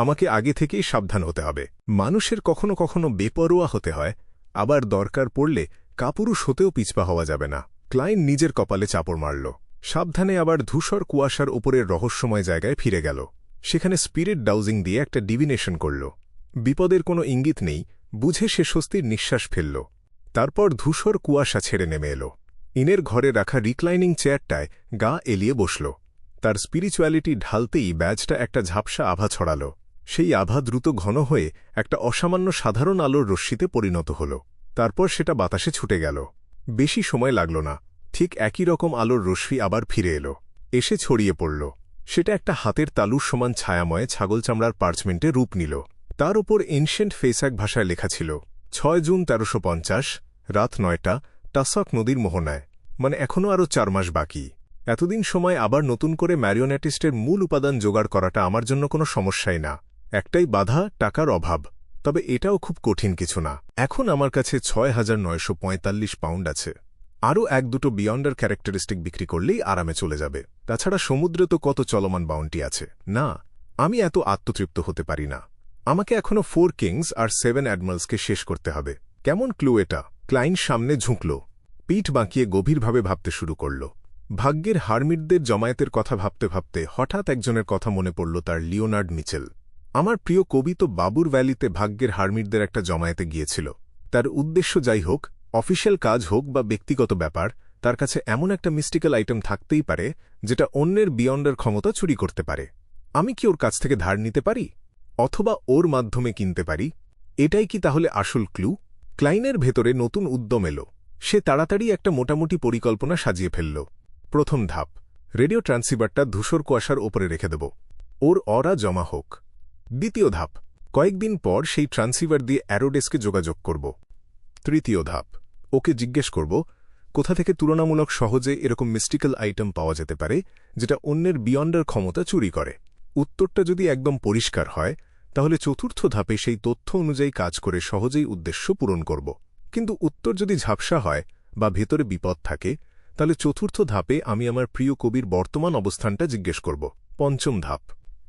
আমাকে আগে থেকেই সাবধান হতে হবে। মানুষের কখনো কখনো বেপরোয়া হতে হয়, আবার দরকার পড়লে কাপুরুষ হতেও পিছপা হওয়া যাবে না। ক্লাইন নিজের কপালে চাপড় মারল। সাবধানে আবার ধূসর কুয়াশার ওপরের রহস্যময় জায়গায় ফিরে গেল। সেখানে স্পিরিট ডাউজিং দিয়ে একটা ডিভিনেশন করল। বিপদের কোনো ইঙ্গিত নেই, বুঝে সে স্বস্তির নিঃশ্বাস ফেলল। তারপর ধূসর কুয়াশা ছেড়ে নেমে এল। ইনের ঘরে রাখা রিক্লাইনিং চেয়ারটায় গা এলিয়ে বসল। তার স্পিরিচুয়ালিটি ঢালতেই ব্যাজটা একটা ঝাপসা আভা ছড়াল। সেই আভা দ্রুত ঘন হয়ে একটা অসামান্য সাধারণ আলোর রশ্মিতে পরিণত হল। তারপর সেটা বাতাসে ছুটে গেল। বেশি সময় লাগল না, ঠিক একই রকম আলোর রশ্মি আবার ফিরে এল, এসে ছড়িয়ে পড়ল। সেটা একটা হাতের তালুর সমান ছায়াময় ছাগল চামড়ার পার্চমেন্টে রূপ নিল। তার ওপর এনশিয়েন্ট ফেসাক ভাষায় লেখা ছিল 6 জুন 1350, রাত 9টা, টাসক নদীর মোহনায়। মানে এখনও আরও 4 মাস বাকি। এতদিন সময় আবার নতুন করে ম্যারিওনেটিস্টের মূল উপাদান জোগাড় করাটা আমার জন্য কোনো সমস্যাই না। একটাই বাধা, টাকার অভাব। তবে এটাও খুব কঠিন কিছু না। এখন আমার কাছে 6,945 পাউন্ড আছে। আরও 1-2 বিয়ন্ডার ক্যারেক্টারিস্টিক বিক্রি করলেই আরামে চলে যাবে। তাছাড়া সমুদ্রে তো কত চলমান বাউন্টি আছে। না, আমি এত আত্মতৃপ্ত হতে পারি না। আমাকে এখনও 4 কিংস আর 7 অ্যাডমার্লসকে শেষ করতে হবে। কেমন ক্লু এটা? ক্লাইন সামনে ঝুঁকল, পিঠ বাঁকিয়ে গভীরভাবে ভাবতে শুরু করল। ভাগ্যের হারমিটদের জমায়েতের কথা ভাবতে ভাবতে হঠাৎ একজনের কথা মনে পড়ল, তার লিওনার্ড মিচেল। আমার প্রিয় কবি তো বাবুর ভ্যালিতে ভাগ্যের হারমিটদের একটা জমায়েতে গিয়েছিল। তার উদ্দেশ্য যাই হোক, অফিসিয়াল কাজ হোক বা ব্যক্তিগত ব্যাপার, তার কাছে এমন একটা মিস্টিক্যাল আইটেম থাকতেই পারে যেটা অন্যের বিয়ন্ডার ক্ষমতা চুরি করতে পারে। আমি কি ওর কাছ থেকে ধার নিতে পারি? অথবা ওর মাধ্যমে কিনতে পারি? এটাই কি তাহলে আসল ক্লু? ক্লাইনের ভেতরে নতুন উদ্যম এলো। সে তাড়াতাড়ি একটা মোটামুটি পরিকল্পনা সাজিয়ে ফেলল। প্রথম ধাপ, রেডিও ট্রান্সিভারটা ধূসর কুয়াশার ওপরে রেখে দেব, ওর অরা জমা হোক। দ্বিতীয় ধাপ, কয়েকদিন পর সেই ট্রান্সিভার দিয়ে অ্যারোডেস্কে যোগাযোগ করব। তৃতীয় ধাপ, ওকে জিজ্ঞেস করব কোথা থেকে তুলনামূলক সহজে এরকম মিস্টিক্যাল আইটেম পাওয়া যেতে পারে যেটা অন্যের বিয়ন্ডার ক্ষমতা চুরি করে। উত্তরটা যদি একদম পরিষ্কার হয় তাহলে চতুর্থ ধাপে সেই তথ্য অনুযায়ী কাজ করে সহজেই উদ্দেশ্য পূরণ করব। কিন্তু উত্তর যদি ঝাপসা হয় বা ভেতরে বিপদ থাকে তাহলে চতুর্থ ধাপে আমি আমার প্রিয় কবির বর্তমান অবস্থানটা জিজ্ঞেস করব। পঞ্চম ধাপ,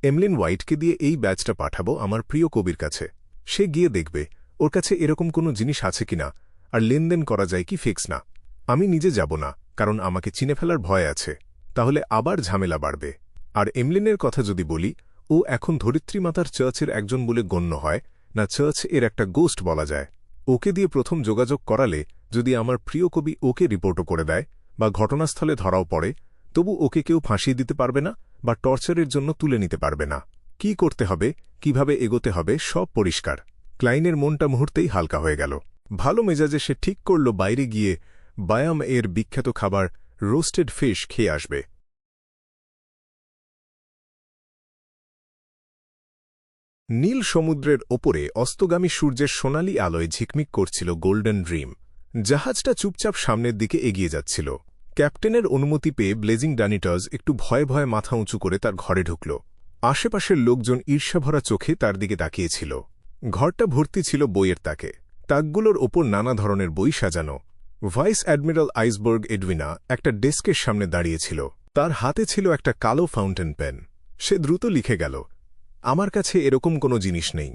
এমলিন হোয়াইটকে দিয়ে এই ব্যাচটা পাঠাবো আমার প্রিয় কবির কাছে। সে গিয়ে দেখবে ওর কাছে এরকম কোনো জিনিস আছে কিনা আর লেনদেন করা যায় কি ফিক্স না। আমি নিজে যাব না, কারণ আমাকে চিনে ফেলার ভয় আছে। তাহলে আবার ঝামেলা বাড়বে। আর এমলিনের কথা যদি বলি, ও এখন ধরিত্রীমাতার চার্চের একজন বলে গণ্য হয় না, চার্চ এর একটা গোস্ট বলা যায়। ওকে দিয়ে প্রথম যোগাযোগ করালে যদি আমার প্রিয় কবি ওকে রিপোর্টও করে দেয় বা ঘটনাস্থলে ধরাও পড়ে, তবু ওকে কেউ ফাঁসিয়ে দিতে পারবে না বা টর্চারের জন্য তুলে নিতে পারবে না। কি করতে হবে, কিভাবে এগোতে হবে, সব পরিষ্কার। ক্লাইনের মনটা মুহূর্তেই হালকা হয়ে গেল। ভালো মেজাজে সে ঠিক করল বাইরে গিয়ে বায়াম এর বিখ্যাত খাবার রোস্টেড ফিশ খেয়ে আসবে। নীল সমুদ্রের ওপরে অস্তগামী সূর্যের সোনালি আলোয় ঝিকমিক করছিল গোল্ডেন ড্রিম। জাহাজটা চুপচাপ সামনের দিকে এগিয়ে যাচ্ছিল। ক্যাপ্টেনের অনুমতি পেয়ে ব্লেজিং ডানিটজ একটু ভয়ে ভয়ে মাথা উঁচু করে তার ঘরে ঢুকল। আশেপাশের লোকজন ঈর্ষাভরা চোখে তার দিকে তাকিয়েছিল। ঘরটা ভর্তি ছিল বইয়ের তাকে। তাকগুলোর ওপর নানা ধরনের বই সাজানো। ভাইস অ্যাডমিরাল আইসবার্গ এডউইনা একটা ডেস্কের সামনে দাঁড়িয়েছিল। তার হাতে ছিল একটা কালো ফাউন্টেন পেন। সে দ্রুত লিখে গেল, আমার কাছে এরকম কোনো জিনিস নেই,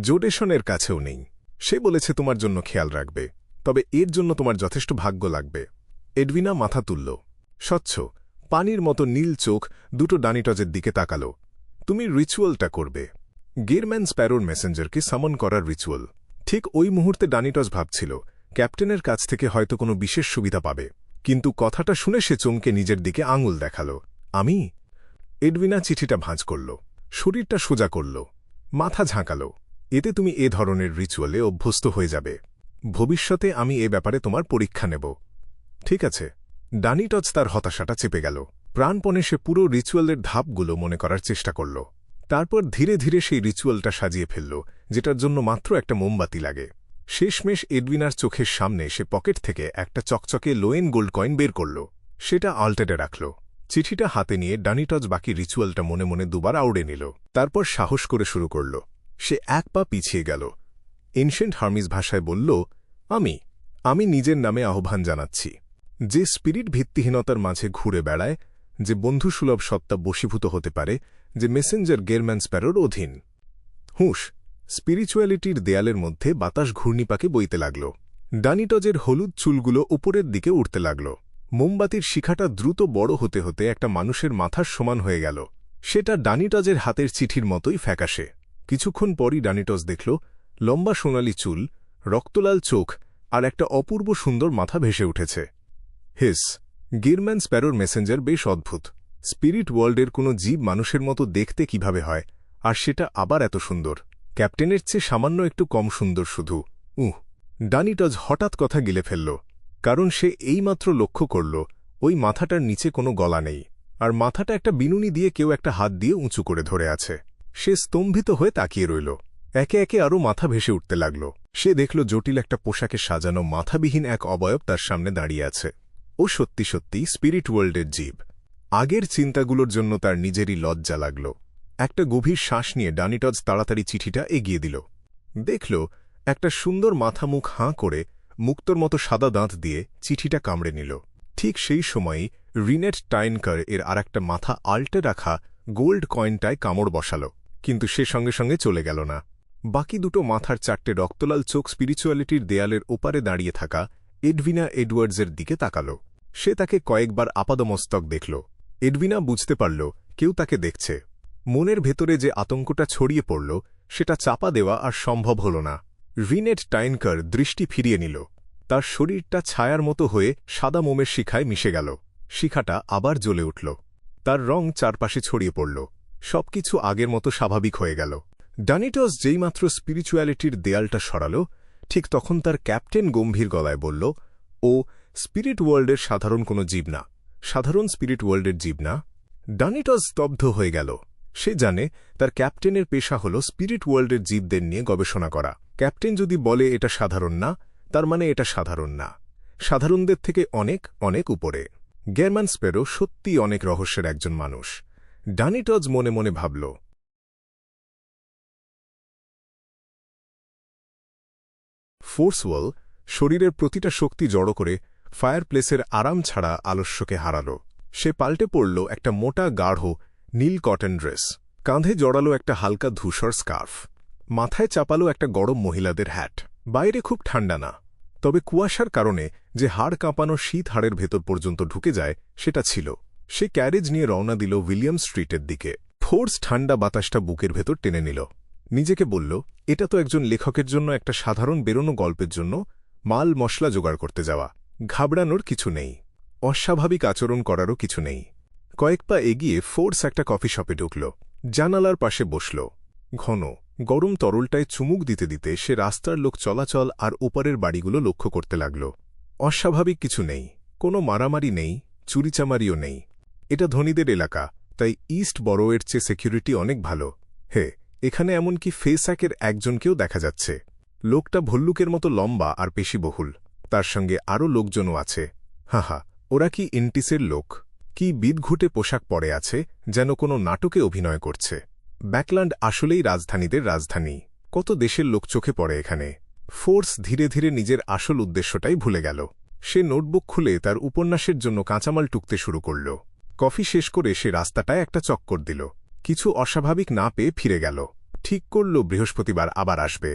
জোডেশনের কাছেও নেই। সে বলেছে তোমার জন্য খেয়াল রাখবে, তবে এর জন্য তোমার যথেষ্ট ভাগ্য লাগবে। এডউইনা মাথা তুলল। স্বচ্ছ পানির মতো নীল চোখ দুটো ডানিটজের দিকে তাকাল। তুমি রিচুয়ালটা করবে, গেরম্যান স্প্যারোর মেসেঞ্জারকে সামন করার রিচুয়াল। ঠিক ওই মুহূর্তে ডানিটজ ভাবছিল ক্যাপ্টেনের কাছ থেকে হয়তো কোনো বিশেষ সুবিধা পাবে, কিন্তু কথাটা শুনে সে চমকে নিজের দিকে আঙুল দেখাল। আমি? এডউইনা চিঠিটা ভাঁজ করল, শরীরটা সোজা করল, মাথা ঝাঁকাল। এতে তুমি এ ধরনের রিচুয়ালে অভ্যস্ত হয়ে যাবে। ভবিষ্যতে আমি এ ব্যাপারে তোমার পরীক্ষা নেব, ঠিক আছে? ডানিটজ তার হতাশাটা চেপে গেল। প্রাণপণে সে পুরো রিচুয়ালের ধাপগুলো মনে করার চেষ্টা করল। তারপর ধীরে ধীরে সেই রিচুয়ালটা সাজিয়ে ফেলল, যেটার জন্য মাত্র একটা মোমবাতি লাগে। শেষমেশ এডউইনার চোখের সামনে সে পকেট থেকে একটা চকচকে লোয়েন গোল্ড কয়েন বের করল। সেটা আলটেডে রাখল। চিঠিটা হাতে নিয়ে ডানিটজ বাকি রিচুয়ালটা মনে মনে দুবার আউড়ে নিল। তারপর সাহস করে শুরু করল। সে এক পা পিছিয়ে গেল। এনশিয়েন্ট হার্মিস ভাষায় বলল, আমি নিজের নামে আহ্বান জানাচ্ছি। যে স্পিরিট ভিত্তিহীনতার মাঝে ঘুরে বেড়ায়, যে বন্ধুসুলভ সত্তা বশীভূত হতে পারে, যে মেসেঞ্জার গেরম্যান স্প্যারোর অধীন। হুঁশ! স্পিরিচুয়ালিটির দেয়ালের মধ্যে বাতাস ঘূর্ণিপাকে বইতে লাগল। ডানিটজের হলুদ চুলগুলো উপরের দিকে উঠতে লাগল। মোমবাতির শিখাটা দ্রুত বড় হতে হতে একটা মানুষের মাথার সমান হয়ে গেল। সেটা ডানিটজের হাতের চিঠির মতোই ফ্যাকাশে। কিছুক্ষণ পরই ডানিটজ দেখল লম্বা সোনালি চুল, রক্তলাল চোখ আর একটা অপূর্ব সুন্দর মাথা ভেসে উঠেছে। হিস! গেরম্যান স্প্যারোর মেসেঞ্জার বেশ অদ্ভুত। স্পিরিট ওয়ার্ল্ডের কোনো জীব মানুষের মতো দেখতে কিভাবে হয়, আর সেটা আবার এত সুন্দর। ক্যাপ্টেনের চেয়ে সামান্য একটু কম সুন্দর শুধু। ডানিটজ হঠাৎ কথা গিলে ফেলল, কারণ সে এইমাত্র লক্ষ্য করল ওই মাথাটার নিচে কোনো গলা নেই, আর মাথাটা একটা বিনুনি দিয়ে কেউ একটা হাত দিয়ে উঁচু করে ধরে আছে। সে স্তম্ভিত হয়ে তাকিয়ে রইল। একে একে আরও মাথা ভেসে উঠতে লাগল। সে দেখল জটিল একটা পোশাকে সাজানো মাথাবিহীন এক অবয়ব তার সামনে দাঁড়িয়ে আছে। ও সত্যি সত্যি স্পিরিট ওয়ার্ল্ডের জীব। আগের চিন্তাগুলোর জন্য তার নিজেরই লজ্জা লাগল। একটা গভীর শ্বাস নিয়ে ডানিটজ তাড়াতাড়ি চিঠিটা এগিয়ে দিল। দেখল একটা সুন্দর মাথা মুখ হাঁ করে মুক্তোর মতো সাদা দাঁত দিয়ে চিঠিটা কামড়ে নিল। ঠিক সেই সময়ই রিনেট টাইনকার এর আরেকটা মাথা আল্টে রাখা গোল্ড কয়েনটায় কামড় বসাল, কিন্তু সে সঙ্গে সঙ্গে চলে গেল না। বাকি দুটো মাথার চারটে রক্তলাল চোখ স্পিরিচুয়ালিটির দেয়ালের ওপারে দাঁড়িয়ে থাকা এডভিনা এডওয়ার্ডসের দিকে তাকাল। সে তাকে কয়েকবার আপাদমস্তক দেখল। এডভিনা বুঝতে পারল কেউ তাকে দেখছে। মনের ভেতরে যে আতঙ্কটা ছড়িয়ে পড়ল সেটা চাপা দেওয়া আর সম্ভব হল না। রিনেট টাইনকার দৃষ্টি ফিরিয়ে নিল। তার শরীরটা ছায়ার মতো হয়ে সাদা মোমের শিখায় মিশে গেল। শিখাটা আবার জ্বলে উঠল। তার রং চারপাশে ছড়িয়ে পড়ল। সবকিছু আগের মতো স্বাভাবিক হয়ে গেল। ডানিটজ যেইমাত্র স্পিরিচুয়ালিটির দেয়ালটা সরাল, ঠিক তখন তার ক্যাপ্টেন গম্ভীর গলায় বলল, ও স্পিরিট ওয়ার্ল্ডের সাধারণ কোনো জীব না, সাধারণ স্পিরিট ওয়ার্ল্ডের জীব না। ডানিটজ স্তব্ধ হয়ে গেল। সে জানে তার ক্যাপ্টেনের পেশা হল স্পিরিট ওয়ার্ল্ডের জীবদের নিয়ে গবেষণা করা। ক্যাপ্টেন যদি বলে এটা সাধারণ না, তার মানে এটা সাধারণ না, সাধারণদের থেকে অনেক অনেক উপরে। গেরম্যান স্প্যারো সত্যিই অনেক রহস্যের একজন মানুষ। ডানিটজ মনে মনে ভাবল। ফোর্সওয়েল শরীরের প্রতিটা শক্তি জড়ো করে ফায়ারপ্লেসের আরাম ছাড়া আলস্যকে হারাল। সে পাল্টে পড়ল একটা মোটা গাঢ় নীল কটন ড্রেস, কাঁধে জড়ালো একটা হালকা ধূসর স্কার্ফ, মাথায় চাপালো একটা গরম মহিলাদের হ্যাট। বাইরে খুব ঠান্ডা না, তবে কুয়াশার কারণে যে হাড় কাঁপানো শীত হাড়ের ভেতর পর্যন্ত ঢুকে যায় সেটা ছিল। সে ক্যারেজ নিয়ে রওনা দিল উইলিয়াম স্ট্রিটের দিকে। ফোর্স ঠান্ডা বাতাসটা বুকের ভেতর টেনে নিল। নিজেকে বলল, এটা তো একজন লেখকের জন্য একটা সাধারণ বেরোনো গল্পের জন্য মাল মশলা জোগাড় করতে যাওয়া। ঘাবড়ানোর কিছু নেই, অস্বাভাবিক আচরণ করারও কিছু নেই। কয়েক পা এগিয়ে ফোর্স একটা কফি শপে ঢুকল। জানালার পাশে বসল। ঘন গরম তরলটায় চুমুক দিতে দিতে সে রাস্তার লোক চলাচল আর ওপারের বাড়িগুলো লক্ষ্য করতে লাগল। অস্বাভাবিক কিছু নেই, কোনো মারামারি নেই, চুরিচামারিও নেই। এটা ধনীদের এলাকা, তাই ইস্ট বরোয়ের চেয়ে সিকিউরিটি অনেক ভালো। এখানে এমনকি ফেসাকের একজনকেও দেখা যাচ্ছে। লোকটা ভল্লুকের মতো লম্বা আর পেশিবহুল। তার সঙ্গে আরও লোকজনও আছে। হাহা, ওরা কি ইন্টিসের লোক? কি বিদঘুটে পোশাক পরে আছে, যেন কোনো নাটকে অভিনয় করছে। ব্যাকল্যান্ড আসলেই রাজধানীদের রাজধানী। কত দেশের লোক চোখে পড়ে এখানে। ফোর্স ধীরে ধীরে নিজের আসল উদ্দেশ্যটাই ভুলে গেল। সে নোটবুক খুলে তার উপন্যাসের জন্য কাঁচামাল টুকতে শুরু করল। কফি শেষ করে সে রাস্তাটায় একটা চক্কর দিল। কিছু অস্বাভাবিক না পেয়ে ফিরে গেল। ঠিক করল বৃহস্পতিবার আবার আসবে।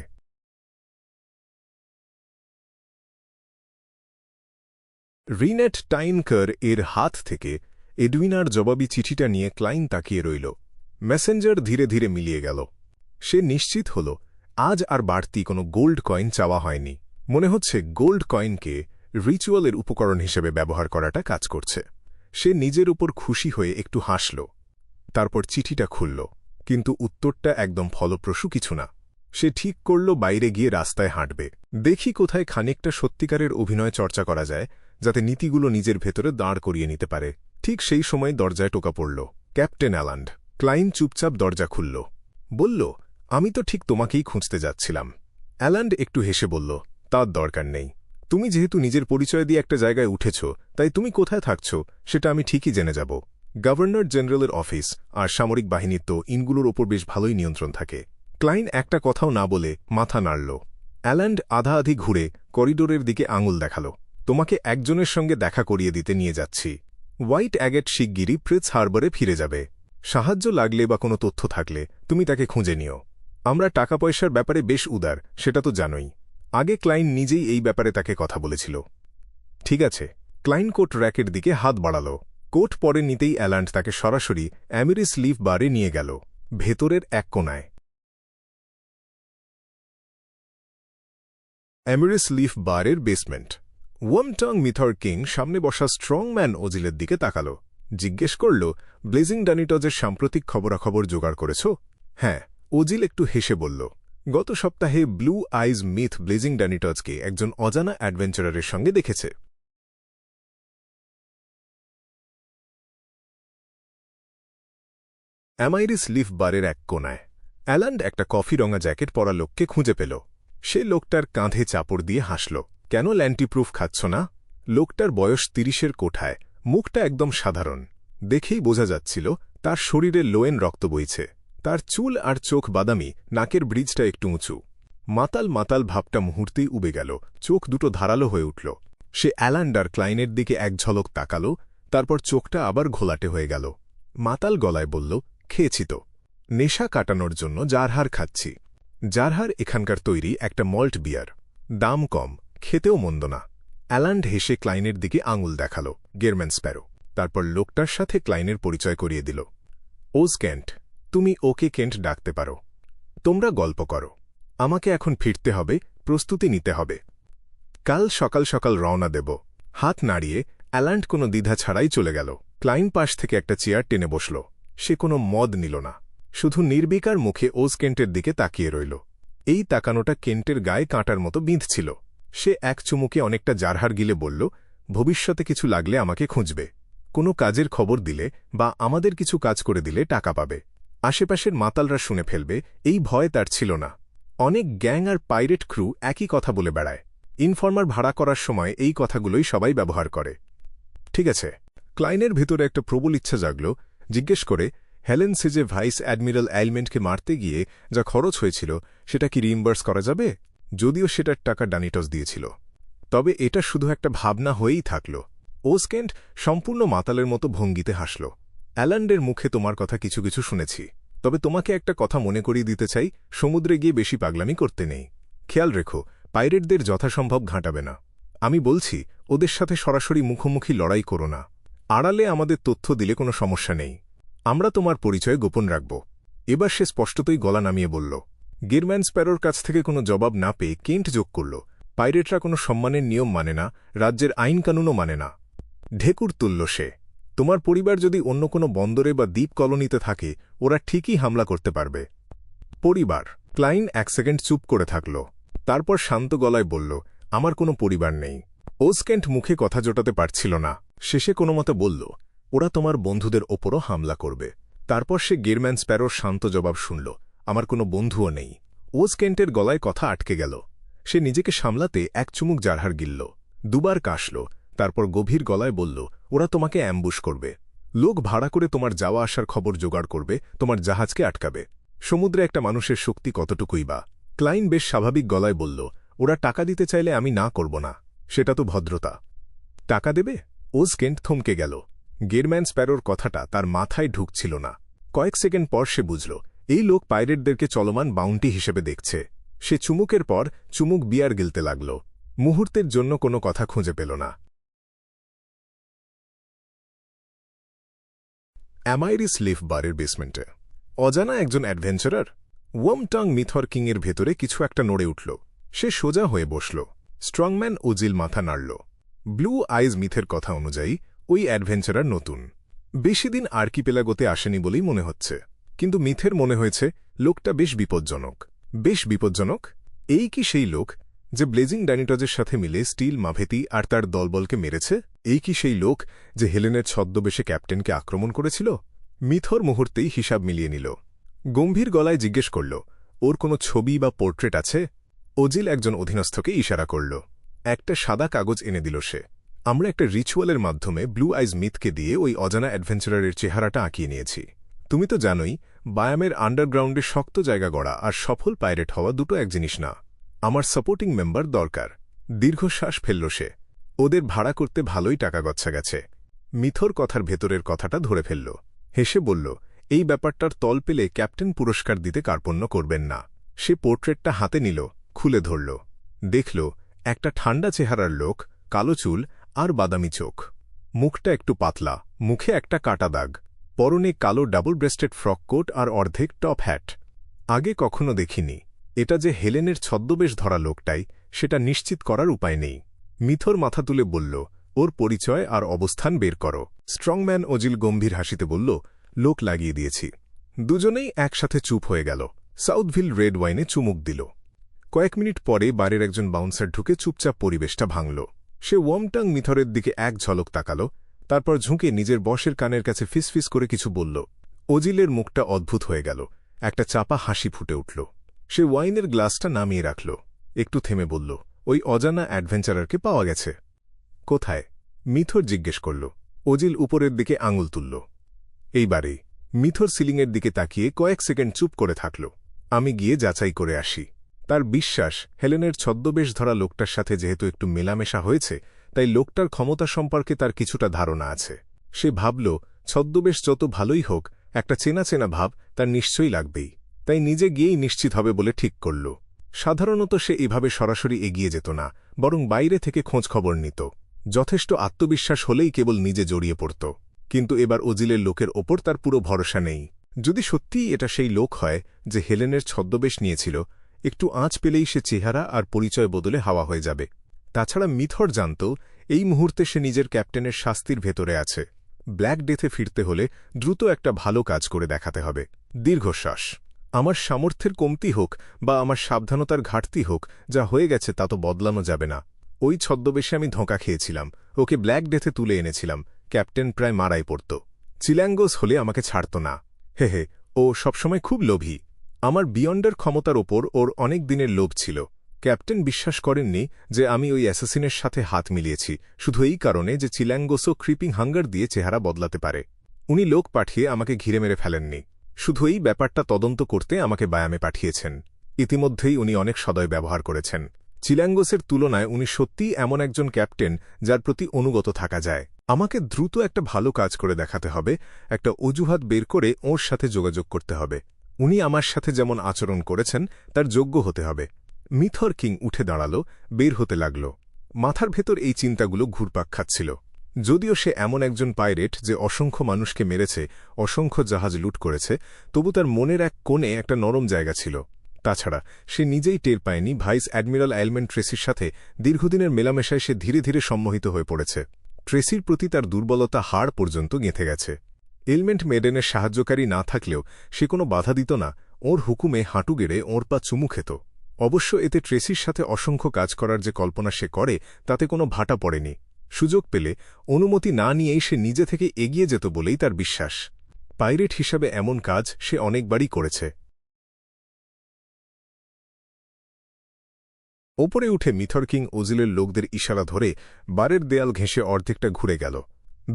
রিনেট টাইনকার এর হাত থেকে এডউইনার জবাবি চিঠিটা নিয়ে ক্লাইন তাকিয়ে রইল। মেসেঞ্জার ধীরে ধীরে মিলিয়ে গেল। সে নিশ্চিত হল আজ আর বাড়তি কোনো গোল্ড কয়েন চাওয়া হয়নি। মনে হচ্ছে গোল্ড কয়েনকে রিচুয়ালের উপকরণ হিসেবে ব্যবহার করাটা কাজ করছে। সে নিজের উপর খুশি হয়ে একটু হাসল। তারপর চিঠিটা খুলল, কিন্তু উত্তরটা একদম ফলপ্রসূ কিছু না। সে ঠিক করল বাইরে গিয়ে রাস্তায় হাঁটবে। দেখি কোথায় খানিকটা সত্যিকারের অভিনয় চর্চা করা যায়, যাতে নীতিগুলো নিজের ভেতরে দাঁড় করিয়ে নিতে পারে। ঠিক সেই সময় দরজায় টোকা পড়ল। ক্যাপ্টেন অ্যালান্ড। ক্লাইন চুপচাপ দরজা খুলল। বলল, আমি তো ঠিক তোমাকেই খুঁজতে যাচ্ছিলাম। অ্যালান্ড একটু হেসে বলল, তার দরকার নেই। তুমি যেহেতু নিজের পরিচয় দিয়ে একটা জায়গায় উঠেছ, তাই তুমি কোথায় থাকছ সেটা আমি ঠিকই জেনে যাব। গভর্নর জেনারেলের অফিস আর সামরিক বাহিনীর তো ইনগুলোর ওপর বেশ ভালোই নিয়ন্ত্রণ থাকে। ক্লাইন একটা কথাও না বলে মাথা নাড়ল। অ্যাল্যান্ড আধা আধি ঘুরে করিডোরের দিকে আঙুল দেখাল। তোমাকে একজনের সঙ্গে দেখা করিয়ে দিতে নিয়ে যাচ্ছি। হোয়াইট অ্যাগেট শিগগিরই প্রিটস হারবারে ফিরে যাবে। সাহায্য লাগলে বা কোনো তথ্য থাকলে তুমি তাকে খুঁজে নিও। আমরা টাকা পয়সার ব্যাপারে বেশ উদার, সেটা তো জানোই। আগে ক্লাইন নিজেই এই ব্যাপারে তাকে কথা বলেছিল। ঠিক আছে। ক্লাইন কোট র্যাকের দিকে হাত বাড়াল। কোট পরে নিতেই অ্যাল্যান্ড তাকে সরাসরি অ্যামিরিস লিফ বারে নিয়ে গেল, ভেতরের এক কোণায়। অ্যামিরিস লিফ বারের বেসমেন্ট। ওয়ামটং মিথর কিং সামনে বসা স্ট্রংম্যান ওজিলের দিকে তাকাল। জিজ্ঞেস করল, ব্লেজিং ডানিটজের সাম্প্রতিক খবরাখবর জোগাড় করেছ? হ্যাঁ। ওজিল একটু হেসে বলল, গত সপ্তাহে ব্লু আইজ মিথ ব্লেজিং ডানিটজকে একজন অজানা অ্যাডভেঞ্চারারের সঙ্গে দেখেছে। অ্যামাইরিস লিফ বারের এক কোণায় অ্যাল্যান্ড একটা কফি রঙা জ্যাকেট পরা লোককে খুঁজে পেল। সে লোকটার কাঁধে চাপড় দিয়ে হাসল। কেন ল্যান্টিপ্রুফ খাচ্ছ না? লোকটার বয়স ৩০-এর কোঠায়, মুখটা একদম সাধারণ। দেখেই বোঝা যাচ্ছিল তার শরীরে লোয়েন রক্ত বইছে। তার চুল আর চোখ বাদামি, নাকের ব্রিজটা একটু উঁচু। মাতাল মাতাল ভাবটা মুহূর্তেই উবে গেল, চোখ দুটো ধারালো হয়ে উঠল। সে অ্যাল্যান্ড আর ক্লাইনের দিকে এক ঝলক তাকাল, তারপর চোখটা আবার ঘোলাটে হয়ে গেল। মাতাল গলায় বলল, খেয়েছি তো। নেশা কাটানোর জন্য জারহার খাচ্ছি। জারহার এখানকার তৈরি একটা মল্ট বিয়ার। দাম কম, খেতেও মন্দ না। অ্যাল্যান্ড হেসে ক্লাইনের দিকে আঙুল দেখাল, গেরম্যান স্প্যারো। তারপর লোকটার সাথে ক্লাইনের পরিচয় করিয়ে দিল। ওজ কেন্ট, তুমি ওকে কেন্ট ডাকতে পারো। তোমরা গল্প করো। আমাকে এখন ফিরতে হবে, প্রস্তুতি নিতে হবে। কাল সকাল সকাল রওনা দেব। হাত নাড়িয়ে অ্যাল্যান্ড কোনো দ্বিধা ছাড়াই চলে গেল। ক্লাইন পাশ থেকে একটা চেয়ার টেনে বসল। সে কোনো মদ নিল না, শুধু নির্বিকার মুখে ওজ কেন্টের দিকে তাকিয়ে রইল। এই তাকানোটা কেন্টের গায়ে কাঁটার মতো বিঁধছিল। সে এক চুমুকে অনেকটা জারহার গিলে বলল, ভবিষ্যতে কিছু লাগলে আমাকে খুঁজবে। কোনো কাজের খবর দিলে বা আমাদের কিছু কাজ করে দিলে টাকা পাবে। আশেপাশের মাতালরা শুনে ফেলবে, এই ভয় তার ছিল না। অনেক গ্যাং আর পাইরেট ক্রু একই কথা বলে বেড়ায়। ইনফর্মার ভাড়া করার সময় এই কথাগুলোই সবাই ব্যবহার করে। ঠিক আছে। ক্লাইনের ভেতরে একটা প্রবল ইচ্ছা জাগল, জিজ্ঞেস করে, হেলেন সিজে ভাইস অ্যাডমিরাল অ্যালমেন্টকে মারতে গিয়ে যা খরচ হয়েছিল সেটা কি রিইম্বার্স করা যাবে? যদিও সেটার টাকা ডানিটস দিয়েছিল। তবে এটা শুধু একটা ভাবনা হয়েই থাকল। ওজ কেন্ট সম্পূর্ণ মাতালের মতো ভঙ্গিতে হাসল। অ্যাল্যান্ডের মুখে তোমার কথা কিছু কিছু শুনেছি, তবে তোমাকে একটা কথা মনে করিয়ে দিতে চাই, সমুদ্রে গিয়ে বেশি পাগলামি করতে নেই। খেয়াল রেখো, পাইরেটদের যথাসম্ভব ঘাঁটাবে না। আমি বলছি, ওদের সাথে সরাসরি মুখোমুখি লড়াই করো না। আড়ালে আমাদের তথ্য দিলে কোনো সমস্যা নেই। আমরা তোমার পরিচয় গোপন রাখব। এবার সে স্পষ্টতই গলা নামিয়ে বলল। গেরম্যান স্প্যারোর কাছ থেকে কোনো জবাব না পেয়ে কেন্ট যোগ করল, পাইরেটরা কোনো সম্মানের নিয়ম মানে না, রাজ্যের আইন কানুনও মানে না। ঢেকুর তুলল সে। তোমার পরিবার যদি অন্য কোনো বন্দরে বা দ্বীপ কলোনিতে থাকে, ওরা ঠিকই হামলা করতে পারবে। পরিবার? ক্লাইন এক সেকেন্ড চুপ করে থাকল, তারপর শান্ত গলায় বলল, আমার কোনো পরিবার নেই। ওজ কেন্ট মুখে কথা জোটাতে পারছিল না। শেষে কোনোমতে বলল, ওরা তোমার বন্ধুদের ওপরও হামলা করবে। তারপর সে গেরম্যান স্প্যারোর শান্ত জবাব শুনল, আমার কোনো বন্ধুও নেই। ওজ কেন্টের গলায় কথা আটকে গেল। সে নিজেকে সামলাতে এক চুমুক জারহার গিলল, দুবার কাশল, তারপর গভীর গলায় বলল, ওরা তোমাকে অ্যাম্বুশ করবে। লোক ভাড়া করে তোমার যাওয়া আসার খবর জোগাড় করবে, তোমার জাহাজকে আটকাবে। সমুদ্রে একটা মানুষের শক্তি কতটুকুই বা। ক্লাইন বেশ স্বাভাবিক গলায় বলল, ওরা টাকা দিতে চাইলে আমি না করব না, সেটা তো ভদ্রতা। টাকা দেবে? ওজ কেন্ট থমকে গেল। গেরম্যান স্প্যারোর কথাটা তার মাথায় ঢুকছিল না। কয়েক সেকেন্ড পর সে বুঝল, এই লোক পাইরেটদেরকে চলমান বাউন্টি হিসেবে দেখছে। সে চুমুকের পর চুমুক বিয়ার গিলতে লাগল। মুহূর্তের জন্য কোনো কথা খুঁজে পেল না। অ্যামাইরিস লিফ বারের বেসমেন্টে অজানা একজন অ্যাডভেঞ্চারার। ওয়ামটং মিথর কিংয়ের ভেতরে কিছু একটা নড়ে উঠল। সে সোজা হয়ে বসল। স্ট্রংম্যান ওজিল মাথা নাড়ল। ব্লু আইজ মিথের কথা অনুযায়ী ওই অ্যাডভেঞ্চারার নতুন, বেশি দিন আর্কিপেলাগোতে আসেনি বলেই মনে হচ্ছে। কিন্তু মিথের মনে হয়েছে লোকটা বেশ বিপজ্জনক। বেশ বিপজ্জনক? এই কি সেই লোক যে ব্লেজিং ডানিটজের সাথে মিলে স্টিল মাভেতি আর তার দলবলকে মেরেছে? এই কি সেই লোক যে হেলেনের ছদ্মবেশে ক্যাপ্টেনকে আক্রমণ করেছিল? মিথর মুহূর্তেই হিসাব মিলিয়ে নিল। গম্ভীর গলায় জিজ্ঞেস করল, ওর কোনো ছবি বা পোর্ট্রেট আছে? ওজিল একজন অধীনস্থকে ইশারা করল। একটা সাদা কাগজ এনে দিল সে। আমরা একটা রিচুয়ালের মাধ্যমে ব্লু আইজ মিথকে দিয়ে ওই অজানা অ্যাডভেঞ্চারারের চেহারাটা আঁকিয়ে নিয়েছি। তুমি তো জানোই, বায়ামের আন্ডারগ্রাউন্ডে শক্ত জায়গা গড়া আর সফল পাইরেট হওয়া দুটো এক জিনিস না। আমার সাপোর্টিং মেম্বার দরকার। দীর্ঘশ্বাস ফেলল সে। ওদের ভাড়া করতে ভালোই টাকা গচ্ছা গেছে। মিথর কথার ভেতরের কথাটা ধরে ফেলল। হেসে বলল, এই ব্যাপারটার তল পেলে ক্যাপ্টেন পুরস্কার দিতে কার্পণ্য করবেন না। সে পোর্ট্রেটটা হাতে নিল, খুলে ধরল। দেখল একটা ঠান্ডা চেহারার লোক, কালো চুল আর বাদামি চোখ। মুখটা একটু পাতলা, মুখে একটা কাটা দাগ। পরনে কালো ডাবল ব্রেস্টেড ফ্রক কোট আর অর্ধেক টপ হ্যাট। আগে কখনো দেখিনি। এটা যে হেলেনের ছদ্মবেশ ধরা লোকটাই, সেটা নিশ্চিত করার উপায় নেই। মিথর মাথা তুলে বলল, ওর পরিচয় আর অবস্থান বের করো। স্ট্রংম্যান ওজিল গম্ভীর হাসিতে বলল, লোক লাগিয়ে দিয়েছি। দুজনেই একসাথে চুপ হয়ে গেল। সাউথভিল রেড ওয়াইনে চুমুক দিল। কয়েক মিনিট পরে বাড়ির একজন বাউন্সার ঢুকে চুপচাপ পরিবেশটা ভাঙল। সে ওয়ামটাং মিথরের দিকে এক ঝলক তাকাল, তারপর ঝুঁকে নিজের বসের কানের কাছে ফিসফিস করে কিছু বলল। ওজিলের মুখটা অদ্ভুত হয়ে গেল। একটা চাপা হাসি ফুটে উঠল। সে ওয়াইনের গ্লাসটা নামিয়ে রাখল। একটু থেমে বলল, ওই অজানা অ্যাডভেঞ্চারারকে পাওয়া গেছে। কোথায়? মিথর জিজ্ঞেস করল। ওজিল উপরের দিকে আঙুল তুলল। এইবারেই। মিথর সিলিংয়ের দিকে তাকিয়ে কয়েক সেকেন্ড চুপ করে থাকল। আমি গিয়ে যাচাই করে আসি। তার বিশ্বাস, হেলেনের ছদ্মবেশ ধরা লোকটার সাথে যেহেতু একটু মেলামেশা হয়েছে, তাই লোকটার ক্ষমতা সম্পর্কে তার কিছুটা ধারণা আছে। সে ভাবল, ছদ্মবেশ যত ভালোই হোক, একটা চেনা চেনা ভাব তার নিশ্চয়ই লাগবেই। তাই নিজে গিয়েই নিশ্চিত হবে বলে ঠিক করল। সাধারণত সে এভাবে সরাসরি এগিয়ে যেত না, বরং বাইরে থেকে খোঁজখবর নিত। যথেষ্ট আত্মবিশ্বাস হলেই কেবল নিজে জড়িয়ে পড়ত। কিন্তু এবার ওজিলের লোকের ওপর তার পুরো ভরসা নেই। যদি সত্যিই এটা সেই লোক হয় যে হেলেনের ছদ্মবেশ নিয়েছিল, একটু আঁচ পেলেই সে চেহারা আর পরিচয় বদলে হাওয়া হয়ে যাবে। তাছাড়া মিথর জানত, এই মুহূর্তে সে নিজের ক্যাপ্টেনের শাস্তির ভেতরে আছে। ব্ল্যাক ডেথে ফিরতে হলে দ্রুত একটা ভালো কাজ করে দেখাতে হবে। দীর্ঘশ্বাস। আমার সামর্থ্যের কমতি হোক বা আমার সাবধানতার ঘাটতি হোক, যা হয়ে গেছে তা তো বদলানো যাবে না। ওই ছদ্মবেশে আমি ধোঁকা খেয়েছিলাম, ওকে ব্ল্যাক ডেথে তুলে এনেছিলাম। ক্যাপ্টেন প্রায় মারাই পড়ত। চিল্যাঙ্গোস হলে আমাকে ছাড়ত না। হে হে, ও সবসময় খুব লোভী। আমার বিয়ন্ডের ক্ষমতার ওপর ওর অনেক দিনের লোভ ছিল। ক্যাপ্টেন বিশ্বাস করেননি যে আমি ওই অ্যাসাসিনের সাথে হাত মিলিয়েছি, শুধু এই কারণে যে চিল্যাঙ্গোসও ক্রিপিং হাঙ্গার দিয়ে চেহারা বদলাতে পারে। উনি লোক পাঠিয়ে আমাকে ঘিরে মেরে ফেলেননি, শুধু এই ব্যাপারটা তদন্ত করতে আমাকে বায়ামে পাঠিয়েছেন। ইতিমধ্যেই উনি অনেক সদয় ব্যবহার করেছেন। চিল্যাঙ্গোসের তুলনায় উনি সত্যিই এমন একজন ক্যাপ্টেন যার প্রতি অনুগত থাকা যায়। আমাকে দ্রুত একটা ভালো কাজ করে দেখাতে হবে, একটা অজুহাত বের করে ওর সাথে যোগাযোগ করতে হবে। উনি আমার সাথে যেমন আচরণ করেছেন তার যোগ্য হতে হবে। মিথর কিং উঠে দাঁড়াল, বের হতে লাগল। মাথার ভেতর এই চিন্তাগুলো ঘুরপাক খাচ্ছিল। যদিও সে এমন একজন পাইরেট যে অসংখ্য মানুষকে মেরেছে, অসংখ্য জাহাজ লুট করেছে, তবু তার মনের এক কোণে একটা নরম জায়গা ছিল। তাছাড়া সে নিজেই টের পায়নি ভাইস অ্যাডমিরাল এলমেন্ট ট্রেসির সাথে দীর্ঘদিনের মেলামেশায় সে ধীরে ধীরে সম্মোহিত হয়ে পড়েছে। ট্রেসির প্রতি তার দুর্বলতা হাড় পর্যন্ত গেঁথে গেছে। এলমেন্ট মেডেনের সাহায্যকারী না থাকলেও সে কোনো বাধা দিত না, ওর হুকুমে হাঁটু গেড়ে ওর পা চুমু খেত। অবশ্য এতে ট্রেসির সাথে অসংখ্য কাজ করার যে কল্পনা সে করে, তাতে কোনো ভাটা পড়েনি। সুযোগ পেলে অনুমতি না নিয়েই সে নিজে থেকে এগিয়ে যেত বলেই তার বিশ্বাস। পাইরেট হিসাবে এমন কাজ সে অনেকবারই করেছে। ওপরে উঠে মিথর কিং ওজিলের লোকদের ইশারা ধরে বারের দেয়াল ঘেঁষে অর্ধেকটা ঘুরে গেল।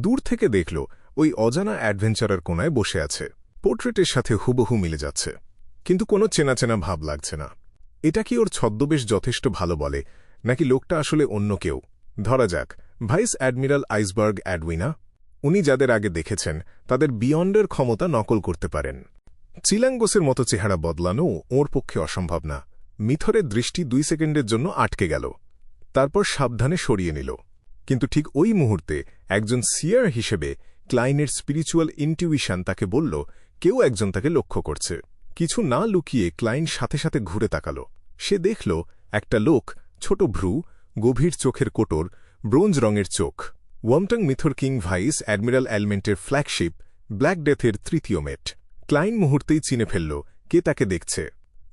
দূর থেকে দেখল ওই অজানা অ্যাডভেঞ্চারার কোনায় বসে আছে। পোর্ট্রেটের সাথে হুবহু মিলে যাচ্ছে, কিন্তু কোনো চেনা চেনা ভাব লাগছে না। এটা কি ওর ছদ্মবেশ যথেষ্ট ভালো বলে, নাকি লোকটা আসলে অন্য কেউ? ধরা যাক ভাইস অ্যাডমিরাল আইসবার্গ অ্যাডউইনা। উনি যাদের আগে দেখেছেন তাদের বিয়ন্ডের ক্ষমতা নকল করতে পারেন। চিল্যাঙ্গোসের মতো চেহারা বদলানো ওর পক্ষে অসম্ভব না। মিথরের দৃষ্টি 2 সেকেন্ডের জন্য আটকে গেল, তারপর সাবধানে সরিয়ে নিল। কিন্তু ঠিক ওই মুহূর্তে একজন সিয়ার হিসেবে ক্লাইনের স্পিরিচুয়াল ইনটিউশন তাকে বলল, কেউ একজন তাকে লক্ষ্য করছে। কিছু না লুকিয়ে ক্লাইন সাথে সাথে ঘুরে তাকাল। সে দেখল একটা লোক, ছোট ভ্রু, গভীর চোখের কোটর, ব্রোঞ্জ রঙের চোখ। ওয়ামটাং মিথর কিং ভাইস অ্যাডমিরাল এলমেন্টের ফ্ল্যাগশিপ ব্ল্যাক ডেথের তৃতীয় মেট। ক্লাইন মুহূর্তেই চিনে ফেলল কে তাকে দেখছে।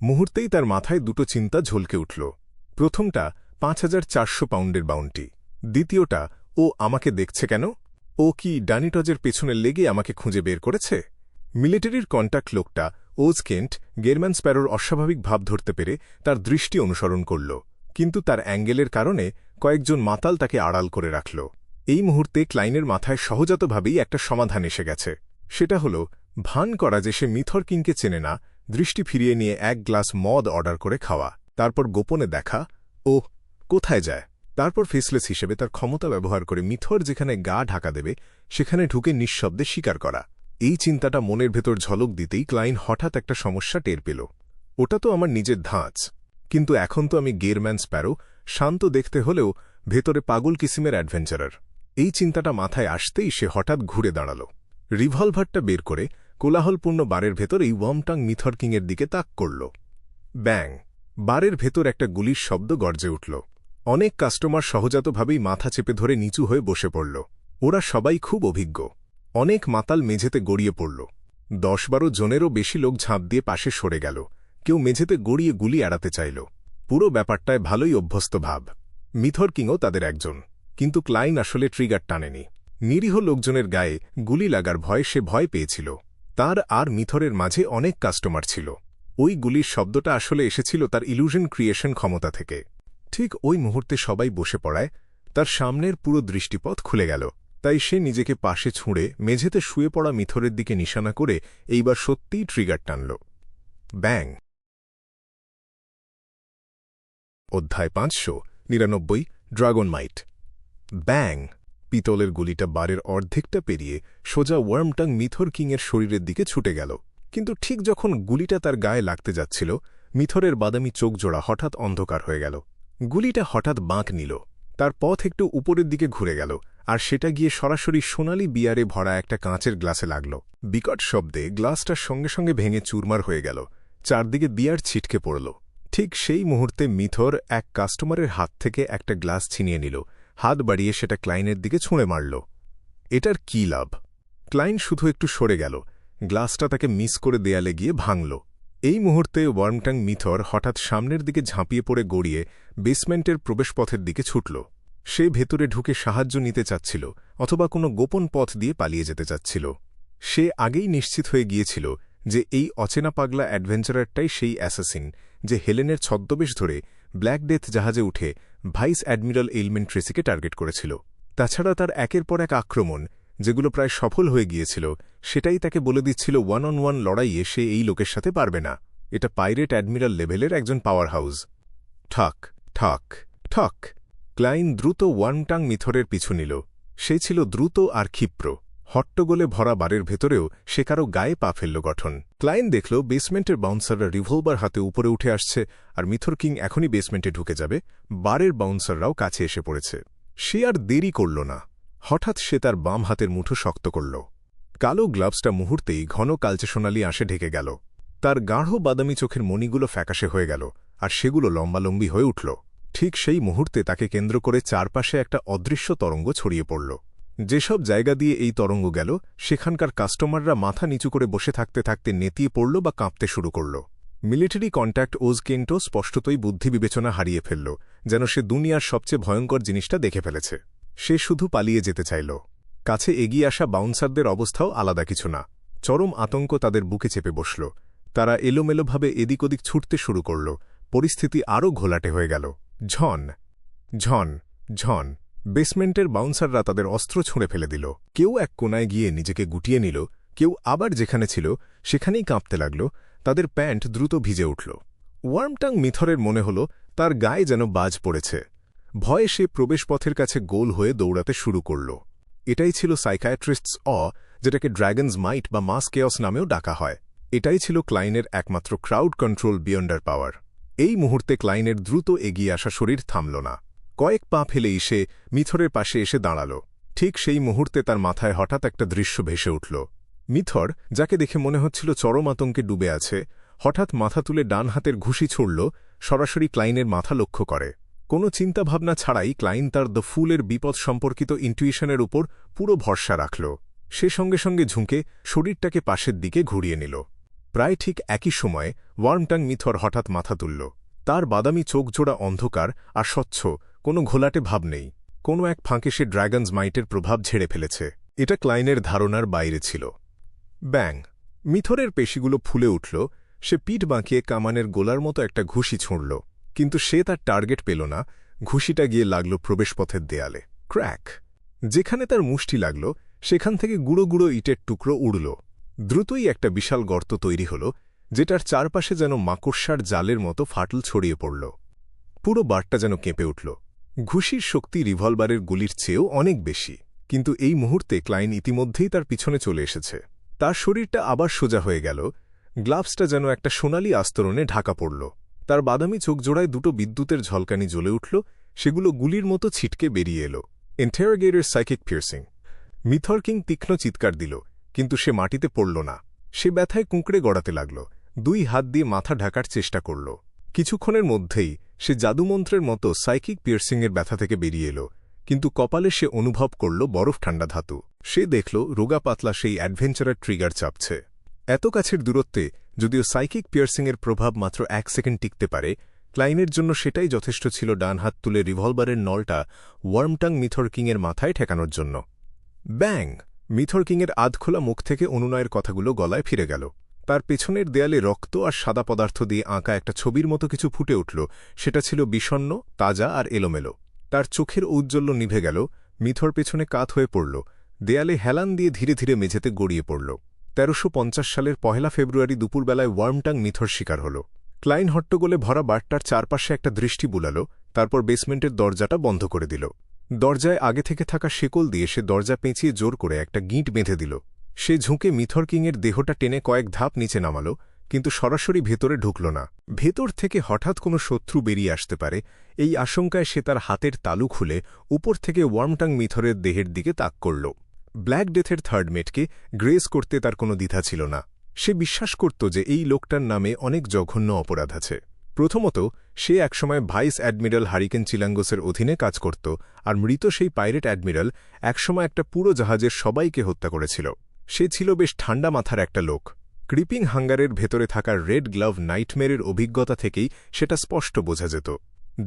মুহূর্তেই তার মাথায় দুটো চিন্তা ঝলকে উঠল। প্রথমটা 5400 পাউন্ডের বাউন্টি। দ্বিতীয়টা, ও আমাকে দেখছে কেন? ও কি ডানিটজের পেছনে লেগে আমাকে খুঁজে বের করেছে? মিলিটারির কন্ট্যাক্ট লোকটা ওজ কেন্ট গেরম্যান স্প্যারোর অস্বাভাবিক ভাব ধরতে পেরে তার দৃষ্টি অনুসরণ করল, কিন্তু তার অ্যাঙ্গেলের কারণে কয়েকজন মাতাল তাকে আড়াল করে রাখল। এই মুহূর্তে ক্লাইনের মাথায় সহজাতভাবেই একটা সমাধান এসে গেছে। সেটা হল ভান করা যে সে মিথর কিংকে চেনে না, দৃষ্টি ফিরিয়ে নিয়ে এক গ্লাস মদ অর্ডার করে খাওয়া, তারপর গোপনে দেখা ও কোথায় যায়, তারপর ফেসলেস হিসেবে তার ক্ষমতা ব্যবহার করে মিথর যেখানে গা ঢাকা দেবে সেখানে ঢুকে নিঃশব্দে স্বীকার করা। এই চিন্তাটা মনের ভেতর ঝলক দিতেই ক্লাইন হঠাৎ একটা সমস্যা টের পেল। ওটা তো আমার নিজের ধাঁচ, কিন্তু এখন তো আমি গেরম্যান স্প্যারো, শান্ত দেখতে হলেও ভেতরে পাগল কিসিমের অ্যাডভেঞ্চারার। এই চিন্তাটা মাথায় আসতেই সে হঠাৎ ঘুরে দাঁড়াল, রিভলভারটা বের করে কোলাহলপূর্ণ বারের ভেতর এই ওয়ার্মটাং মিথর কিংয়ের দিকে তাক করল। ব্যাং! বারের ভেতর একটা গুলির শব্দ গর্জে উঠল। অনেক কাস্টমার সহজাতভাবেই মাথা চেপে ধরে নিচু হয়ে বসে পড়ল। ওরা সবাই খুব অভিজ্ঞ। অনেক মাতাল মেঝেতে গড়িয়ে পড়ল। 10-12 জনেরও বেশি লোক ঝাঁপ দিয়ে পাশে সরে গেল। কেউ মেঝেতে গড়িয়ে গুলি এড়াতে চাইল। পুরো ব্যাপারটায় ভালোই অভ্যস্ত ভাব। মিথর কিংও তাদের একজন, কিন্তু ক্লাইন আসলে ট্রিগার টানেনি। নিরীহ লোকজনের গায়ে গুলি লাগার ভয়ে সে ভয় পেয়েছিল। তার আর মিথরের মাঝে অনেক কাস্টমার ছিল। ওই গুলির শব্দটা আসলে এসেছিল তার ইলুশন ক্রিয়েশন ক্ষমতা থেকে। ঠিক ওই মুহূর্তে সবাই বসে পড়ায় তার সামনের পুরো দৃষ্টিপথ খুলে গেল। তাই সে নিজেকে পাশে ছুঁড়ে মেঝেতে শুয়ে পড়া মিথরের দিকে নিশানা করে এইবার সত্যিই ট্রিগার টানল। ব্যাং! অধ্যায় 599, ড্রাগন মাইট। ব্যাং! পিতলের গুলিটা বারের অর্ধেকটা পেরিয়ে সোজা ওয়ার্মটাং মিথর কিংয়ের শরীরের দিকে ছুটে গেল। কিন্তু ঠিক যখন গুলিটা তার গায়ে লাগতে যাচ্ছিল, মিথরের বাদামি চোখজোড়া হঠাৎ অন্ধকার হয়ে গেল। গুলিটা হঠাৎ বাঁক নিল, তার পথ একটু উপরের দিকে ঘুরে গেল, আর সেটা গিয়ে সরাসরি সোনালি বিয়ারে ভরা একটা কাঁচের গ্লাসে লাগল। বিকট শব্দে গ্লাসটার সঙ্গে সঙ্গে ভেঙে চুরমার হয়ে গেল। চারদিকে বিয়ার ছিটকে পড়ল। ঠিক সেই মুহূর্তে মিথর এক কাস্টমারের হাত থেকে একটা গ্লাস ছিনিয়ে নিল, হাত বাড়িয়ে সেটা ক্লাইনের দিকে ছুঁড়ে মারল। এটার কী লাভ? ক্লাইন শুধু একটু সরে গেল, গ্লাসটা তাকে মিস করে দেয়ালে গিয়ে ভাঙল। এই মুহূর্তে ওয়ার্মটাং মিথর হঠাৎ সামনের দিকে ঝাঁপিয়ে পড়ে গড়িয়ে বেসমেন্টের প্রবেশপথের দিকে ছুটল। সে ভেতরে ঢুকে সাহায্য নিতে চাচ্ছিল, অথবা কোনো গোপন পথ দিয়ে পালিয়ে যেতে চাচ্ছিল। সে আগেই নিশ্চিত হয়ে গিয়েছিল যে এই অচেনা পাগলা অ্যাডভেঞ্চারারটাই সেই অ্যাসাসিন যে হেলেনের ছদ্মবেশ ধরে ব্ল্যাক ডেথ জাহাজে উঠে ভাইস অ্যাডমিরাল এইলমেন্ট ট্রেসিকে টার্গেট করেছিল। তাছাড়া তার একের পর এক আক্রমণ, যেগুলো প্রায় সফল হয়ে গিয়েছিল, সেটাই তাকে বলে দিচ্ছিল ওয়ান-অন-ওয়ান লড়াইয়ে সে এই লোকের সাথে পারবে না। এটা পাইরেট অ্যাডমিরাল লেভেলের একজন পাওয়ার হাউস। ঠক ঠক ঠক! ক্লাইন দ্রুত ওয়ার্মটাং মিথরের পিছু নিল। সে ছিল দ্রুত আর ক্ষিপ্র। হট্টগোলে ভরা বারের ভেতরেও সে কারো গায়ে পা ফেলল গঠন। ক্লাইন দেখল বেসমেন্টের বাউন্সাররা রিভলভার হাতে উপরে উঠে আসছে, আর মিথর কিং এখনই বেসমেন্টে ঢুকে যাবে। বারের বাউন্সাররাও কাছে এসে পড়েছে। সে আর দেরি করল না। হঠাৎ সে তার বাম হাতের মুঠো শক্ত করল। কালো গ্লাভসটা মুহূর্তেই ঘন কালচে সোনালি আঁশে ঢেকে গেল। তার গাঢ় বাদামি চোখের মণিগুলো ফ্যাকাশে হয়ে গেল, আর সেগুলো লম্বালম্বি হয়ে উঠল। ঠিক সেই মুহূর্তে তাকে কেন্দ্র করে চারপাশে একটা অদৃশ্য তরঙ্গ ছড়িয়ে পড়ল। যেসব জায়গা দিয়ে এই তরঙ্গ গেল, সেখানকার কাস্টমাররা মাথা নিচু করে বসে থাকতে থাকতে নেতিয়ে পড়ল বা কাঁপতে শুরু করল। মিলিটারি কন্ট্যাক্ট ওজ কেন্টো স্পষ্টতই বুদ্ধি বিবেচনা হারিয়ে ফেলল, যেন সে দুনিয়ার সবচেয়ে ভয়ঙ্কর জিনিসটা দেখে ফেলেছে। সে শুধু পালিয়ে যেতে চাইল। কাছে এগিয়ে আসা বাউন্সারদের অবস্থাও আলাদা কিছু না। চরম আতঙ্ক তাদের বুকে চেপে বসল। তারা এলোমেলোভাবে এদিক ওদিক ছুটতে শুরু করল। পরিস্থিতি আরও ঘোলাটে হয়ে গেল। ঝন ঝন ঝন! বেসমেন্টের বাউন্সাররা তাদের অস্ত্র ছুঁড়ে ফেলে দিল। কেউ এক কোনায় গিয়ে নিজেকে গুটিয়ে নিল, কেউ আবার যেখানে ছিল সেখানেই কাঁপতে লাগল। তাদের প্যান্ট দ্রুত ভিজে উঠল। ওয়ার্মটাং মিথরের মনে হল তার গায়ে যেন বাজ পড়েছে। ভয়ে সে প্রবেশপথের কাছে গোল হয়ে দৌড়াতে শুরু করল। এটাই ছিল সাইকায়াট্রিস্টস যেটাকে ড্র্যাগনস মাইট বা মাস কেয়স নামেও ডাকা হয়। এটাই ছিল ক্লাইনের একমাত্র ক্রাউড কন্ট্রোল বিয়ন্ডার পাওয়ার। এই মুহূর্তে ক্লাইনের দ্রুত এগিয়ে আসা শরীর থামল না। কয়েক পা ফেলেই সে মিথরের পাশে এসে দাঁড়াল। ঠিক সেই মুহূর্তে তার মাথায় হঠাৎ একটা দৃশ্য ভেসে উঠল। মিথর, যাকে দেখে মনে হচ্ছিল চরম আতঙ্কে ডুবে আছে, হঠাৎ মাথা তুলে ডান হাতের ঘুষি ছুড়ল, সরাসরি ক্লাইনের মাথা লক্ষ্য করে। কোনো চিন্তাভাবনা ছাড়াই ক্লাইন তার দ্য ফুলের বিপদ সম্পর্কিত ইন্টুইশনের উপর পুরো ভরসা রাখল। সে সঙ্গে সঙ্গে ঝুঁকে শরীরটাকে পাশের দিকে ঘুরিয়ে নিল। প্রায় ঠিক একই সময়ে ওয়ার্মটাং মিথর হঠাৎ মাথা তুলল। তার বাদামি চোখজোড়া অন্ধকার আর স্বচ্ছ, কোনো ঘোলাটে ভাব নেই। কোনো এক ফাঁকে সে ড্র্যাগনস মাইটের প্রভাব ঝেড়ে ফেলেছে। এটা ক্লাইনের ধারণার বাইরে ছিল। ব্যাং! মিথরের পেশিগুলো ফুলে উঠল। সে পিঠ বাঁকিয়ে কামানের গোলার মতো একটা ঘুষি ছুঁড়ল, কিন্তু সে তার টার্গেট পেল না। ঘুষিটা গিয়ে লাগল প্রবেশপথের দেয়ালে। ক্র্যাক! যেখানে তার মুষ্টি লাগল, সেখান থেকে গুঁড়ো গুঁড়ো ইটের টুকরো উড়ল। দ্রুতই একটা বিশাল গর্ত তৈরি হল, যেটার চারপাশে যেন মাকড়সার জালের মতো ফাটল ছড়িয়ে পড়ল। পুরো বারটা যেন কেঁপে উঠল। ঘুষির শক্তি রিভলভারের গুলির চেয়েও অনেক বেশি, কিন্তু এই মুহূর্তে ক্লাইন ইতিমধ্যেই তার পিছনে চলে এসেছে। তার শরীরটা আবার সোজা হয়ে গেল, গ্লাভসটা যেন একটা সোনালি আস্তরণে ঢাকা পড়ল। তার বাদামি চোখজোড়ায় দুটো বিদ্যুতের ঝলকানি জ্বলে উঠল, সেগুলো গুলির মতো ছিটকে বেরিয়ে এলো। ইন্টারোগেটর সাইকিক পিয়ার্সিং। মিথর কিং তীক্ষ্ণ চিৎকার দিল, কিন্তু সে মাটিতে পড়ল না। সে ব্যথায় কুঁকড়ে গড়াতে লাগল, 2 হাত দিয়ে মাথা ঢাকার চেষ্টা করল। কিছুক্ষণের মধ্যেই সে জাদুমন্ত্রের মতো সাইকিক পিয়ার্সিংয়ের ব্যথা থেকে বেরিয়ে এলো, কিন্তু কপালে সে অনুভব করল বরফ ঠান্ডা ধাতু। সে দেখল রোগা পাতলা সেই অ্যাডভেঞ্চারের ট্রিগার চাপছে। এত কাছের দূরত্বে যদিও সাইকিক পিয়ার্সিংয়ের প্রভাব মাত্র 1 সেকেন্ড টিকতে পারে, ক্লাইনের জন্য সেটাই যথেষ্ট ছিল ডান হাত তুলে রিভলভারের নলটা ওয়ার্মটাং মিথর কিংয়ের মাথায় ঠেকানোর জন্য। ব্যাং! মিথর কিংয়ের আধখোলা মুখ থেকে অনুনয়ের কথাগুলো গলায় ফিরে গেল। তার পেছনের দেয়ালে রক্ত আর সাদা পদার্থ দিয়ে আঁকা একটা ছবির মতো কিছু ফুটে উঠল। সেটা ছিল বিষণ্ণ, তাজা আর এলোমেলো। তার চোখের ঔজ্জ্বল্য নিভে গেল, মিথর পেছনে কাত হয়ে পড়ল, দেয়ালে হেলান দিয়ে ধীরে ধীরে মেঝেতে গড়িয়ে পড়ল। 1350 সালের 1 ফেব্রুয়ারি দুপুরবেলায় ওয়ার্মটাং মিথর শিকার হল। ক্লাইন হট্টগোলে ভরা বারটার চারপাশে একটা দৃষ্টি বুলাল, তারপর বেসমেন্টের দরজাটা বন্ধ করে দিল। দরজায় আগে থেকে থাকা শেকল দিয়ে সে দরজা পেঁচিয়ে জোর করে একটা গিঁট বেঁধে দিল। সে ঝুঁকে মিথর কিংয়ের দেহটা টেনে কয়েক ধাপ নিচে নামাল, কিন্তু সরাসরি ভেতরে ঢুকল না। ভেতর থেকে হঠাৎ কোনো শত্রু বেরিয়ে আসতে পারে, এই আশঙ্কায় সে তার হাতের তালু খুলে উপর থেকে ওয়ার্মটাং মিথরের দেহের দিকে তাক করল। ব্ল্যাক ডেথের থার্ড মেটকে গ্রেস করতে তার কোনো দ্বিধা ছিল না। সে বিশ্বাস করত যে এই লোকটার নামে অনেক জঘন্য অপরাধ আছে। প্রথমত, সে একসময় ভাইস অ্যাডমিরাল হারিকেন চিলাঙ্গোসের অধীনে কাজ করত, আর মৃত সেই পাইরেট অ্যাডমিরাল একসময় একটা পুরো জাহাজের সবাইকে হত্যা করেছিল। সে ছিল বেশ ঠান্ডা মাথার একটা লোক। ক্রিপিং হাঙ্গারের ভেতরে থাকা রেড গ্লাভ নাইটমেরের অভিজ্ঞতা থেকেই সেটা স্পষ্ট বোঝা যেত।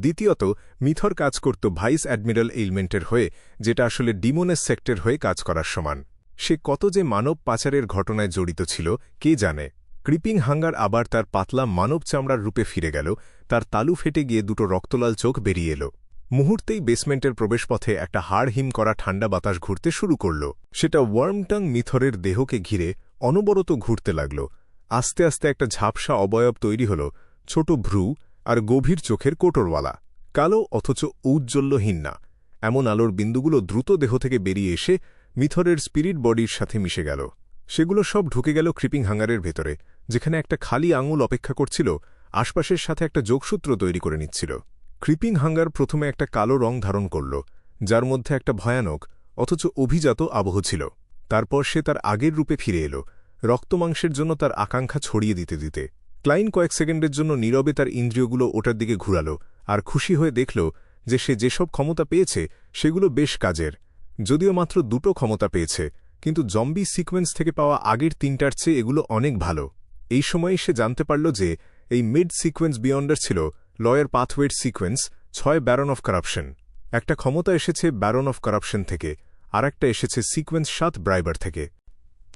দ্বিতীয়ত, মিথর কাজ করত ভাইস অ্যাডমিরাল এইলমেন্টের হয়ে, যেটা আসলে ডিমোনেস সেক্টর হয়ে কাজ করার সমান। সে কত যে মানব পাচারের ঘটনায় জড়িত ছিল কে জানে। ক্রিপিং হাঙ্গার আবার তার পাতলা মানব চামড়ার রূপে ফিরে গেল, তার তালু ফেটে গিয়ে দুটো রক্তলাল চোখ বেরিয়ে এলো। মুহূর্তেই বেসমেন্টের প্রবেশপথে একটা হাড় হিম করা ঠান্ডা বাতাস ঘুরতে শুরু করল। সেটা ওয়ার্মটাং মিথরের দেহকে ঘিরে অনবরত ঘুরতে লাগল। আস্তে আস্তে একটা ঝাপসা অবয়ব তৈরি হল, ছোট ভ্রু আর গভীর চোখের কোটরওয়ালা, কালো অথচ ঔজ্জ্বল্যহীন না। এমন আলোর বিন্দুগুলো দ্রুত দেহ থেকে বেরিয়ে এসে মিথরের স্পিরিট বডির সাথে মিশে গেল। সেগুলো সব ঢুকে গেল ক্রিপিং হাঙ্গারের ভেতরে, যেখানে একটা খালি আঙুল অপেক্ষা করছিল, আশপাশের সাথে একটা যোগসূত্র তৈরি করে নিচ্ছিল। ক্রিপিং হাঙ্গার প্রথমে একটা কালো রং ধারণ করল, যার মধ্যে একটা ভয়ানক অথচ অভিজাত আবহ ছিল। তারপর সে তার আগের রূপে ফিরে এলো, রক্তমাংসের জন্য তার আকাঙ্ক্ষা ছড়িয়ে দিতে দিতে। ক্লাইন কয়েক সেকেন্ডের জন্য নীরবে তার ইন্দ্রিয়গুলো ওটার দিকে ঘুরাল, আর খুশি হয়ে দেখল যে সে যেসব ক্ষমতা পেয়েছে সেগুলো বেশ কাজের। যদিও মাত্র 2টো ক্ষমতা পেয়েছে, কিন্তু জম্বি সিকোয়েন্স থেকে পাওয়া আগের 3টার চেয়ে এগুলো অনেক ভালো। এই সময়ই সে জানতে পারল যে এই মিড সিকোয়েন্স বিয়ন্ডার ছিল লয়ার পাথওয়ের সিকোয়েন্স 6 ব্যারন অফ কারাপশন। একটা ক্ষমতা এসেছে ব্যারন অফ কারাপশন থেকে, আর একটা এসেছে সিকোয়েন্স 7 ব্রাইবার থেকে।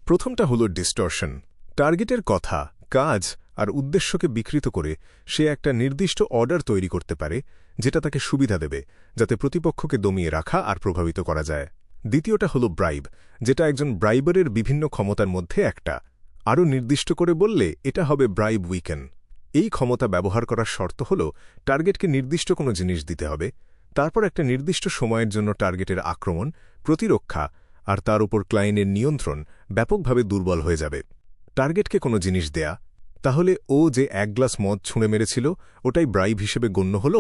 প্রথমটা হল ডিস্টর্শন। টার্গেটের কথা, কাজ আর উদ্দেশ্যকে বিকৃত করে সে একটা নির্দিষ্ট অর্ডার তৈরি করতে পারে, যেটা তাকে সুবিধা দেবে, যাতে প্রতিপক্ষকে দমিয়ে রাখা আর প্রভাবিত করা যায়। দ্বিতীয়টা হল ব্রাইব, যেটা একজন ব্রাইবারের বিভিন্ন ক্ষমতার মধ্যে একটা। আরও নির্দিষ্ট করে বললে এটা হবে ব্রাইব উইকেন। এই ক্ষমতা ব্যবহার করার শর্ত হল টার্গেটকে নির্দিষ্ট কোনো জিনিস দিতে হবে, তারপর একটা নির্দিষ্ট সময়ের জন্য টার্গেটের আক্রমণ, প্রতিরক্ষা আর তার উপর ক্লায়েন্টের নিয়ন্ত্রণ ব্যাপকভাবে দুর্বল হয়ে যাবে। টার্গেটকে কোনো জিনিস দেয়া, তাহলে ও যে 1 গ্লাস মদ ছুঁড়ে মেরেছিল ওটাই ব্রাইব হিসেবে গণ্য হল।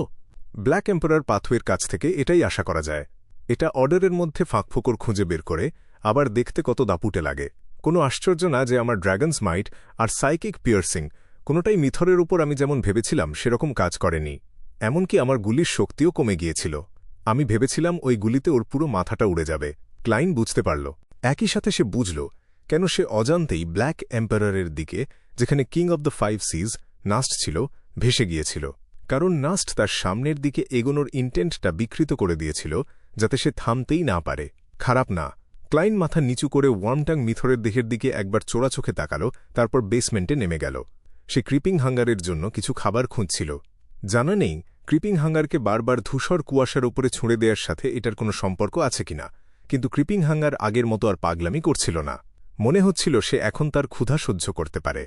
ব্ল্যাক এম্পারার পাথওয়ের কাছ থেকে এটাই আশা করা যায়। এটা অর্ডারের মধ্যে ফাঁকফোকর খুঁজে বের করে, আবার দেখতে কত দাপুটে লাগে। কোনো আশ্চর্য না যে আমার ড্র্যাগনস মাইট আর সাইকিক পিয়ার্সিং কোনোটাই মিথরের উপর আমি যেমন ভেবেছিলাম সেরকম কাজ করেনি। এমনকি আমার গুলির শক্তিও কমে গিয়েছিল। আমি ভেবেছিলাম ওই গুলিতে ওর পুরো মাথাটা উড়ে যাবে। ক্লাইন বুঝতে পারল। একই সাথে সে বুঝল কেন সে অজান্তেই ব্ল্যাক এম্পারারের দিকে, যেখানে king of the 5 seas Nast ছিল, ভেসে গিয়েছিল। কারণ নাস্ট তার সামনের দিকে এগোনোর ইন্টেন্টটা বিকৃত করে দিয়েছিল, যাতে সে থামতেই না পারে। খারাপ না। ক্লাইন মাথা নিচু করে ওয়ার্মটাং মিথরের দেহের দিকে একবার চোরা চোখে তাকাল, তারপর বেসমেন্টে নেমে গেল। সে ক্রিপিং হাঙ্গারের জন্য কিছু খাবার খুঁজছিল। জানা নেই ক্রিপিং হাঙ্গারকে বারবার ধূসর কুয়াশার উপরে ছুঁড়ে দেওয়ার সাথে এটার কোনো সম্পর্ক আছে কিনা, কিন্তু ক্রিপিং হাঙ্গার আগের মতো আর পাগলামি করছিল না। মনে হচ্ছিল সে এখন তার ক্ষুধা সহ্য করতে পারে।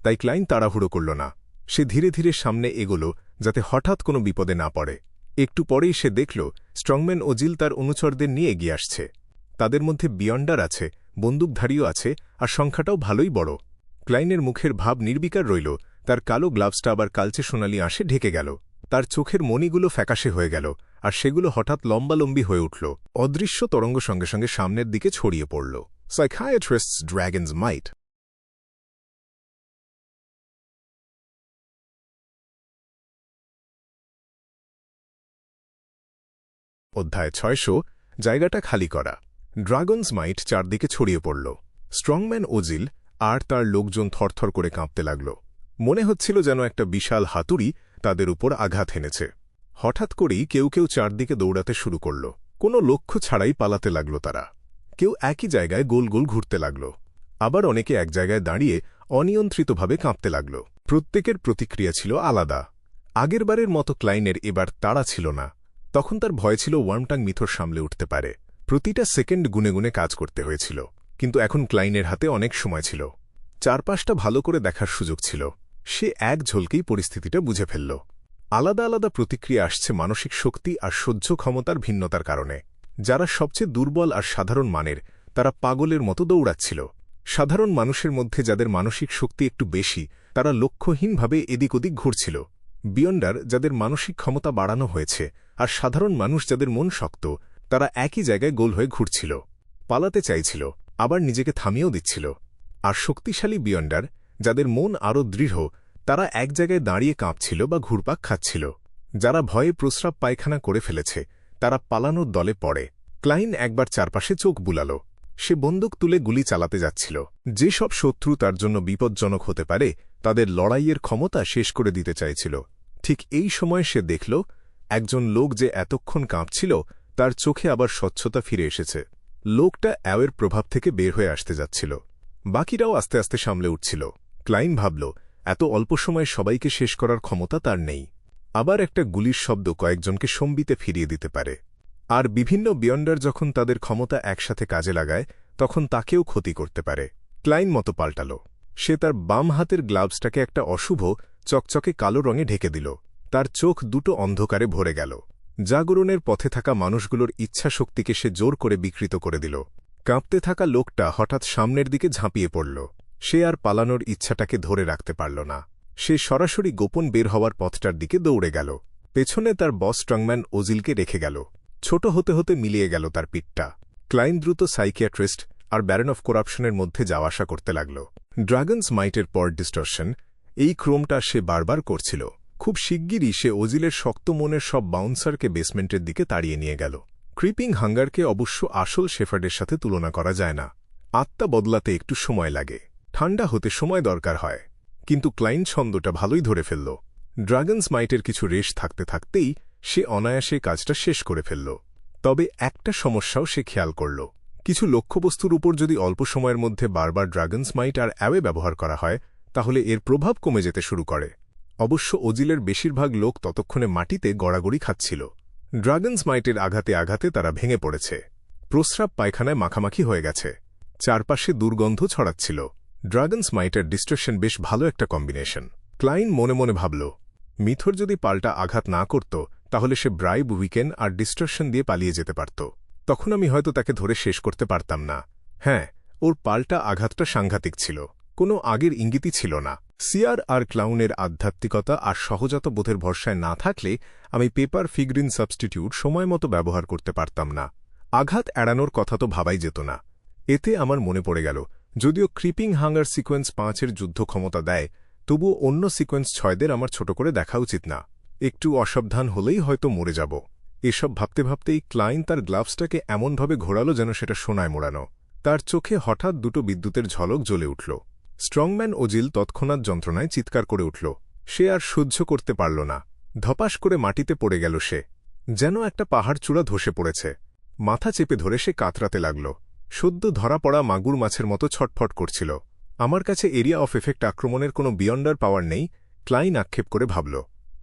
তাই ক্লাইন তাড়াহুড়ো করল না। সে ধীরে ধীরে সামনে এগোল, যাতে হঠাৎ কোনো বিপদে না পড়ে। একটু পরেই সে দেখল স্ট্রংম্যান ওজিল তার অনুচরদের নিয়ে এগিয়ে আসছে। তাদের মধ্যে বিয়ন্ডার আছে, বন্দুকধারীও আছে, আর সংখ্যাটাও ভালোই বড়। ক্লাইনের মুখের ভাব নির্বিকার রইল, তার কালো গ্লাভসটা আবার কালচে সোনালি আঁশে ঢেকে গেল। তার চোখের মণিগুলো ফ্যাকাশে হয়ে গেল, আর সেগুলো হঠাৎ লম্বালম্বি হয়ে উঠল। অদৃশ্য তরঙ্গ সঙ্গে সঙ্গে সামনের দিকে ছড়িয়ে পড়ল। সাইকিয়াট্রিস্টস ড্র্যাগনস মাইট। অধ্যায় 600। জায়গাটা খালি করা। ড্রাগনস মাইট চারদিকে ছড়িয়ে পড়ল। স্ট্রংম্যান ওজিল আর তার লোকজন থরথর করে কাঁপতে লাগল। মনে হচ্ছিল যেন একটা বিশাল হাতুড়ি তাদের উপর আঘাত হেনেছে। হঠাৎ করেই কেউ কেউ চারদিকে দৌড়াতে শুরু করল। কোনো লক্ষ্য ছাড়াই পালাতে লাগল তারা। কেউ একই জায়গায় গোল গোল ঘুরতে লাগল। আবার অনেকে এক জায়গায় দাঁড়িয়ে অনিয়ন্ত্রিতভাবে কাঁপতে লাগল। প্রত্যেকের প্রতিক্রিয়া ছিল আলাদা। আগেরবারের মতো ক্লাইনের এবার তাড়া ছিল না। তখন তার ভয় ছিল ওয়ার্মটাং মিথর সামলে উঠতে পারে। প্রতিটা সেকেন্ড গুনে গুনে কাজ করতে হয়েছিল। কিন্তু এখন ক্লাইনের হাতে অনেক সময় ছিল। চারপাশটা ভালো করে দেখার সুযোগ ছিল। সে এক ঝলকেই পরিস্থিতিটা বুঝে ফেলল। আলাদা আলাদা প্রতিক্রিয়া আসছে মানসিক শক্তি আর সহ্য ক্ষমতার ভিন্নতার কারণে। যারা সবচেয়ে দুর্বল আর সাধারণ মানের, তারা পাগলের মতো দৌড়াচ্ছিল। সাধারণ মানুষের মধ্যে যাদের মানসিক শক্তি একটু বেশি, তারা লক্ষ্যহীনভাবে এদিক ওদিক ঘুরছিল। বিয়ন্ডার, যাদের মানসিক ক্ষমতা বাড়ানো হয়েছে, আর সাধারণ মানুষ যাদের মন শক্ত, তারা একই জায়গায় গোল হয়ে ঘুরছিল। পালাতে চাইছিল, আবার নিজেকে থামিয়েও দিচ্ছিল। আর শক্তিশালী বিয়ন্ডার, যাদের মন আরও দৃঢ়, তারা এক জায়গায় দাঁড়িয়ে কাঁপছিল বা ঘুরপাক খাচ্ছিল। যারা ভয়ে প্রস্রাব পায়খানা করে ফেলেছে, তারা পালানোর দলে পড়ে। ক্লাইন একবার চারপাশে চোখ বুলাল। সে বন্দুক তুলে গুলি চালাতে যাচ্ছিল। যেসব শত্রু তার জন্য বিপজ্জনক হতে পারে, তাদের লড়াইয়ের ক্ষমতা শেষ করে দিতে চাইছিল। ঠিক এই সময় সে দেখল একজন লোক যে এতক্ষণ কাঁপছিল, তার চোখে আবার স্বচ্ছতা ফিরে এসেছে। লোকটা অ্যাওয়ের প্রভাব থেকে বের হয়ে আসতে যাচ্ছিল। বাকিরাও আস্তে আস্তে সামলে উঠছিল। ক্লাইন ভাবল, এত অল্প সময়ে সবাইকে শেষ করার ক্ষমতা তার নেই। আবার একটা গুলির শব্দ কয়েকজনকে সম্বিতে ফিরিয়ে দিতে পারে। আর বিভিন্ন বিয়ন্ডার যখন তাদের ক্ষমতা একসাথে কাজে লাগায়, তখন তাকেও ক্ষতি করতে পারে। ক্লাইন মতো পাল্টাল। সে তার বাম হাতের গ্লাভসটাকে একটা অশুভ, চকচকে কালো রঙে ঢেকে দিল। তার চোখ দুটো অন্ধকারে ভরে গেল। জাগরণের পথে থাকা মানুষগুলোর ইচ্ছাশক্তিকে সে জোর করে বিকৃত করে দিল। কাঁপতে থাকা লোকটা হঠাৎ সামনের দিকে ঝাঁপিয়ে পড়ল। সে আর পালানোর ইচ্ছাটাকে ধরে রাখতে পারল না। সে সরাসরি গোপন বের হওয়ার পথটার দিকে দৌড়ে গেল। পেছনে তার বস স্ট্রংম্যান ওজিলকে রেখে গেল। ছোট হতে হতে মিলিয়ে গেল তার পিঠটা। ক্লাইন দ্রুত সাইকিয়াট্রিস্ট আর ব্যারন অফ করাপশনের মধ্যে যাওয়া আসা করতে লাগল। ড্রাগনস মাইটের পর ডিস্টর্শন, এই ক্রমটা সে বারবার করছিল। খুব শিগগিরই সে ওজিলের শক্ত মনের সব বাউন্সারকে বেসমেন্টের দিকে তাড়িয়ে নিয়ে গেল। ক্রিপিং হাঙ্গারকে অবশ্য আসল শেফার্ডের সাথে তুলনা করা যায় না। আত্মা বদলাতে একটু সময় লাগে, ঠান্ডা হতে সময় দরকার হয়। কিন্তু ক্লাইন ছন্দটা ভালোই ধরে ফেলল। ড্রাগনস মাইটের কিছু রেশ থাকতে থাকতেই সে অনায়াসে কাজটা শেষ করে ফেলল। তবে একটা সমস্যাও সে খেয়াল করল। কিছু লক্ষ্যবস্তুর উপর যদি অল্প সময়ের মধ্যে বারবার ড্রাগনস মাইট আর অ্যাওয়ে ব্যবহার করা হয়, তাহলে এর প্রভাব কমে যেতে শুরু করে। অবশ্য ওজিলের বেশিরভাগ লোক ততক্ষণে মাটিতে গড়াগড়ি খাচ্ছিল। ড্রাগনস মাইটের আঘাতে আঘাতে তারা ভেঙে পড়েছে। প্রস্রাব পায়খানায় মাখামাখি হয়ে গেছে। চারপাশে দুর্গন্ধ ছড়াচ্ছিল। ড্রাগনস মাইটের ডিস্ট্রেকশন বেশ ভালো একটা কম্বিনেশন। ক্লাইন মনে মনে ভাবল, মিথর যদি পাল্টা আঘাত না করত, তাহলে সে ব্রাইব, উইকেন আর ডিস্ট্রেকশন দিয়ে পালিয়ে যেতে পারত। তখন আমি হয়তো তাকে ধরে শেষ করতে পারতাম না। হ্যাঁ, ওর পাল্টা আঘাতটা সাংঘাতিক ছিল। কোনো আগের ইঙ্গিতই ছিল না। সিয়ার আর ক্লাউনের আধ্যাত্মিকতা আর সহজাত বোধের ভরসায় না থাকলে আমি পেপার ফিগরিন সাবস্টিটিউট সময়মতো ব্যবহার করতে পারতাম না। আঘাত এড়ানোর কথা তো ভাবাই যেত না। এতে আমার মনে পড়ে গেল, যদিও ক্রিপিং হাঙ্গার সিকোয়েন্স 5-এর যুদ্ধ ক্ষমতা দেয়, তবুও অন্য সিকোয়েন্স 6-দের আমার ছোট করে দেখা উচিত না। একটু অসাবধান হলেই হয়তো মরে যাব। এসব ভাবতে ভাবতেই ক্লাইন তার গ্লাভসটাকে এমনভাবে ঘোরালো যেন সেটা সোনায় মোড়ানো। তার চোখে হঠাৎ দুটো বিদ্যুতের ঝলক জ্বলে উঠল। স্ট্রংম্যান ওজিল তৎক্ষণাৎ যন্ত্রণায় চিৎকার করে উঠল। সে আর সহ্য করতে পারল না। ধপাস করে মাটিতে পড়ে গেল সে, যেন একটা পাহাড়চূড়া ধসে পড়েছে। মাথা চেপে ধরে সে কাতরাতে লাগল। সদ্য ধরা পড়া মাগুর মাছের মতো ছটফট করছিল। আমার কাছে এরিয়া অফ এফেক্ট আক্রমণের কোনো বিয়ন্ডার পাওয়ার নেই, ক্লাইন আক্ষেপ করে ভাবল।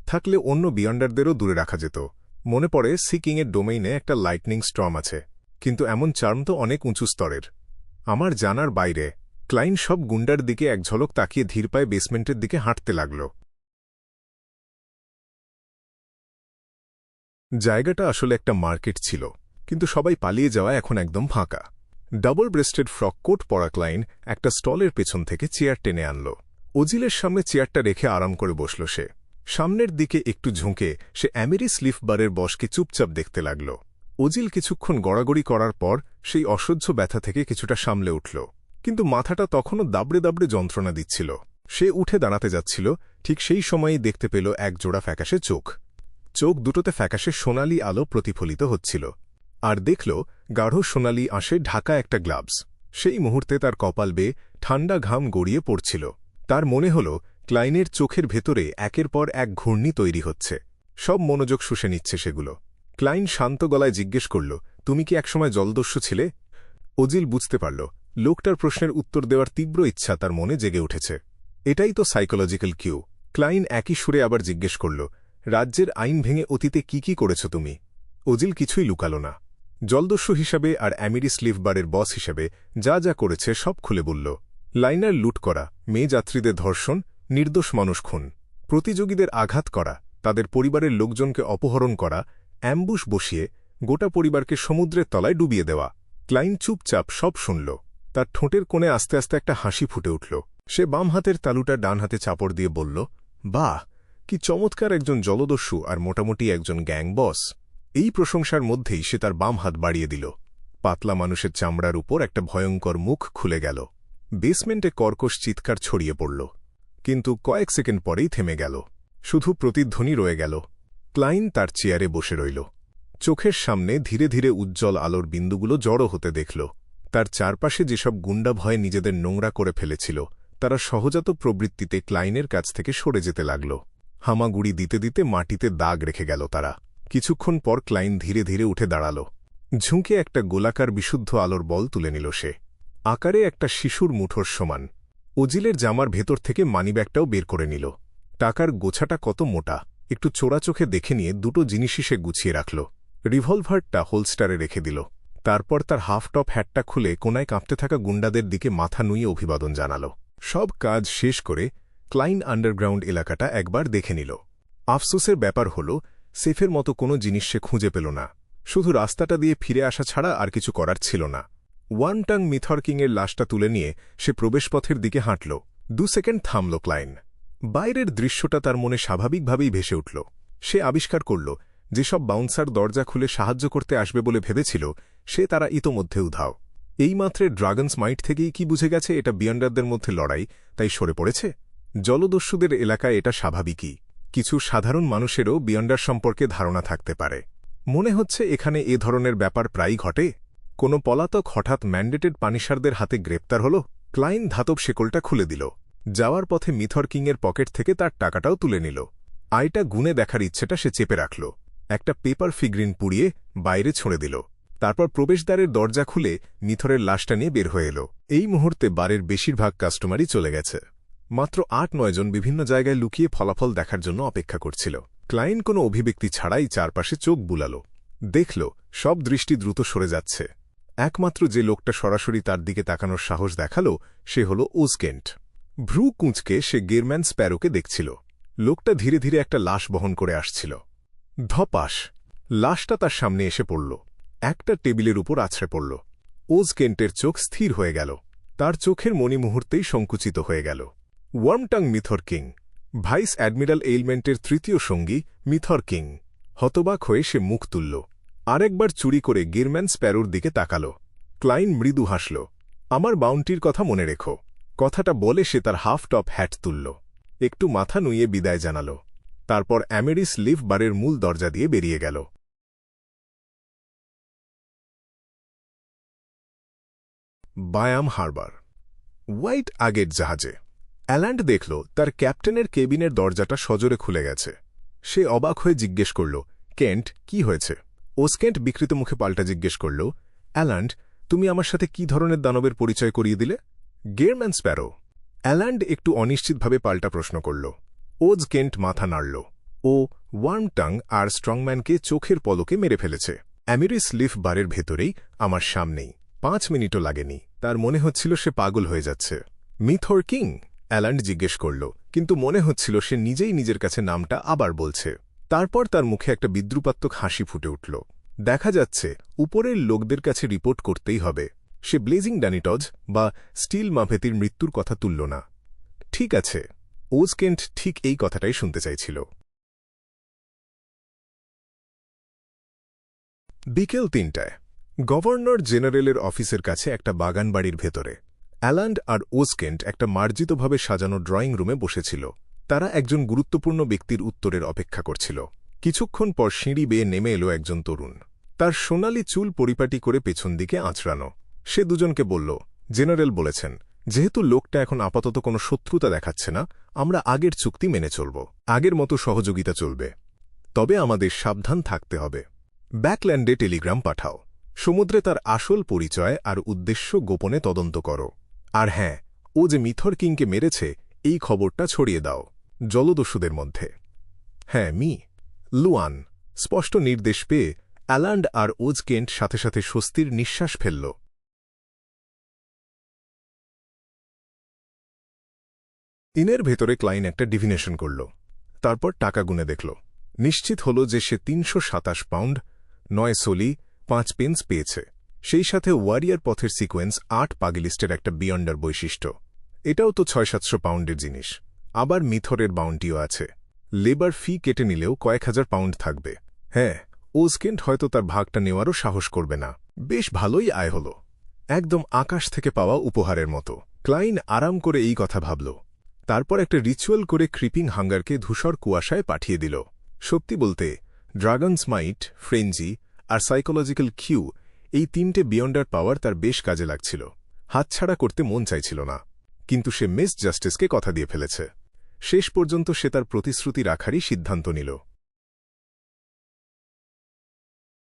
থাকলে অন্য বিয়ন্ডারদেরও দূরে রাখা যেত। মনে পড়ে সিকিংয়ের ডোমেইনে একটা লাইটনিং স্টর্ম আছে, কিন্তু এমন চার্ম তো অনেক উঁচু স্তরের। আমার জানার বাইরে। ক্লাইন সব গুন্ডার দিকে এক ঝলক তাকিয়ে ধীর পায়ে বেসমেন্টের দিকে হাঁটতে লাগল। জায়গাটা আসলে একটা মার্কেট ছিল, কিন্তু সবাই পালিয়ে যাওয়া এখন একদম ফাঁকা। ডাবল ব্রেস্টেড ফ্রক কোট পরা ক্লাইন একটা স্টলের পেছন থেকে চেয়ার টেনে আনল। ওজিলের সামনে চেয়ারটা রেখে আরাম করে বসল সে। সামনের দিকে একটু ঝুঁকে সে অ্যামেরিস লিফ বারের বসকে চুপচাপ দেখতে লাগল। ওজিল কিছুক্ষণ গড়াগড়ি করার পর সেই অসহ্য ব্যথা থেকে কিছুটা সামলে উঠল, কিন্তু মাথাটা তখনও দাবড়ে দাবড়ে যন্ত্রণা দিচ্ছিল। সে উঠে দাঁড়াতে যাচ্ছিল, ঠিক সেই সময়েই দেখতে পেল এক জোড়া ফ্যাকাশে চোখ। চোখ দুটোতে ফ্যাকাশে সোনালি আলো প্রতিফলিত হচ্ছিল, আর দেখল গাঢ় সোনালি আঁশে ঢাকা একটা গ্লাভস। সেই মুহূর্তে তার কপাল বেয়ে ঠান্ডা ঘাম গড়িয়ে পড়ছিল। তার মনে হল ক্লাইনের চোখের ভেতরে একের পর এক ঘূর্ণি তৈরি হচ্ছে, সব মনোযোগ শুষে নিচ্ছে সেগুলো। ক্লাইন শান্ত গলায় জিজ্ঞেস করল, তুমি কি একসময় জলদস্যু ছিলে? ওজিল বুঝতে পারল লোকটার প্রশ্নের উত্তর দেওয়ার তীব্র ইচ্ছা তার মনে জেগে উঠেছে। এটাই তো সাইকোলজিক্যাল কিউ। ক্লাইন একই সুরে আবার জিজ্ঞেস করল, রাজ্যের আইন ভেঙে অতীতে কি কি করেছ তুমি? ওজিল কিছুই লুকাল না। জলদস্যু হিসাবে আর অ্যামেরিস লিফ বারের বস হিসেবে যা যা করেছে সব খুলে বলল। লাইনার লুট করা, মেয়ে যাত্রীদের ধর্ষণ, নির্দোষ মানুষ খুন, প্রতিযোগীদের আঘাত করা, তাদের পরিবারের লোকজনকে অপহরণ করা, অ্যাম্বুশ বসিয়ে গোটা পরিবারকে সমুদ্রের তলায় ডুবিয়ে দেওয়া। ক্লাইন চুপচাপ সব শুনল। তার ঠোঁটের কোণে আস্তে আস্তে একটা হাসি ফুটে উঠল। সে বাম হাতের তালুটা ডান হাতে চাপড় দিয়ে বলল, বাহ, কি চমৎকার একজন জলদস্যু আর মোটামুটি একজন গ্যাং বস। এই প্রশংসার মধ্যেই সে তার বাম হাত বাড়িয়ে দিল। পাতলা মানুষের চামড়ার উপর একটা ভয়ঙ্কর মুখ খুলে গেল। বেসমেন্টে কর্কশ চিৎকার ছড়িয়ে পড়ল, কিন্তু কয়েক সেকেন্ড পরেই থেমে গেল। শুধু প্রতিধ্বনি রয়ে গেল। ক্লাইন তার চেয়ারে বসে রইল। চোখের সামনে ধীরে ধীরে উজ্জ্বল আলোর বিন্দুগুলো জড়ো হতে দেখল। তার চারপাশে যেসব গুন্ডা ভয়ে নিজেদের নোংরা করে ফেলেছিল, তারা সহজাত প্রবৃত্তিতে ক্লাইনের কাছ থেকে সরে যেতে লাগল। হামাগুড়ি দিতে দিতে মাটিতে দাগ রেখে গেল তারা। কিছুক্ষণ পর ক্লাইন ধীরে ধীরে উঠে দাঁড়াল। ঝুঁকে একটা গোলাকার বিশুদ্ধ আলোর বল তুলে নিল সে, আকারে একটা শিশুর মুঠোর সমান। ওজিলের জামার ভেতর থেকে মানিব্যাগটাও বের করে নিল। টাকার গোছাটা কত মোটা, একটু চোরা চোখে দেখে নিয়ে দুটো জিনিসই সে গুছিয়ে রাখল। রিভলভারটা হোলস্টারে রেখে দিল। তারপর তার হাফ টপ হ্যাটটা খুলে কোনায় কাঁপতে থাকা গুন্ডাদের দিকে মাথা নুয়ে অভিবাদন জানাল। সব কাজ শেষ করে ক্লাইন আন্ডারগ্রাউন্ড এলাকাটা একবার দেখে নিল। আফসোসের ব্যাপার হল, সেফের মতো কোনো জিনিস সে খুঁজে পেল না। শুধু রাস্তাটা দিয়ে ফিরে আসা ছাড়া আর কিছু করার ছিল না। ওয়ানটাং মিথরকিংয়ের লাশটা তুলে নিয়ে সে প্রবেশপথের দিকে হাঁটল। 2 সেকেন্ড থামল ক্লাইন। বাইরের দৃশ্যটা তার মনে স্বাভাবিকভাবেই ভেসে উঠল। সে আবিষ্কার করল, যেসব বাউন্সার দরজা খুলে সাহায্য করতে আসবে বলে ভেবেছিল, সে তারা ইতোমধ্যে উধাও। এইমাত্রে ড্রাগনস মাইট থেকেই কি বুঝে গেছে এটা বিয়ন্ডারদের মধ্যে লড়াই, তাই সরে পড়েছে? জলদস্যুদের এলাকায় এটা স্বাভাবিকই। কিছু সাধারণ মানুষেরও বিয়ন্ডার সম্পর্কে ধারণা থাকতে পারে। মনে হচ্ছে এখানে এ ধরনের ব্যাপার প্রায়ই ঘটে। কোনো পলাতক হঠাৎ ম্যান্ডেটেড পানিশারদের হাতে গ্রেপ্তার হল। ক্লাইন ধাতব শেকলটা খুলে দিল। যাওয়ার পথে মিথরকিংয়ের পকেট থেকে তার টাকাটাও তুলে নিল। আয়টা গুনে দেখার ইচ্ছেটা সে চেপে রাখল। একটা পেপার ফিগ্রিন পুড়িয়ে বাইরে ছুঁড়ে দিল। তারপর প্রবেশদ্বারের দরজা খুলে মিথরের লাশটা নিয়ে বের হয়ে এল। এই মুহূর্তে বারের বেশিরভাগ কাস্টমারই চলে গেছে। মাত্র 8-9 জন বিভিন্ন জায়গায় লুকিয়ে ফলাফল দেখার জন্য অপেক্ষা করছিল। ক্লাইন কোনো অভিব্যক্তি ছাড়াই চারপাশে চোখ বুলাল। দেখল সব দৃষ্টি দ্রুত সরে যাচ্ছে। একমাত্র যে লোকটা সরাসরি তার দিকে তাকানোর সাহস দেখাল, সে হল ওজকেন্ট। ভ্রু কুঁচকে সে গেরম্যান স্প্যারোকে দেখছিল। লোকটা ধীরে ধীরে একটা লাশ বহন করে আসছিল। ধপাস! লাশটা তার সামনে এসে পড়ল। একটা টেবিলের উপর আছড়ে পড়ল। ওজকেন্টের চোখ স্থির হয়ে গেল। তার চোখের মণি মুহূর্তেই সংকুচিত হয়ে গেল। ওয়ার্মটাং মিথরকিং, ভাইস অ্যাডমিরাল এইলমেন্টের তৃতীয় সঙ্গী মিথরকিং। হতবাক হয়ে সে মুখ তুলল। আরেকবার চুরি করে গেরম্যান স্প্যারোর দিকে তাকাল। ক্লাইন মৃদু হাসল। আমার বাউন্টির কথা মনে রেখো। কথাটা বলে সে তার হাফ টপ হ্যাট তুলল। একটু মাথা নুইয়ে বিদায় জানাল। তারপর অ্যামেরিস লিফ বারের মূল দরজা দিয়ে বেরিয়ে গেল। বায়াম হারবার, হোয়াইট আগেট জাহাজে। অ্যাল্যান্ড দেখল তার ক্যাপ্টেনের কেবিনের দরজাটা সজোরে খুলে গেছে। সে অবাক হয়ে জিজ্ঞেস করল, কেন্ট, কি হয়েছে? ওজকেন্ট বিকৃত মুখে পাল্টা জিজ্ঞেস করল, অ্যাল্যান্ড, তুমি আমার সাথে কি ধরনের দানবের পরিচয় করিয়ে দিলে? গেরম্যান স্প্যারো। অ্যাল্যান্ড একটু অনিশ্চিতভাবে পাল্টা প্রশ্ন করল। ওজকেন্ট মাথা নাড়ল। ও ওয়ার্মটাং আর স্ট্রংম্যানকে চোখের পলকে মেরে ফেলেছে। অ্যামেরিস লিফ বারের ভেতরেই, আমার সামনেই। 5 মিনিটও লাগেনি। তার মনে হচ্ছিল সে পাগল হয়ে যাচ্ছে। মিথর কিং? অ্যালান্ড জিজ্ঞেস করল, কিন্তু মনে হচ্ছিল সে নিজেই নিজের কাছে নামটা আবার বলছে। তারপর তার মুখে একটা বিদ্রুপাত্মক হাসি ফুটে উঠল। দেখা যাচ্ছে উপরের লোকদের কাছে রিপোর্ট করতেই হবে। সে ব্লেজিং ড্যানিটজ বা স্টিল মাভেতির মৃত্যুর কথা তুলল না। ঠিক আছে, ওজকেন্ট ঠিক এই কথাটাই শুনতে চাইছিল। বিকেল 3টায় গভর্নর জেনারেলের অফিসের কাছে একটা বাগান বাড়ির ভেতরে অ্যালান্ড আর ওজকেন্ট একটা মার্জিতভাবে সাজানো ড্রয়িং রুমে বসেছিল। তারা একজন গুরুত্বপূর্ণ ব্যক্তির উত্তরের অপেক্ষা করছিল। কিছুক্ষণ পর সিঁড়ি বেয়ে নেমে এলো একজন তরুণ। তার সোনালি চুল পরিপাটি করে পেছন দিকে আঁচড়ানো। সে দুজনকে বলল, জেনারেল বলেছেন, যেহেতু লোকটা এখন আপাতত কোনো শত্রুতা দেখাচ্ছে না, আমরা আগের চুক্তি মেনে চলব। আগের মতো সহযোগিতা চলবে। তবে আমাদের সাবধান থাকতে হবে। ব্যাকল্যান্ডে টেলিগ্রাম পাঠাও। সমুদ্রে তার আসল পরিচয় আর উদ্দেশ্য গোপনে তদন্ত করো। আর হ্যাঁ, ও যে মিথর কিংকে মেরেছে এই খবরটা ছড়িয়ে দাও জলদস্যুদের মধ্যে। হ্যাঁ, লুয়ান। স্পষ্ট নির্দেশ পেয়ে অ্যালান্ড আর ওজকেন্ট সাথে সাথে স্বস্তির নিঃশ্বাস ফেলল। ইনের ভেতরে ক্লাইন একটা ডিভিনেশন করল। তারপর টাকা গুনে দেখল। নিশ্চিত হল যে সে 327 পাউন্ড 9 সোলি 5 পেন্স পেয়েছে। সেই সাথে ওয়ারিয়ার পথের সিকোয়েন্স 8 পাগিলিস্টের একটা বিয়ন্ডার বৈশিষ্ট্য। এটাও তো 600-700 পাউন্ডের জিনিস। আবার মিথরের বাউন্টিও আছে। লেবার ফি কেটে নিলেও কয়েক হাজার পাউন্ড থাকবে। হ্যাঁ, ওজকেন্ট হয়তো তার ভাগটা নেওয়ারও সাহস করবে না। বেশ ভালোই আয় হল, একদম আকাশ থেকে পাওয়া উপহারের মতো। ক্লাইন আরাম করে এই কথা ভাবল। তারপর একটা রিচুয়াল করে ক্রিপিং হাঙ্গারকে ধূসর কুয়াশায় পাঠিয়ে দিল। সত্যি বলতে, ড্রাগনস মাইট, ফ্রেঞ্জি আর সাইকোলজিক্যাল কিউ, এই 3টে বিয়ন্ডার পাওয়ার তার বেশ কাজে লাগছিল। হাতছাড়া করতে মন চাইছিল না। কিন্তু সে মিস জাস্টিসকে কথা দিয়ে ফেলেছে। শেষ পর্যন্ত সে তার প্রতিশ্রুতি রাখারই সিদ্ধান্ত নিল।